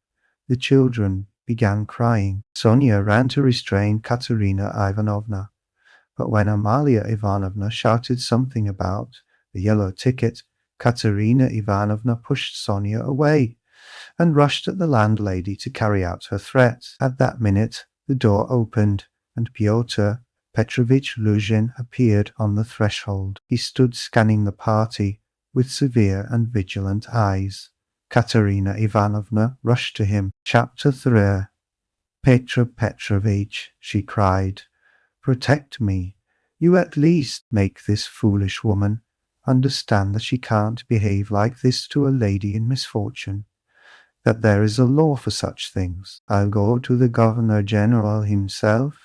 The children began crying. Sonia ran to restrain Katerina Ivanovna, but when Amalia Ivanovna shouted something about the yellow ticket, Katerina Ivanovna pushed Sonia away, and rushed at the landlady to carry out her threat. At that minute the door opened, and Pyotr Petrovitch Luzhin appeared on the threshold. He stood scanning the party with severe and vigilant eyes. Katerina Ivanovna rushed to him. Chapter 3. "Petr Petrovitch," she cried, "protect me. You at least make this foolish woman understand that she can't behave like this to a lady in misfortune, that there is a law for such things. I'll go to the Governor-General himself.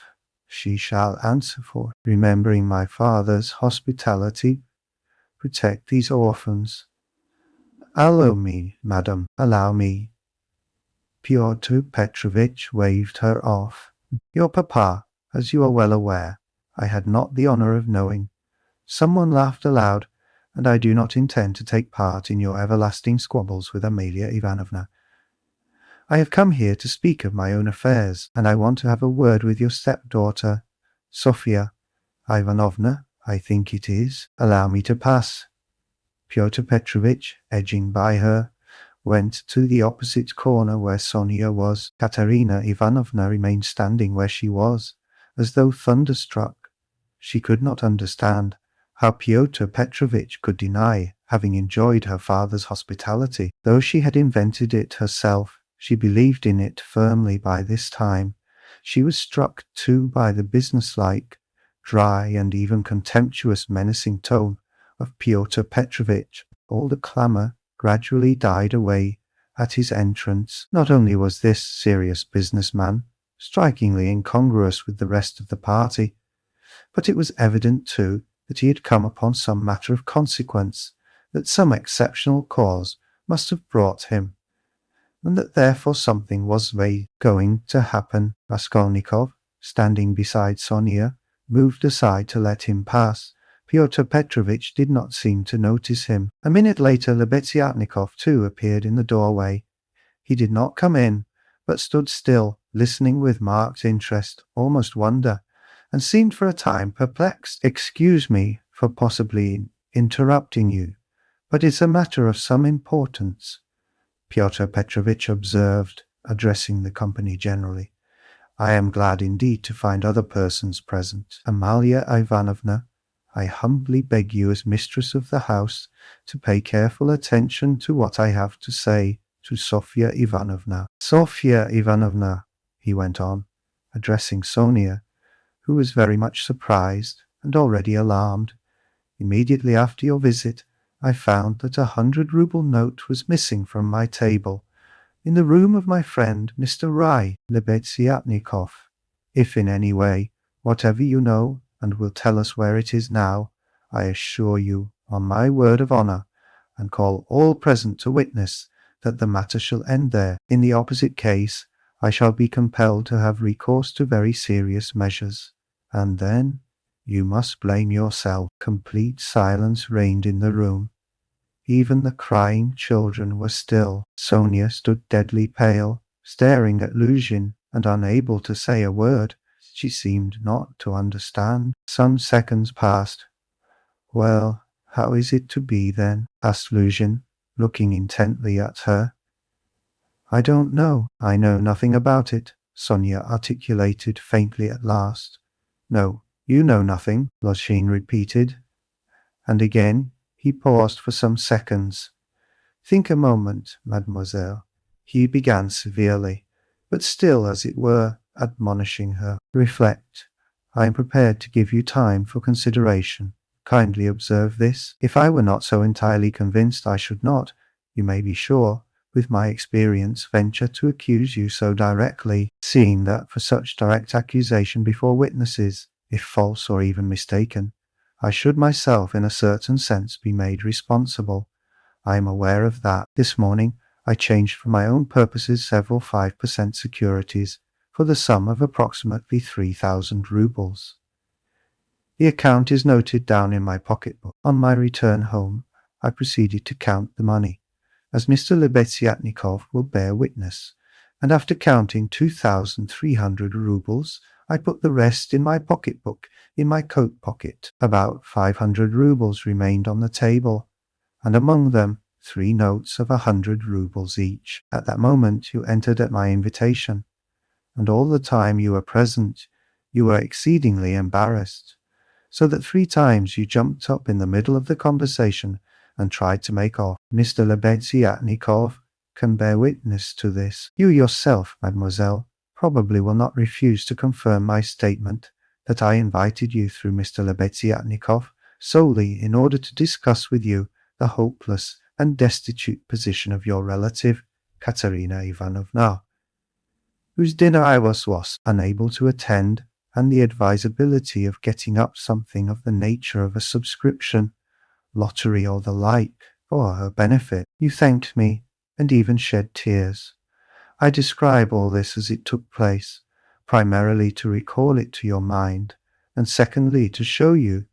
She shall answer for it. Remembering my father's hospitality, protect these orphans. Allow me, madam, allow me." Pyotr Petrovitch waved her off. "Your papa, as you are well aware, I had not the honor of knowing." Someone laughed aloud, "and I do not intend to take part in your everlasting squabbles with Amalia Ivanovna. I have come here to speak of my own affairs, and I want to have a word with your stepdaughter, Sofia Ivanovna, I think it is. Allow me to pass." Pyotr Petrovitch, edging by her, went to the opposite corner where Sonia was. Katerina Ivanovna remained standing where she was, as though thunderstruck. She could not understand how Pyotr Petrovitch could deny having enjoyed her father's hospitality. Though she had invented it herself, she believed in it firmly by this time. She was struck too by the businesslike, dry, and even contemptuous menacing tone of Pyotr Petrovitch. All the clamour gradually died away at his entrance. Not only was this serious businessman strikingly incongruous with the rest of the party, But it was evident, too, that he had come upon some matter of consequence, that some exceptional cause must have brought him, and that therefore something was going to happen. Raskolnikov, standing beside Sonia, moved aside to let him pass. Pyotr Petrovitch did not seem to notice him. A minute later Lebeziatnikov too appeared in the doorway. He did not come in, but stood still, listening with marked interest, almost wonder, and seemed for a time perplexed. "Excuse me for possibly interrupting you, but it's a matter of some importance," Pyotr Petrovitch observed, addressing the company generally. "I am glad indeed to find other persons present. Amalia Ivanovna, I humbly beg you as mistress of the house to pay careful attention to what I have to say to Sofya Ivanovna. Sofya Ivanovna," he went on, addressing Sonia, who was very much surprised and already alarmed. "Immediately after your visit, I found that 100-ruble note was missing from my table, in the room of my friend Mr. Lebeziatnikov. If in any way, whatever you know, and will tell us where it is now, I assure you, on my word of honor, and call all present to witness, that the matter shall end there. In the opposite case, I shall be compelled to have recourse to very serious measures, and then you must blame yourself." Complete silence reigned in the room. Even the crying children were still. Sonia stood deadly pale, staring at Luzhin, and unable to say a word. She seemed not to understand. Some seconds passed. "Well, how is it to be then?" asked Luzhin, looking intently at her. "I don't know. I know nothing about it," Sonia articulated faintly at last. "No, you know nothing," Luzhin repeated. And again he paused for some seconds. "Think a moment, mademoiselle," he began severely, but still, as it were, admonishing her. "Reflect. I am prepared to give you time for consideration. Kindly observe this. If I were not so entirely convinced, I should not, you may be sure, with my experience, venture to accuse you so directly, seeing that for such direct accusation before witnesses, if false or even mistaken, I should myself in a certain sense be made responsible. I am aware of that. This morning I changed for my own purposes several 5% securities for the sum of approximately 3,000 rubles. The account is noted down in my pocketbook. On my return home, I proceeded to count the money, as Mr. Lebeziatnikov will bear witness, and after counting 2,300 rubles, I put the rest in my pocketbook in my coat pocket. About 500 rubles remained on the table, and among them 3 notes of 100 rubles each. At that moment you entered at my invitation, and all the time you were present, you were exceedingly embarrassed, so that 3 times you jumped up in the middle of the conversation and tried to make off. Mr. Lebeziatnikov can bear witness to this. You yourself, mademoiselle, probably will not refuse to confirm my statement that I invited you through Mr. Lebeziatnikov solely in order to discuss with you the hopeless and destitute position of your relative, Katerina Ivanovna, whose dinner I was unable to attend, and the advisability of getting up something of the nature of a subscription, lottery or the like, for her benefit. You thanked me, and even shed tears. I describe all this as it took place, primarily to recall it to your mind, and secondly to show you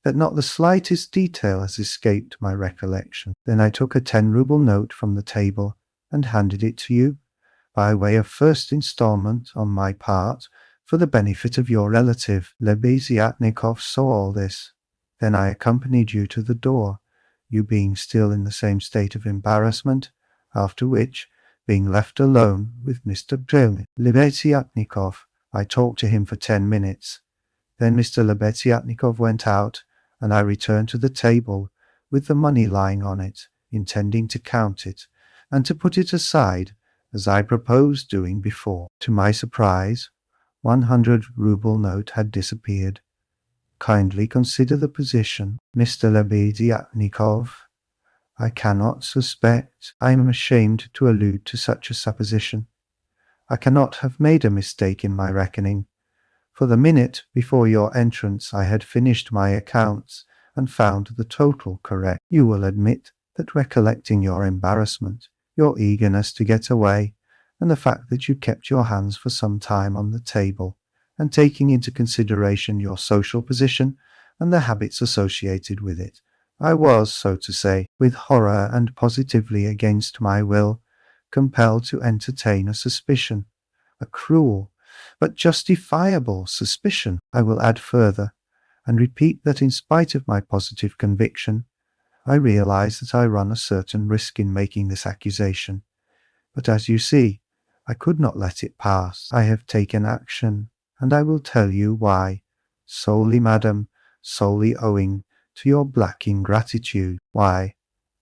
that not the slightest detail has escaped my recollection. Then I took a 10-ruble note from the table and handed it to you, by way of first installment on my part, for the benefit of your relative. Lebeziatnikov saw all this. Then I accompanied you to the door, you being still in the same state of embarrassment, after which, being left alone with Mr. Lebeziatnikov, I talked to him for 10 minutes. Then Mr. Lebeziatnikov went out, and I returned to the table with the money lying on it, intending to count it, and to put it aside, as I proposed doing before. To my surprise, 100-ruble note had disappeared. Kindly consider the position, Mr. Lebeziatnikov. I cannot suspect, I am ashamed to allude to such a supposition. I cannot have made a mistake in my reckoning, For the minute before your entrance I had finished my accounts and found the total correct. You will admit that recollecting your embarrassment, your eagerness to get away, and the fact that you kept your hands for some time on the table, and taking into consideration your social position and the habits associated with it, I was, so to say, with horror and positively against my will, compelled to entertain a suspicion, a cruel but justifiable suspicion. I will add further, and repeat that in spite of my positive conviction, I realize that I run a certain risk in making this accusation. But as you see, I could not let it pass. I have taken action, and I will tell you why. Solely, madam, solely owing to your black ingratitude. Why?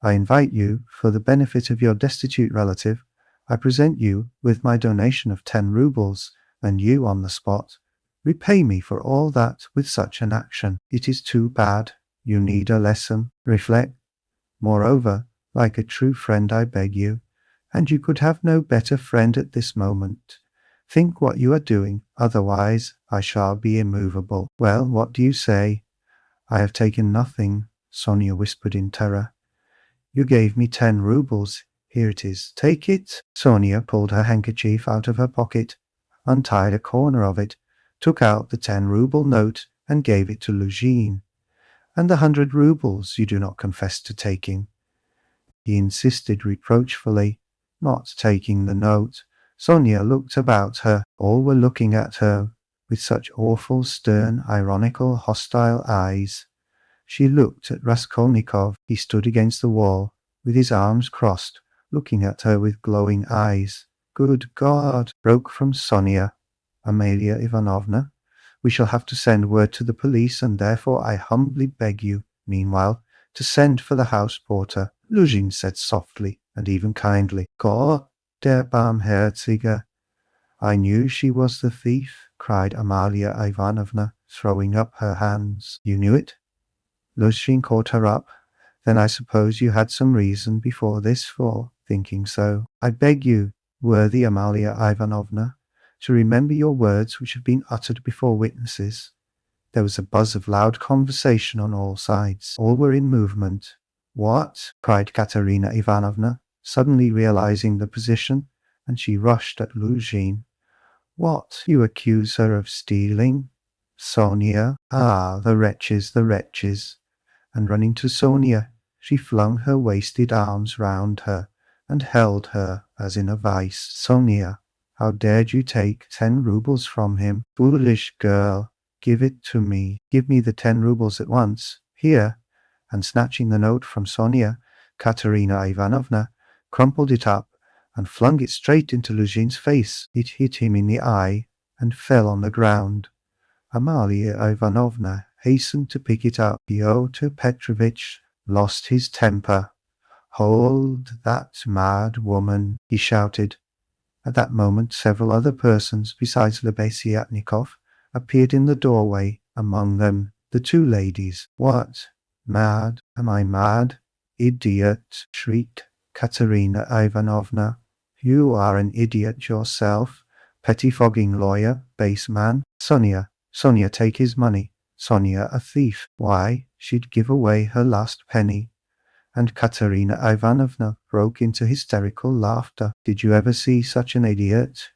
I invite you, for the benefit of your destitute relative, I present you with my donation of 10 roubles, and you, on the spot, repay me for all that with such an action. It is too bad. You need a lesson. Reflect. Moreover, like a true friend, I beg you, and you could have no better friend at this moment. Think what you are doing, otherwise I shall be immovable. Well, what do you say? I have taken nothing, Sonia whispered in terror. You gave me 10 roubles. Here it is. Take it. Sonia pulled her handkerchief out of her pocket, untied a corner of it, took out the 10-rouble note and gave it to Luzhin. And the 100 roubles you do not confess to taking? He insisted reproachfully, not taking the note. Sonia looked about her. All were looking at her with such awful, stern, ironical, hostile eyes. She looked at Raskolnikov. He stood against the wall, with his arms crossed, looking at her with glowing eyes. Good God! Broke from Sonia. Amalia Ivanovna, we shall have to send word to the police, and therefore I humbly beg you, meanwhile, to send for the house porter. Luzhin said softly and even kindly. Gott der Barmherzige! I knew she was the thief, cried Amalia Ivanovna, throwing up her hands. You knew it? Luzhin caught her up. Then I suppose you had some reason before this for thinking so. I beg you, worthy Amalia Ivanovna, to remember your words which have been uttered before witnesses. There was a buzz of loud conversation on all sides. All were in movement. What? Cried Katerina Ivanovna, suddenly realizing the position, and she rushed at Luzhin. What? You accuse her of stealing? Sonia? Ah, the wretches, the wretches! And running to Sonia, she flung her wasted arms round her and held her as in a vice. Sonia, how dared you take 10 roubles from him? Foolish girl, give it to me. Give me the 10 roubles at once. Here. And snatching the note from Sonia, Katerina Ivanovna crumpled it up and flung it straight into Luzhin's face. It hit him in the eye and fell on the ground. Amalia Ivanovna hastened to pick it up. Pyotr Petrovitch lost his temper. Hold that mad woman, he shouted. At that moment several other persons besides Lebeziatnikov appeared in the doorway, among them the 2 ladies. What? Mad? Am I mad? Idiot! Shrieked Katerina Ivanovna. You are an idiot yourself, pettifogging lawyer, base man. Sonia, take his money. Sonia, a thief. Why, she'd give away her last penny. And Katerina Ivanovna broke into hysterical laughter. Did you ever see such an idiot?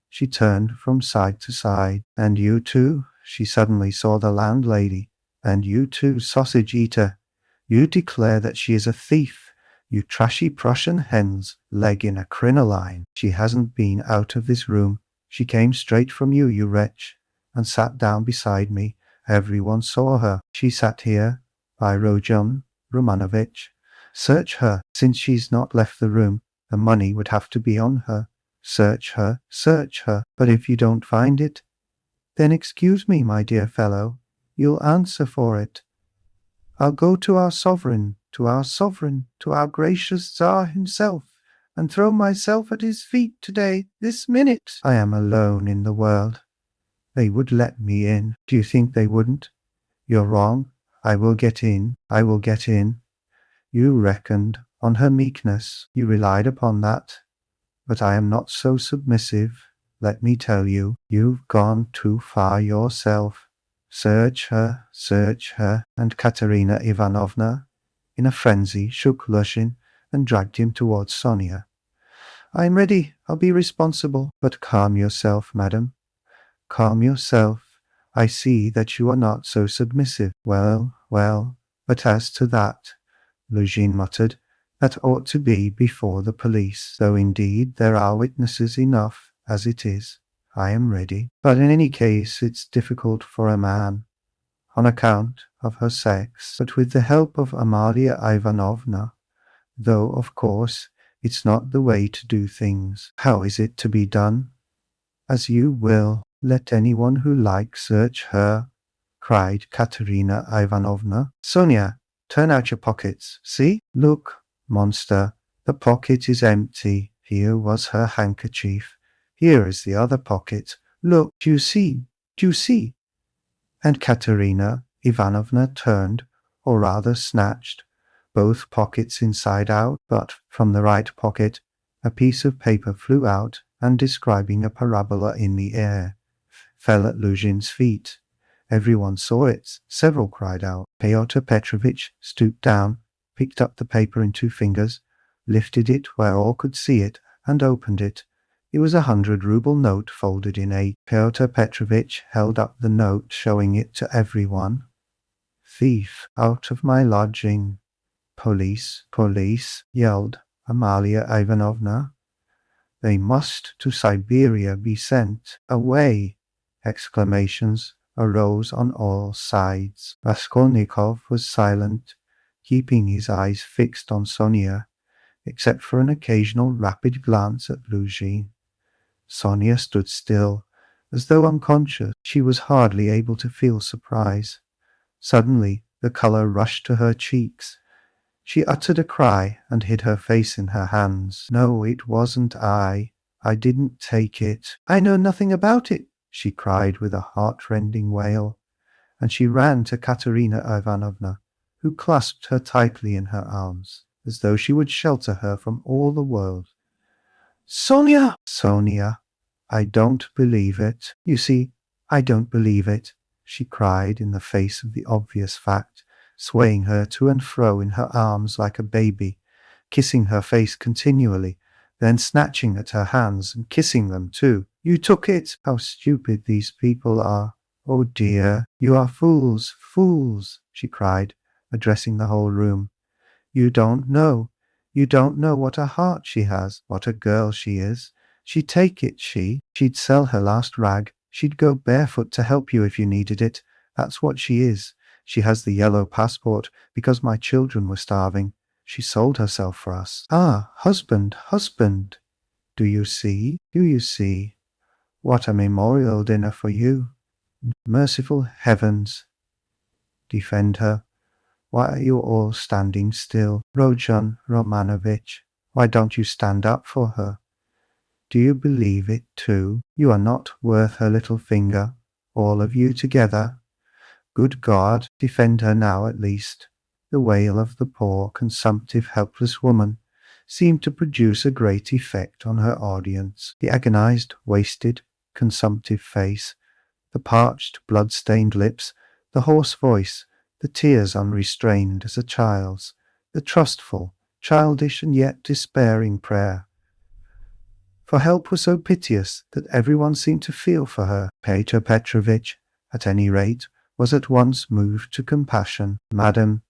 She turned from side to side. And you too? She suddenly saw the landlady. And you too, sausage eater. You declare that she is a thief. You trashy Prussian hen's leg in a crinoline. She hasn't been out of this room. She came straight from you, you wretch, and sat down beside me. Everyone saw her. She sat here, by Rodion Romanovitch. Search her. Since she's not left the room, the money would have to be on her. Search her, search her. But if you don't find it, then excuse me, my dear fellow, you'll answer for it. I'll go to our sovereign, to our gracious Tsar himself, and throw myself at his feet today, this minute. I am alone in the world. They would let me in. Do you think they wouldn't? You're wrong. I will get in. I will get in. You reckoned on her meekness. You relied upon that. But I am not so submissive. let me tell you, you've gone too far yourself. Search her, and Katerina Ivanovna, in a frenzy, shook Lushin and dragged him towards Sonia. I'm ready, I'll be responsible, but calm yourself, madam. Calm yourself. I see that you are not so submissive. Well, but as to that, Luzhin muttered, that ought to be before the police, though indeed there are witnesses enough as it is. I am ready. But in any case it's difficult for a man, on account of her sex, but with the help of Amalia Ivanovna, though, of course, it's not the way to do things. How is it to be done? As you will. Let anyone who likes search her, cried Katerina Ivanovna. Sonia, turn out your pockets. See? Look, monster, the pocket is empty. Here was her handkerchief. Here is the other pocket. Look, do you see? Do you see? And Katerina Ivanovna turned, or rather snatched, both pockets inside out, but from the right pocket a piece of paper flew out and, describing a parabola in the air, fell at Luzhin's feet. Everyone saw it. Several cried out. Pyotr Petrovitch stooped down, picked up the paper in 2 fingers, lifted it where all could see it, and opened it. It was a 100-ruble note folded in 8. Pyotr Petrovitch held up the note, showing it to everyone. Thief, out of my lodging. Police, police, yelled Amalia Ivanovna. They must to Siberia be sent. Away! Exclamations arose on all sides. Raskolnikov was silent, keeping his eyes fixed on Sonia, except for an occasional rapid glance at Luzhin. Sonia stood still, as though unconscious. She was hardly able to feel surprise. Suddenly the colour rushed to her cheeks. She uttered a cry and hid her face in her hands. No, it wasn't I. I didn't take it. I know nothing about it, she cried with a heart-rending wail, and she ran to Katerina Ivanovna, who clasped her tightly in her arms, as though she would shelter her from all the world. Sonia! Sonia, I don't believe it. You see, I don't believe it, she cried in the face of the obvious fact, swaying her to and fro in her arms like a baby, kissing her face continually, then snatching at her hands and kissing them too. You took it! How stupid these people are! Oh dear, you are fools, fools, she cried, addressing the whole room. You don't know what a heart she has, what a girl she is. She'd take it, she'd sell her last rag, she'd go barefoot to help you if you needed it. That's what she is. She has the yellow passport because my children were starving. She sold herself for us. Ah, husband, husband! Do you see? Do you see? What a memorial dinner for you. Merciful heavens! Defend her. Why are you all standing still? Rodion Romanovich, why don't you stand up for her? Do you believe it too? You are not worth her little finger, all of you together. Good God, defend her now at least. The wail of the poor, consumptive, helpless woman seemed to produce a great effect on her audience. The agonized, wasted, consumptive face, the parched, blood-stained lips, the hoarse voice, the tears unrestrained as a child's, the trustful, childish and yet despairing prayer for help was so piteous that everyone seemed to feel for her. Pyotr Petrovitch, at any rate, was at once moved to compassion. Madam,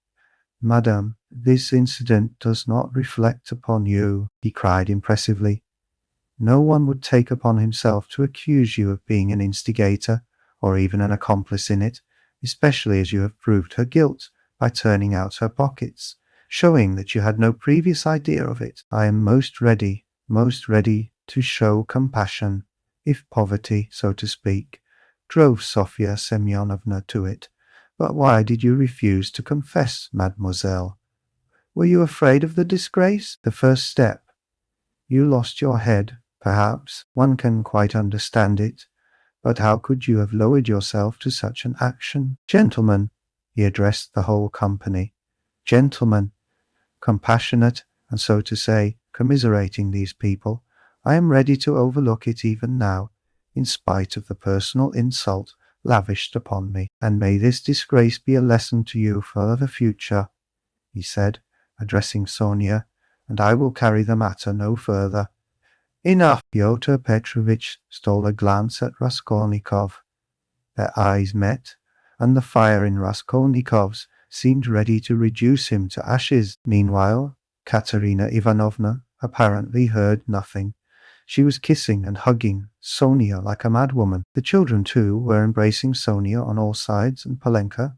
this incident does not reflect upon you, he cried impressively. No one would take upon himself to accuse you of being an instigator, or even an accomplice in it, especially as you have proved her guilt by turning out her pockets, showing that you had no previous idea of it. I am most ready to show compassion, if poverty, so to speak, drove Sofya Semyonovna to it. But why did you refuse to confess, mademoiselle? Were you afraid of the disgrace? The first step. You lost your head, perhaps. One can quite understand it. But how could you have lowered yourself to such an action? Gentlemen, he addressed the whole company. Gentlemen, compassionate and, so to say, commiserating these people, I am ready to overlook it even now, in spite of the personal insult lavished upon me. And may this disgrace be a lesson to you for the future, he said, addressing Sonia, and I will carry the matter no further. Enough! Pyotr Petrovitch stole a glance at Raskolnikov. Their eyes met, and the fire in Raskolnikov's seemed ready to reduce him to ashes. Meanwhile, Katerina Ivanovna apparently heard nothing. She was kissing and hugging Sonia like a madwoman. The children, too, were embracing Sonia on all sides, and Polenka,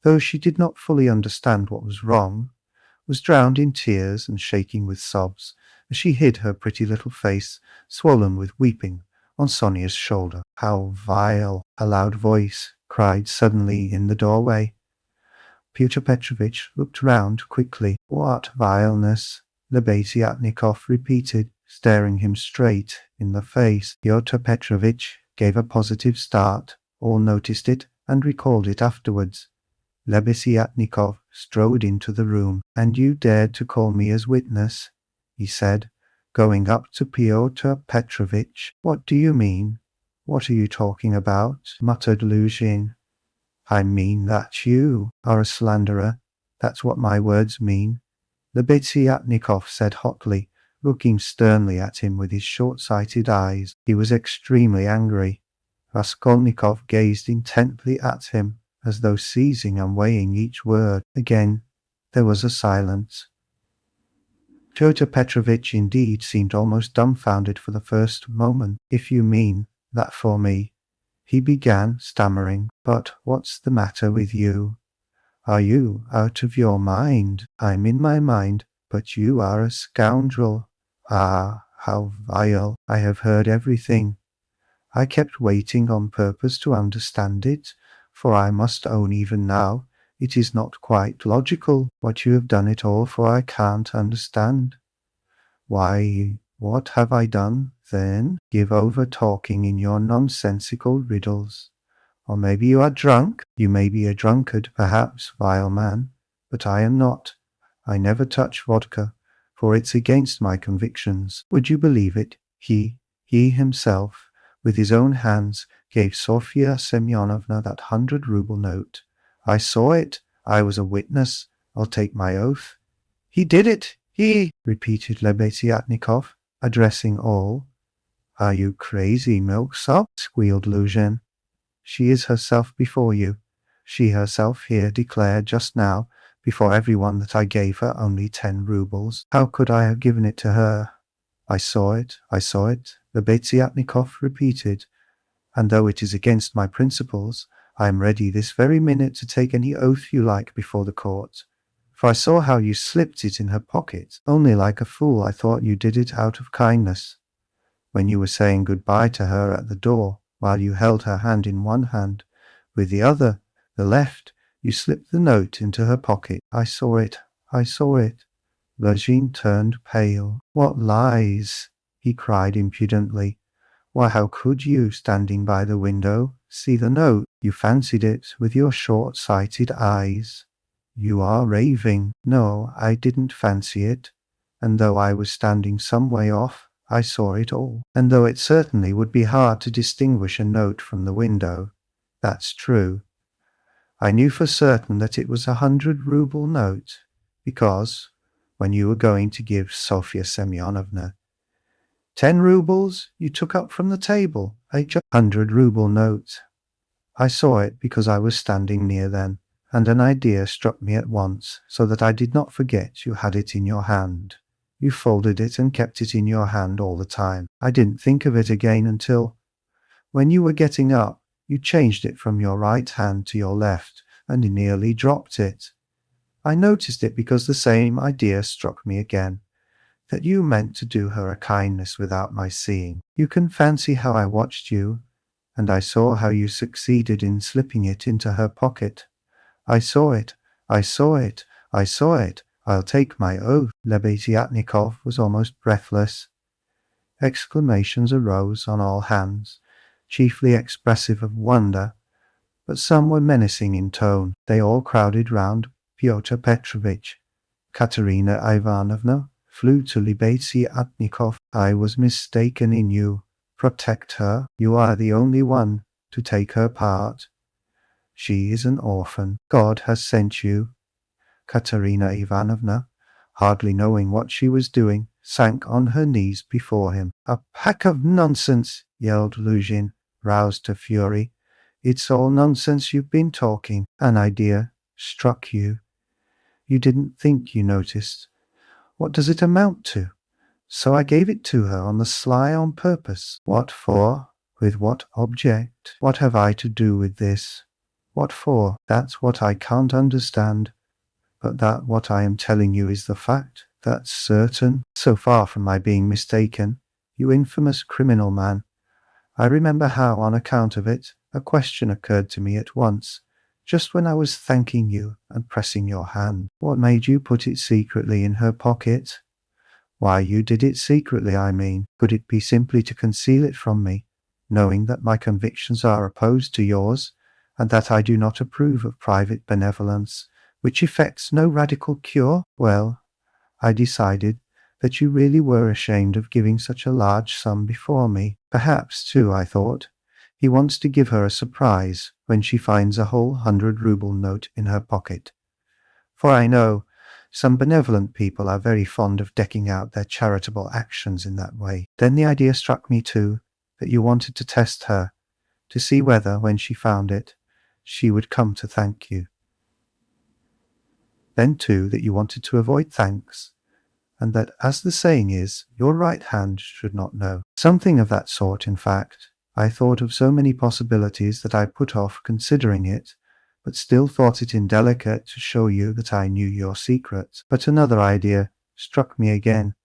though she did not fully understand what was wrong, was drowned in tears and shaking with sobs as she hid her pretty little face, swollen with weeping, on Sonia's shoulder. How vile! A loud voice cried suddenly in the doorway. Pyotr Petrovitch looked round quickly. What vileness? Lebediatnikov repeated, staring him straight in the face. Pyotr Petrovitch gave a positive start. All noticed it and recalled it afterwards. Lebediatnikov strode into the room. And you dared to call me as witness, he said, going up to Pyotr Petrovitch. What do you mean? What are you talking about? Muttered Luzhin. I mean that you are a slanderer. That's what my words mean, Lebediatnikov said hotly, looking sternly at him with his short-sighted eyes. He was extremely angry. Raskolnikov gazed intently at him, as though seizing and weighing each word. Again there was a silence. Pyotr Petrovitch indeed seemed almost dumbfounded for the first moment. If you mean that for me, he began, stammering. But what's the matter with you? Are you out of your mind? I'm in my mind, but you are a scoundrel. Ah, how vile! I have heard everything. I kept waiting on purpose to understand it, for I must own even now it is not quite logical what you have done at all, for I can't understand. Why, what have I done, then? Give over talking in your nonsensical riddles. Or maybe you are drunk. You may be a drunkard, perhaps, vile man, but I am not. I never touch vodka, for it's against my convictions. Would you believe it? He himself, with his own hands, gave Sofya Semyonovna that 100-ruble note. I saw it. I was a witness. I'll take my oath. He did it. He, repeated Lebediatnikov, addressing all. Are you crazy, milksop? Squealed Luzhin. She is herself before you. She herself here declared just now, before everyone, that I gave her only 10 rubles. How could I have given it to her? I saw it, Lebediatnikov repeated, and though it is against my principles, I am ready this very minute to take any oath you like before the court. For I saw how you slipped it in her pocket. Only like a fool I thought you did it out of kindness. When you were saying goodbye to her at the door, while you held her hand in one hand, with the other, the left, you slipped the note into her pocket. I saw it. Luzhin turned pale. What lies! He cried impudently. Why, how could you, standing by the window, see the note? You fancied it with your short-sighted eyes. You are raving. No, I didn't fancy it. And though I was standing some way off, I saw it all. And though it certainly would be hard to distinguish a note from the window, that's true, I knew for certain that it was a 100-ruble note, because, when you were going to give Sofya Semyonovna 10 rubles, you took up from the table a 100-ruble note. I saw it because I was standing near then, and an idea struck me at once, so that I did not forget you had it in your hand. You folded it and kept it in your hand all the time. I didn't think of it again until, when you were getting up, you changed it from your right hand to your left and nearly dropped it. I noticed it because the same idea struck me again, that you meant to do her a kindness without my seeing. You can fancy how I watched you, and I saw how you succeeded in slipping it into her pocket. I saw it. I'll take my oath. Lebediatnikov was almost breathless. Exclamations arose on all hands, chiefly expressive of wonder, but some were menacing in tone. They all crowded round Pyotr Petrovitch. Katerina Ivanovna flew to Lebediatnikov. I was mistaken in you, Protect her. You are the only one to take her part. She is an orphan. God has sent you. Katerina Ivanovna, hardly knowing what she was doing, sank on her knees before him. A pack of nonsense, yelled Luzhin, roused to fury. It's all nonsense you've been talking. An idea struck you. You didn't think you noticed. What does it amount to? So I gave it to her on the sly on purpose. What for? With what object? What have I to do with this? What for? That's what I can't understand. But that what I am telling you is the fact. That's certain. So far from my being mistaken, you infamous criminal man. I remember how, on account of it, a question occurred to me at once, just when I was thanking you and pressing your hand. What made you put it secretly in her pocket? Why you did it secretly, I mean. Could it be simply to conceal it from me, knowing that my convictions are opposed to yours, and that I do not approve of private benevolence, which effects no radical cure? Well, I decided that you really were ashamed of giving such a large sum before me. Perhaps, too, I thought, he wants to give her a surprise when she finds a whole 100-ruble note in her pocket. For I know some benevolent people are very fond of decking out their charitable actions in that way. Then the idea struck me, too, that you wanted to test her, to see whether, when she found it, she would come to thank you. Then, too, that you wanted to avoid thanks, and that, as the saying is, your right hand should not know. Something of that sort, in fact. I thought of so many possibilities that I put off considering it, but still thought it indelicate to show you that I knew your secret. But another idea struck me again,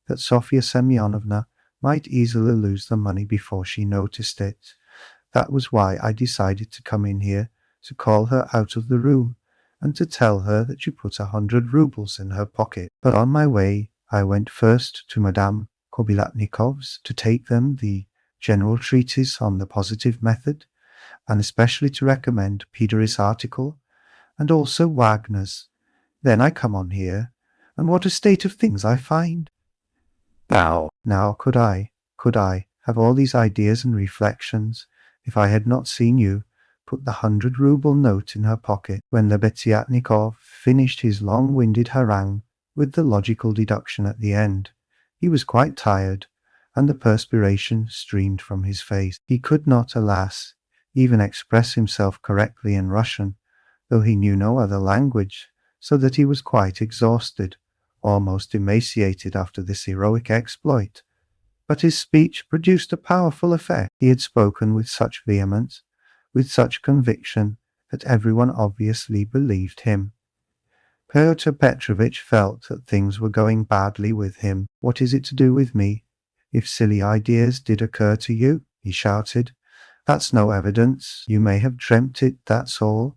that Sofya Semyonovna might easily lose the money before she noticed it. That was why I decided to come in here, to call her out of the room, and to tell her that you put 100 rubles in her pocket. But on my way, I went first to Madame Kobilatnikov's to take them the general treatise on the positive method, and especially to recommend Peder's article, and also Wagner's. Then I come on here, and what a state of things I find. Now could I have all these ideas and reflections if I had not seen you put the 100-ruble note in her pocket? When Lebeziatnikov finished his long-winded harangue with the logical deduction at the end, he was quite tired, and the perspiration streamed from his face. He could not, alas, even express himself correctly in Russian, though he knew no other language, so that he was quite exhausted, almost emaciated after this heroic exploit. But his speech produced a powerful effect. He had spoken with such vehemence, with such conviction, that everyone obviously believed him. Pyotr Petrovitch felt that things were going badly with him. What is it to do with me? If silly ideas did occur to you, he shouted, that's no evidence. You may have dreamt it, that's all.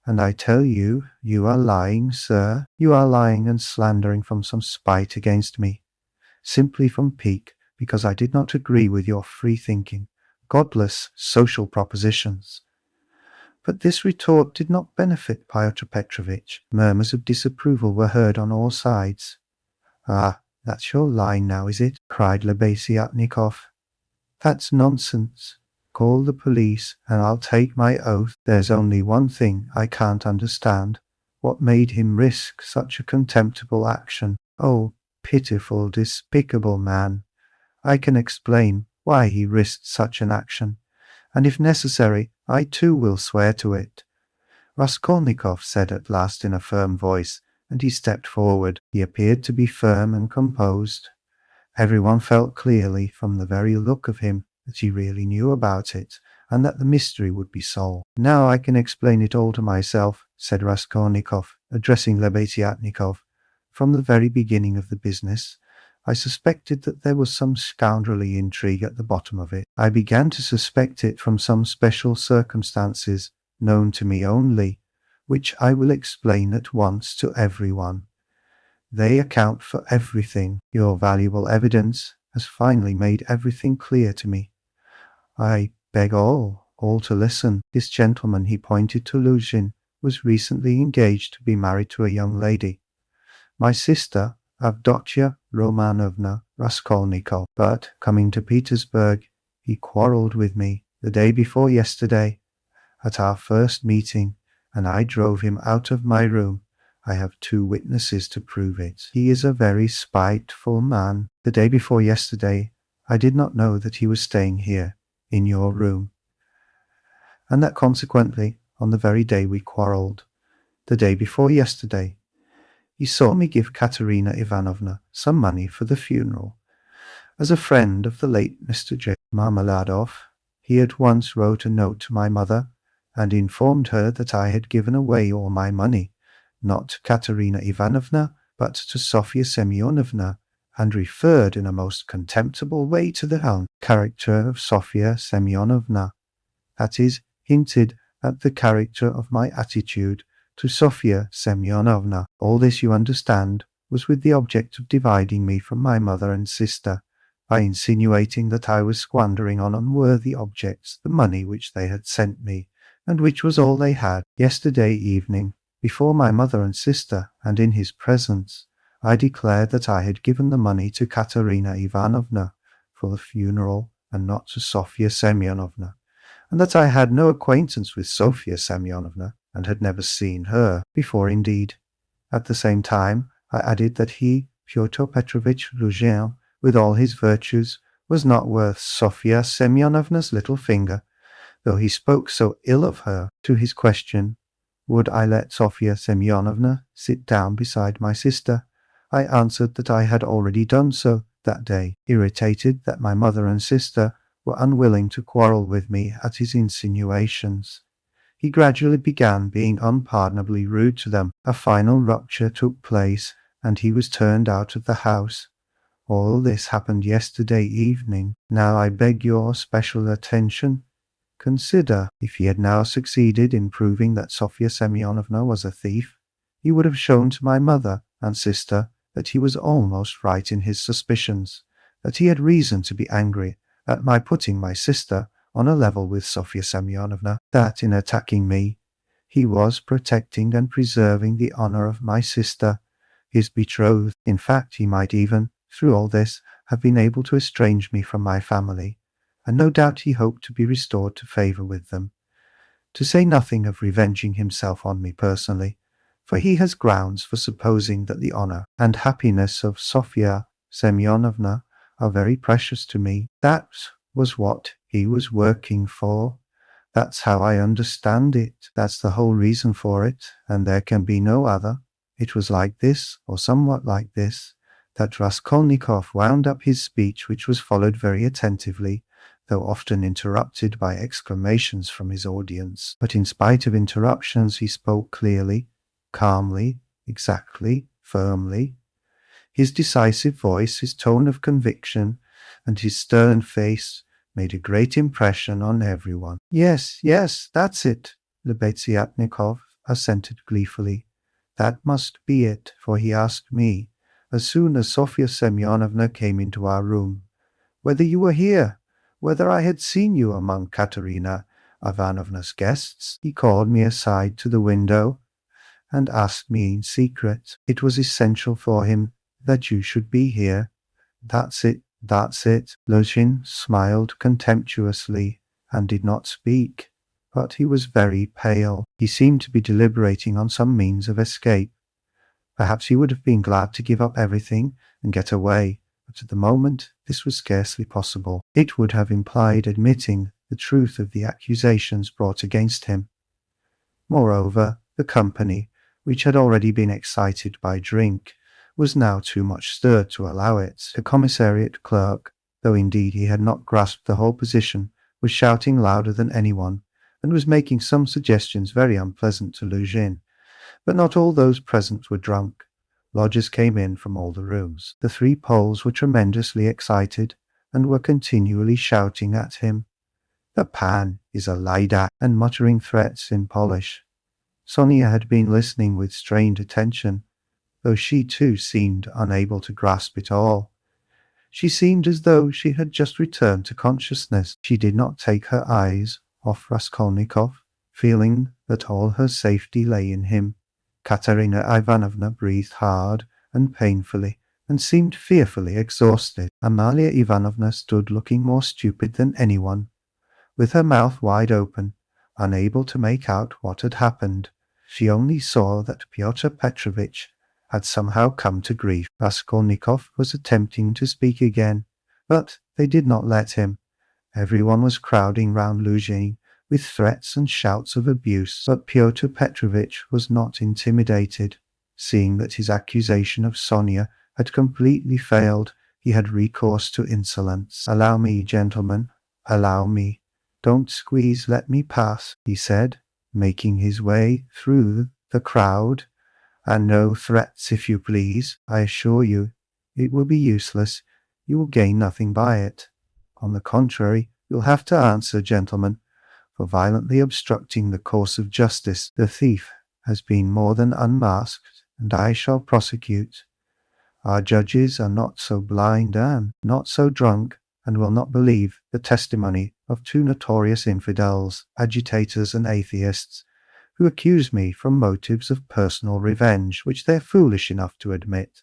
And I tell you, you are lying, sir. You are lying and slandering from some spite against me, simply from pique, because I did not agree with your free-thinking, godless social propositions. But this retort did not benefit Pyotr Petrovitch. Murmurs of disapproval were heard on all sides. Ah, that's your line now, is it? Cried Lebeziatnikov. That's nonsense. Call the police, and I'll take my oath. There's only one thing I can't understand. What made him risk such a contemptible action? Oh, pitiful, despicable man. I can explain why he risked such an action, and if necessary, I too will swear to it. Raskolnikov said at last in a firm voice, and he stepped forward. He appeared to be firm and composed. Everyone felt clearly from the very look of him that he really knew about it, and that the mystery would be solved. Now I can explain it all to myself, said Raskolnikov, addressing Lebeziatnikov. From the very beginning of the business, I suspected that there was some scoundrelly intrigue at the bottom of it. I began to suspect it from some special circumstances known to me only, which I will explain at once to everyone. They account for everything. Your valuable evidence has finally made everything clear to me. I beg all to listen. This gentleman, he pointed to Luzhin, was recently engaged to be married to a young lady, my sister, Avdotya Romanovna Raskolnikov. But, coming to Petersburg, He quarrelled with me the day before yesterday at our first meeting, and I drove him out of my room. I have 2 witnesses to prove it. He is a very spiteful man. The day before yesterday, I did not know that he was staying here, in your room, and that consequently, on the very day we quarrelled, the day before yesterday, he saw me give Katerina Ivanovna some money for the funeral. As a friend of the late Mr. J. Marmeladov, he at once wrote a note to my mother and informed her that I had given away all my money, not to Katerina Ivanovna, but to Sofya Semyonovna, and referred in a most contemptible way to the character of Sofya Semyonovna. That is, hinted at the character of my attitude to Sofya Semyonovna. All this, you understand, was with the object of dividing me from my mother and sister, by insinuating that I was squandering on unworthy objects the money which they had sent me, and which was all they had. Yesterday evening, before my mother and sister, and in his presence, I declared that I had given the money to Katerina Ivanovna for the funeral, and not to Sofya Semyonovna, and that I had no acquaintance with Sofya Semyonovna, and had never seen her before indeed. At the same time, I added that he, Fyodor Petrovitch Rodion, with all his virtues, was not worth Sofya Semyonovna's little finger, though he spoke so ill of her. To his question, would I let Sofya Semyonovna sit down beside my sister, I answered that I had already done so that day, irritated that my mother and sister were unwilling to quarrel with me at his insinuations. He gradually began being unpardonably rude to them. A final rupture took place, and he was turned out of the house. All this happened yesterday evening. Now I beg your special attention. Consider, if he had now succeeded in proving that Sofya Semyonovna was a thief, he would have shown to my mother and sister that he was almost right in his suspicions, that he had reason to be angry at my putting my sister on a level with Sofya Semyonovna, that in attacking me, he was protecting and preserving the honor of my sister, his betrothed. In fact, he might even, through all this, have been able to estrange me from my family, and no doubt he hoped to be restored to favor with them, to say nothing of revenging himself on me personally, for he has grounds for supposing that the honor and happiness of Sofya Semyonovna are very precious to me. That was what he was working for. That's how I understand it. That's the whole reason for it, and there can be no other. It was like this, or somewhat like this, that Raskolnikov wound up his speech, which was followed very attentively, though often interrupted by exclamations from his audience. But in spite of interruptions, he spoke clearly, calmly, exactly, firmly. His decisive voice, his tone of conviction, and his stern face made a great impression on everyone. Yes, that's it, Lebeziatnikov assented gleefully. That must be it, for he asked me, as soon as Sofya Semyonovna came into our room, whether you were here, whether I had seen you among Katerina Ivanovna's guests. He called me aside to the window and asked me in secret. It was essential for him that you should be here. That's it. Luzhin smiled contemptuously and did not speak, but he was very pale. He seemed to be deliberating on some means of escape. Perhaps he would have been glad to give up everything and get away, but at the moment this was scarcely possible. It would have implied admitting the truth of the accusations brought against him. Moreover, the company, which had already been excited by drink, was now too much stirred to allow it. The commissariat clerk, though indeed he had not grasped the whole position, was shouting louder than anyone, and was making some suggestions very unpleasant to Luzhin. But not all those present were drunk. Lodgers came in from all the rooms. The 3 Poles were tremendously excited, and were continually shouting at him, "The pan is a laidak," and muttering threats in Polish. Sonia had been listening with strained attention, though she too seemed unable to grasp it all. She seemed as though she had just returned to consciousness. She did not take her eyes off Raskolnikov, feeling that all her safety lay in him. Katerina Ivanovna breathed hard and painfully, and seemed fearfully exhausted. Amalia Ivanovna stood looking more stupid than anyone, with her mouth wide open, unable to make out what had happened. She only saw that Pyotr Petrovitch had somehow come to grief. Raskolnikov was attempting to speak again, but they did not let him. Everyone was crowding round Luzhin with threats and shouts of abuse, but Pyotr Petrovitch was not intimidated. Seeing that his accusation of Sonia had completely failed, he had recourse to insolence. "Allow me, gentlemen, allow me. Don't squeeze, let me pass," he said, making his way through the crowd. "And no threats, if you please. I assure you, it will be useless. You will gain nothing by it. On the contrary, you'll have to answer, gentlemen, for violently obstructing the course of justice. The thief has been more than unmasked, and I shall prosecute. Our judges are not so blind and not so drunk, and will not believe the testimony of two notorious infidels, agitators and atheists, who accuse me from motives of personal revenge, which they are foolish enough to admit.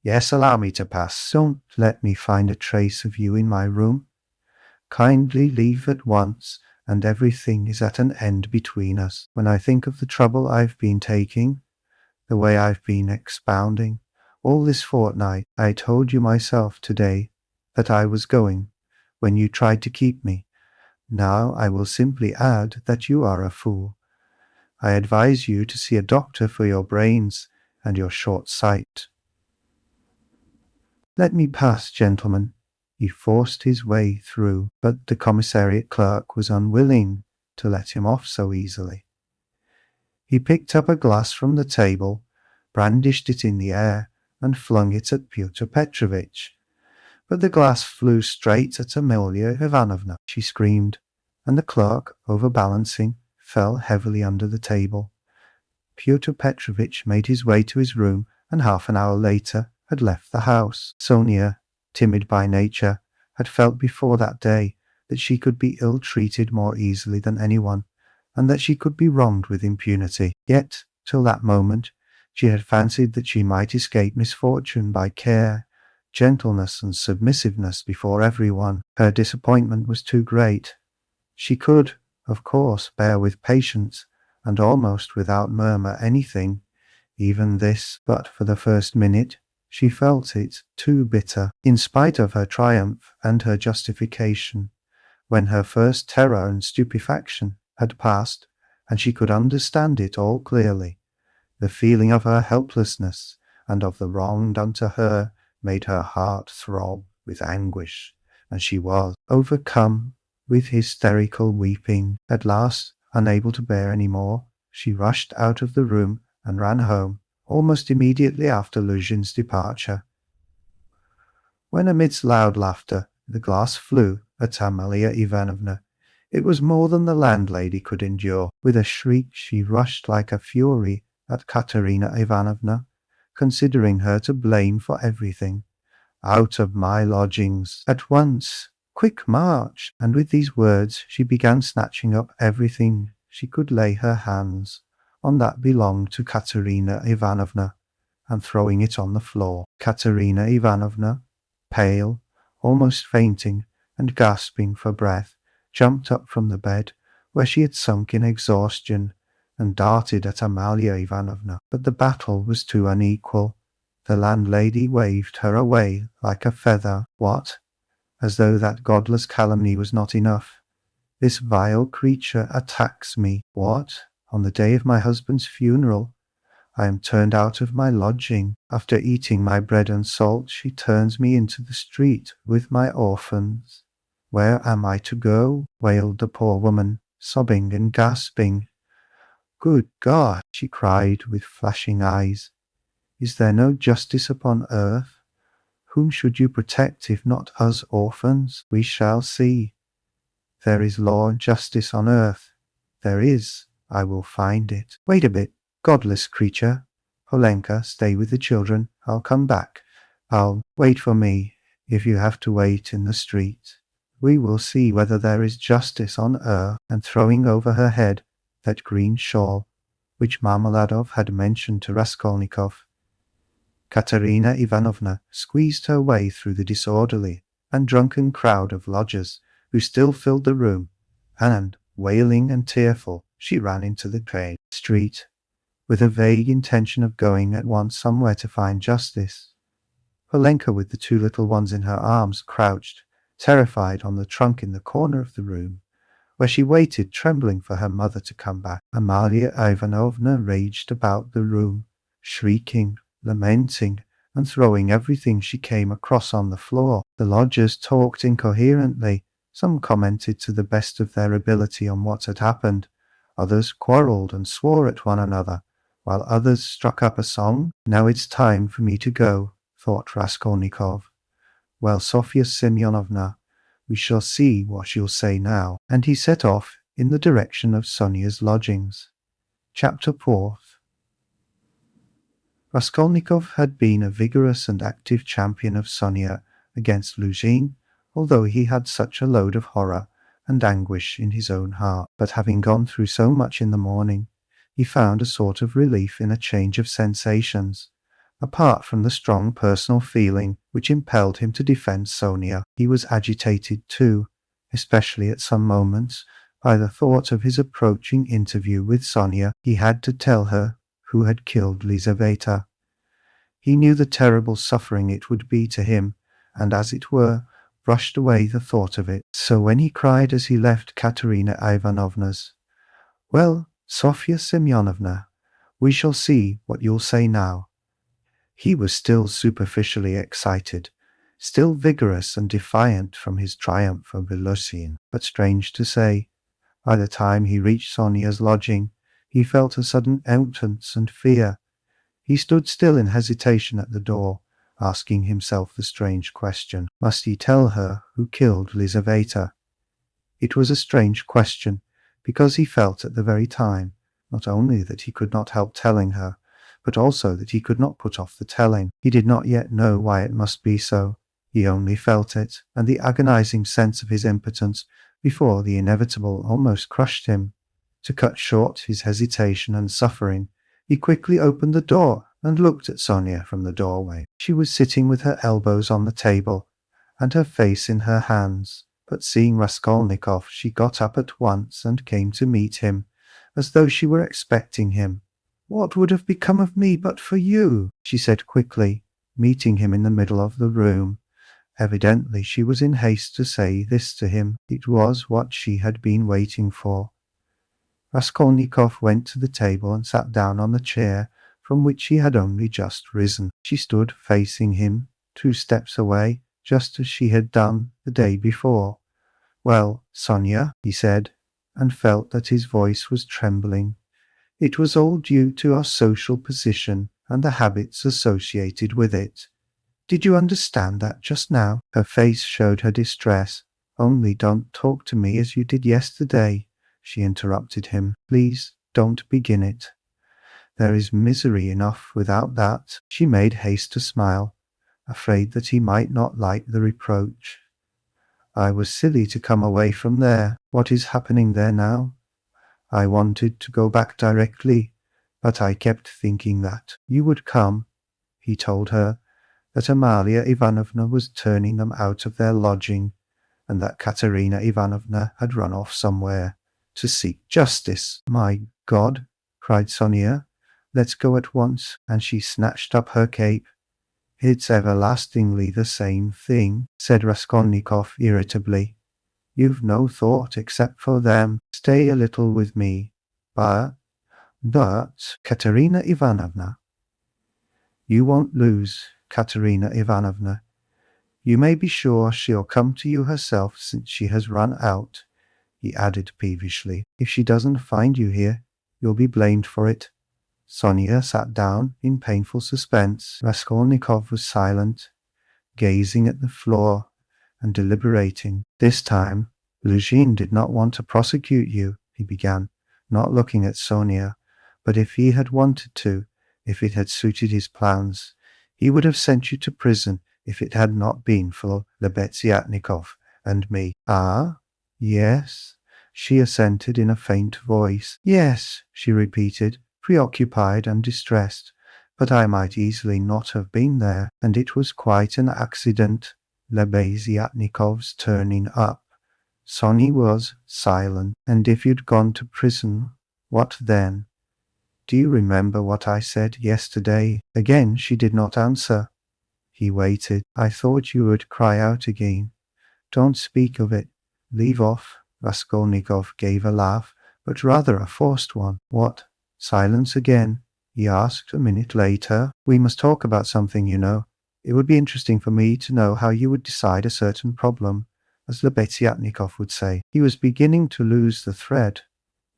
Yes, allow me to pass. Don't let me find a trace of you in my room. Kindly leave at once, and everything is at an end between us. When I think of the trouble I've been taking, the way I've been expounding, all this fortnight, I told you myself today that I was going, when you tried to keep me. Now I will simply add that you are a fool. I advise you to see a doctor for your brains and your short sight. Let me pass, gentlemen." He forced his way through, but the commissariat clerk was unwilling to let him off so easily. He picked up a glass from the table, brandished it in the air, and flung it at Pyotr Petrovitch. But the glass flew straight at Amalia Ivanovna. She screamed, and the clerk, overbalancing, fell heavily under the table. Pyotr Petrovitch made his way to his room, and half an hour later had left the house. Sonia, timid by nature, had felt before that day that she could be ill-treated more easily than anyone, and that she could be wronged with impunity. Yet, till that moment, she had fancied that she might escape misfortune by care, gentleness and submissiveness before everyone. Her disappointment was too great. She could, of course, bear with patience, and almost without murmur anything, even this, but for the first minute she felt it too bitter. In spite of her triumph and her justification, when her first terror and stupefaction had passed, and she could understand it all clearly, the feeling of her helplessness and of the wrong done to her made her heart throb with anguish, and she was overcome with hysterical weeping. At last, unable to bear any more, she rushed out of the room and ran home, almost immediately after Luzhin's departure. When amidst loud laughter the glass flew at Amalia Ivanovna, it was more than the landlady could endure. With a shriek she rushed like a fury at Katerina Ivanovna, considering her to blame for everything. "Out of my lodgings at once! Quick march!" And with these words she began snatching up everything she could lay her hands on that belonged to Katerina Ivanovna, and throwing it on the floor. Katerina Ivanovna, pale, almost fainting, and gasping for breath, jumped up from the bed, where she had sunk in exhaustion, and darted at Amalia Ivanovna. But the battle was too unequal. The landlady waved her away like a feather. "What? As though that godless calumny was not enough. This vile creature attacks me. What? On the day of my husband's funeral, I am turned out of my lodging. After eating my bread and salt, she turns me into the street with my orphans. Where am I to go?" wailed the poor woman, sobbing and gasping. "Good God!" she cried with flashing eyes. "Is there no justice upon earth? Whom should you protect if not us orphans? We shall see. There is law and justice on earth. There is. I will find it. Wait a bit, godless creature. Polenka, stay with the children. I'll come back. Wait for me, if you have to wait in the street. We will see whether there is justice on earth." And throwing over her head that green shawl which Marmeladov had mentioned to Raskolnikov, Katerina Ivanovna squeezed her way through the disorderly and drunken crowd of lodgers who still filled the room, and, wailing and tearful, she ran into the main street, with a vague intention of going at once somewhere to find justice. Polenka, with the two little ones in her arms, crouched, terrified, on the trunk in the corner of the room, where she waited, trembling, for her mother to come back. Amalia Ivanovna raged about the room, shrieking, lamenting, and throwing everything she came across on the floor. The lodgers talked incoherently. Some commented to the best of their ability on what had happened. Others quarrelled and swore at one another, while others struck up a song. "Now it's time for me to go," thought Raskolnikov. "Well, Sofya Semyonovna, we shall see what you'll say now." And he set off in the direction of Sonia's lodgings. Chapter 4. Raskolnikov had been a vigorous and active champion of Sonia against Luzhin, although he had such a load of horror and anguish in his own heart. But having gone through so much in the morning, he found a sort of relief in a change of sensations. Apart from the strong personal feeling which impelled him to defend Sonia, he was agitated too, especially at some moments, by the thought of his approaching interview with Sonia. He had to tell her who had killed Lizaveta. He knew the terrible suffering it would be to him, and, as it were, brushed away the thought of it. So when he cried as he left Katerina Ivanovna's, "Well, Sofya Semyonovna, we shall see what you'll say now," he was still superficially excited, still vigorous and defiant from his triumph over Luzhin. But strange to say, by the time he reached Sonia's lodging, he felt a sudden impotence and fear. He stood still in hesitation at the door, asking himself the strange question: must he tell her who killed Lizaveta? It was a strange question, because he felt at the very time, not only that he could not help telling her, but also that he could not put off the telling. He did not yet know why it must be so. He only felt it, and the agonizing sense of his impotence before the inevitable almost crushed him. To cut short his hesitation and suffering, he quickly opened the door and looked at Sonia from the doorway. She was sitting with her elbows on the table and her face in her hands, but seeing Raskolnikov, she got up at once and came to meet him, as though she were expecting him. "What would have become of me but for you?" she said quickly, meeting him in the middle of the room. Evidently she was in haste to say this to him. It was what she had been waiting for. Raskolnikov went to the table and sat down on the chair from which he had only just risen. She stood facing him, 2 steps away, just as she had done the day before. "Well, Sonia," he said, and felt that his voice was trembling. "It was all due to our social position and the habits associated with it. Did you understand that just now?" Her face showed her distress. "Only don't talk to me as you did yesterday," she interrupted him. "Please don't begin it. There is misery enough without that." She made haste to smile, afraid that he might not like the reproach. "I was silly to come away from there. What is happening there now? I wanted to go back directly, but I kept thinking that you would come." He told her that Amalia Ivanovna was turning them out of their lodging, and that Katerina Ivanovna had run off somewhere to seek justice. "My God!" cried Sonia. "Let's go at once." And she snatched up her cape. "It's everlastingly the same thing," said Raskolnikov irritably. "You've no thought except for them. Stay a little with me." But, Katerina Ivanovna, you won't lose Katerina Ivanovna. You may be sure she'll come to you herself since she has run out," he added peevishly. "If she doesn't find you here, you'll be blamed for it." Sonia sat down in painful suspense. Raskolnikov was silent, gazing at the floor and deliberating. "This time, Luzhin did not want to prosecute you," he began, not looking at Sonia. "But if he had wanted to, if it had suited his plans, he would have sent you to prison if it had not been for Lebeziatnikov and me." "Ah, yes," she assented in a faint voice. "Yes," she repeated, preoccupied and distressed. But I might easily not have been there, and it was quite an accident. Lebeziatnikov's turning up. Sonia was silent. And if you'd gone to prison, what then? Do you remember what I said yesterday? Again she did not answer. He waited. I thought you would cry out again. Don't speak of it. Leave off. Raskolnikov gave a laugh, but rather a forced one. What? Silence again, he asked a minute later. We must talk about something, you know. It would be interesting for me to know how you would decide a certain problem, as Lebeziatnikov would say. He was beginning to lose the thread.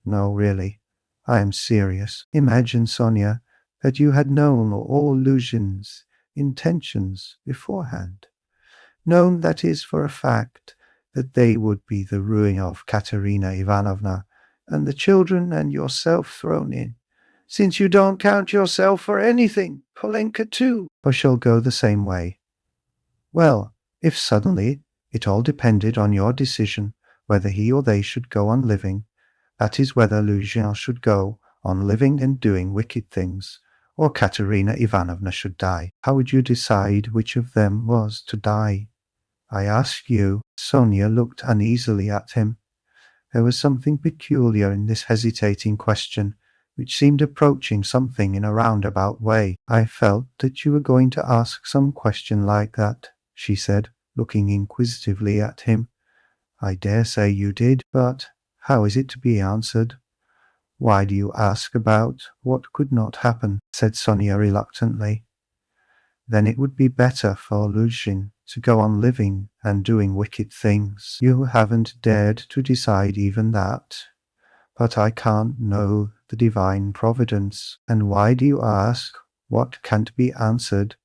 No, really, I am serious. Imagine, Sonia, that you had known all Luzhin's intentions beforehand. Known, that is, for a fact, that they would be the ruin of Katerina Ivanovna, and the children and yourself thrown in. Since you don't count yourself for anything, Polenka too, or shall go the same way. Well, if suddenly it all depended on your decision whether he or they should go on living, that is, whether Luzhin should go on living and doing wicked things, or Katerina Ivanovna should die, how would you decide which of them was to die? I ask you. Sonia looked uneasily at him. There was something peculiar in this hesitating question, which seemed approaching something in a roundabout way. I felt that you were going to ask some question like that, she said, looking inquisitively at him. I dare say you did, but how is it to be answered? Why do you ask about what could not happen? Said Sonia reluctantly. Then it would be better for Luzhin to go on living and doing wicked things. You haven't dared to decide even that. But I can't know the divine providence. And why do you ask what can't be answered?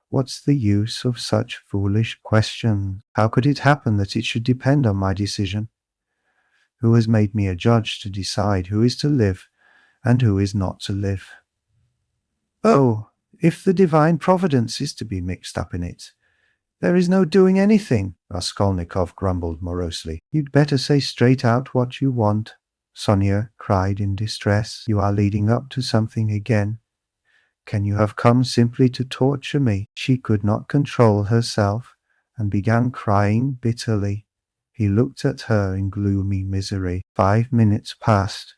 What's the use of such foolish questions? How could it happen that it should depend on my decision? Who has made me a judge to decide who is to live and who is not to live? Oh, if the divine providence is to be mixed up in it, there is no doing anything, Raskolnikov grumbled morosely. You'd better say straight out what you want, Sonia cried in distress. You are leading up to something again. Can you have come simply to torture me? She could not control herself and began crying bitterly. He looked at her in gloomy misery. 5 minutes passed.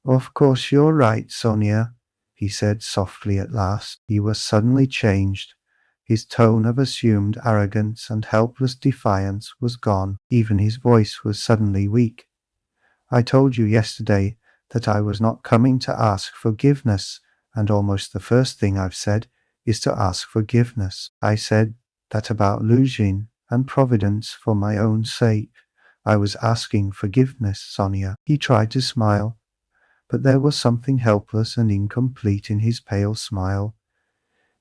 Of course you're right, Sonia, he said softly at last. He was suddenly changed. His tone of assumed arrogance and helpless defiance was gone. Even his voice was suddenly weak. I told you yesterday that I was not coming to ask forgiveness, and almost the first thing I've said is to ask forgiveness. I said that about Luzhin and Providence for my own sake. I was asking forgiveness, Sonia. He tried to smile, but there was something helpless and incomplete in his pale smile.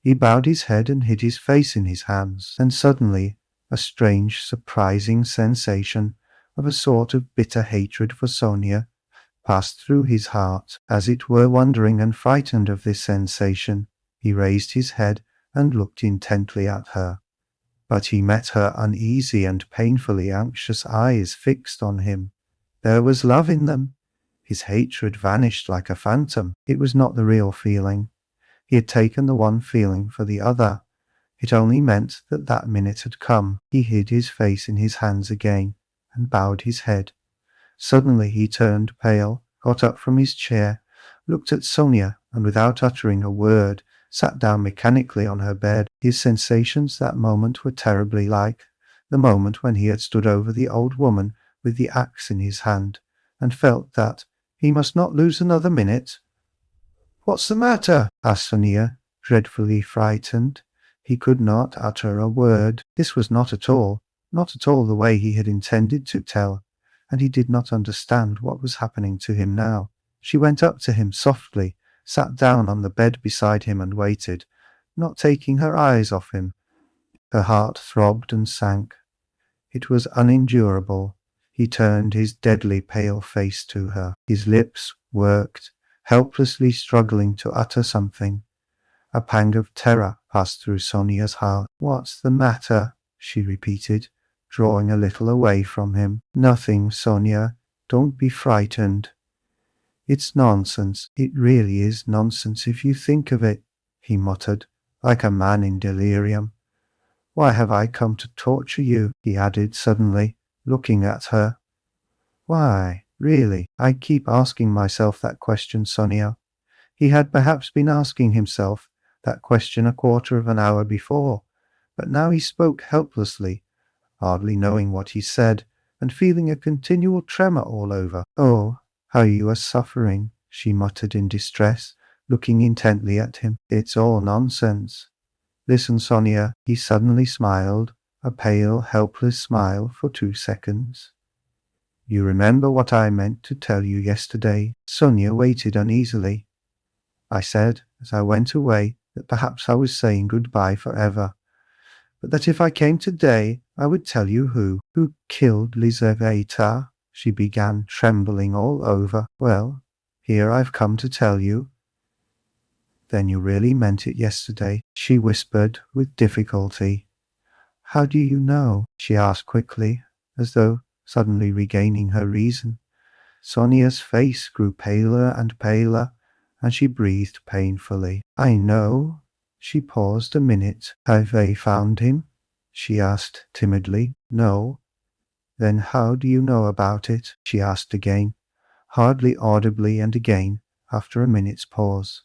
He bowed his head and hid his face in his hands, and suddenly a strange, surprising sensation of a sort of bitter hatred for Sonia passed through his heart. As it were wondering and frightened of this sensation, he raised his head and looked intently at her. But he met her uneasy and painfully anxious eyes fixed on him. There was love in them. His hatred vanished like a phantom. It was not the real feeling. He had taken the one feeling for the other. It only meant that that minute had come. He hid his face in his hands again and bowed his head. Suddenly he turned pale, got up from his chair, looked at Sonia, and without uttering a word, sat down mechanically on her bed. His sensations that moment were terribly like the moment when he had stood over the old woman with the axe in his hand, and felt that he must not lose another minute. "What's the matter?" asked Sonia, dreadfully frightened. He could not utter a word. This was not at all the way he had intended to tell, and he did not understand what was happening to him now. She went up to him softly, sat down on the bed beside him and waited, not taking her eyes off him. Her heart throbbed and sank. It was unendurable. He turned his deadly pale face to her. His lips worked, helplessly struggling to utter something. A pang of terror passed through Sonia's heart. "What's the matter?" she repeated, drawing a little away from him. "Nothing, Sonia. Don't be frightened." "It's nonsense. It really is nonsense if you think of it," he muttered, like a man in delirium. Why have I come to torture you? He added suddenly, looking at her. Why, really, I keep asking myself that question, Sonia. He had perhaps been asking himself that question a quarter of an hour before, but now he spoke helplessly, hardly knowing what he said, and feeling a continual tremor all over. Oh, how you are suffering, she muttered in distress, looking intently at him. It's all nonsense. Listen, Sonia, he suddenly smiled, a pale, helpless smile for 2 seconds. You remember what I meant to tell you yesterday? Sonia waited uneasily. I said, as I went away, that perhaps I was saying goodbye forever, but that if I came today, I would tell you who killed Lizaveta, she began, trembling all over. Well, here I've come to tell you. Then you really meant it yesterday, she whispered with difficulty. How do you know? She asked quickly, as though suddenly regaining her reason. Sonia's face grew paler and paler, and she breathed painfully. I know. She paused a minute. Have they found him? She asked timidly. No. Then how do you know about it? She asked again, hardly audibly, and again, after a minute's pause.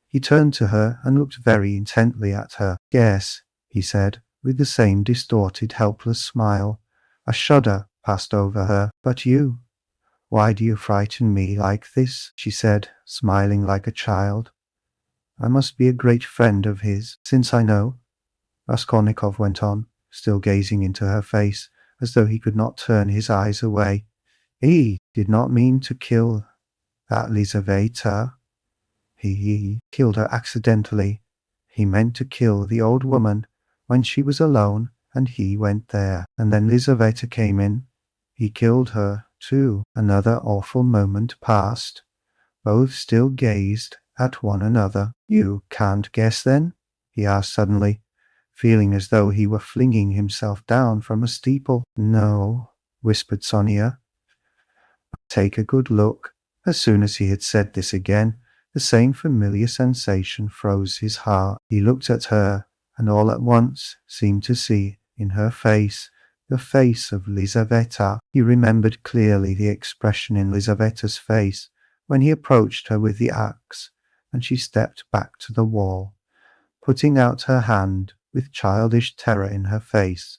He turned to her and looked very intently at her. Yes, he said, with the same distorted, helpless smile. A shudder passed over her. But you? Why do you frighten me like this? She said, smiling like a child. I must be a great friend of his, since I know. Raskolnikov went on, still gazing into her face, as though he could not turn his eyes away. He did not mean to kill that Lizaveta. He killed her accidentally. He meant to kill the old woman when she was alone, and he went there. And then Lizaveta came in. He killed her, too. Another awful moment passed. Both still gazed at one another. You can't guess, then? He asked suddenly, feeling as though he were flinging himself down from a steeple. No, whispered Sonia. Take a good look. As soon as he had said this again, the same familiar sensation froze his heart. He looked at her, and all at once seemed to see in her face the face of Lizaveta. He remembered clearly the expression in Lizaveta's face when he approached her with the axe, and she stepped back to the wall, putting out her hand with childish terror in her face,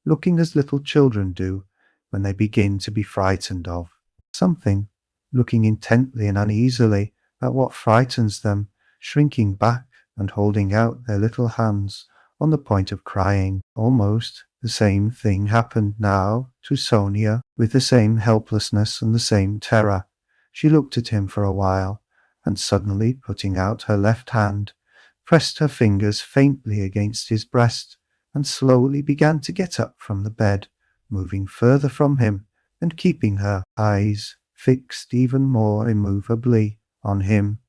looking as little children do when they begin to be frightened of something, looking intently and uneasily at what frightens them, shrinking back and holding out their little hands on the point of crying. Almost the same thing happened now to Sonia, with the same helplessness and the same terror. She looked at him for a while, and suddenly putting out her left hand, pressed her fingers faintly against his breast, and slowly began to get up from the bed, moving further from him, and keeping her eyes fixed even more immovably on him.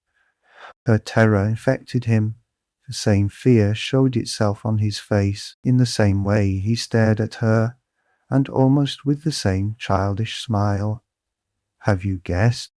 Her terror infected him. The same fear showed itself on his face. In the same way he stared at her, and almost with the same childish smile. Have you guessed?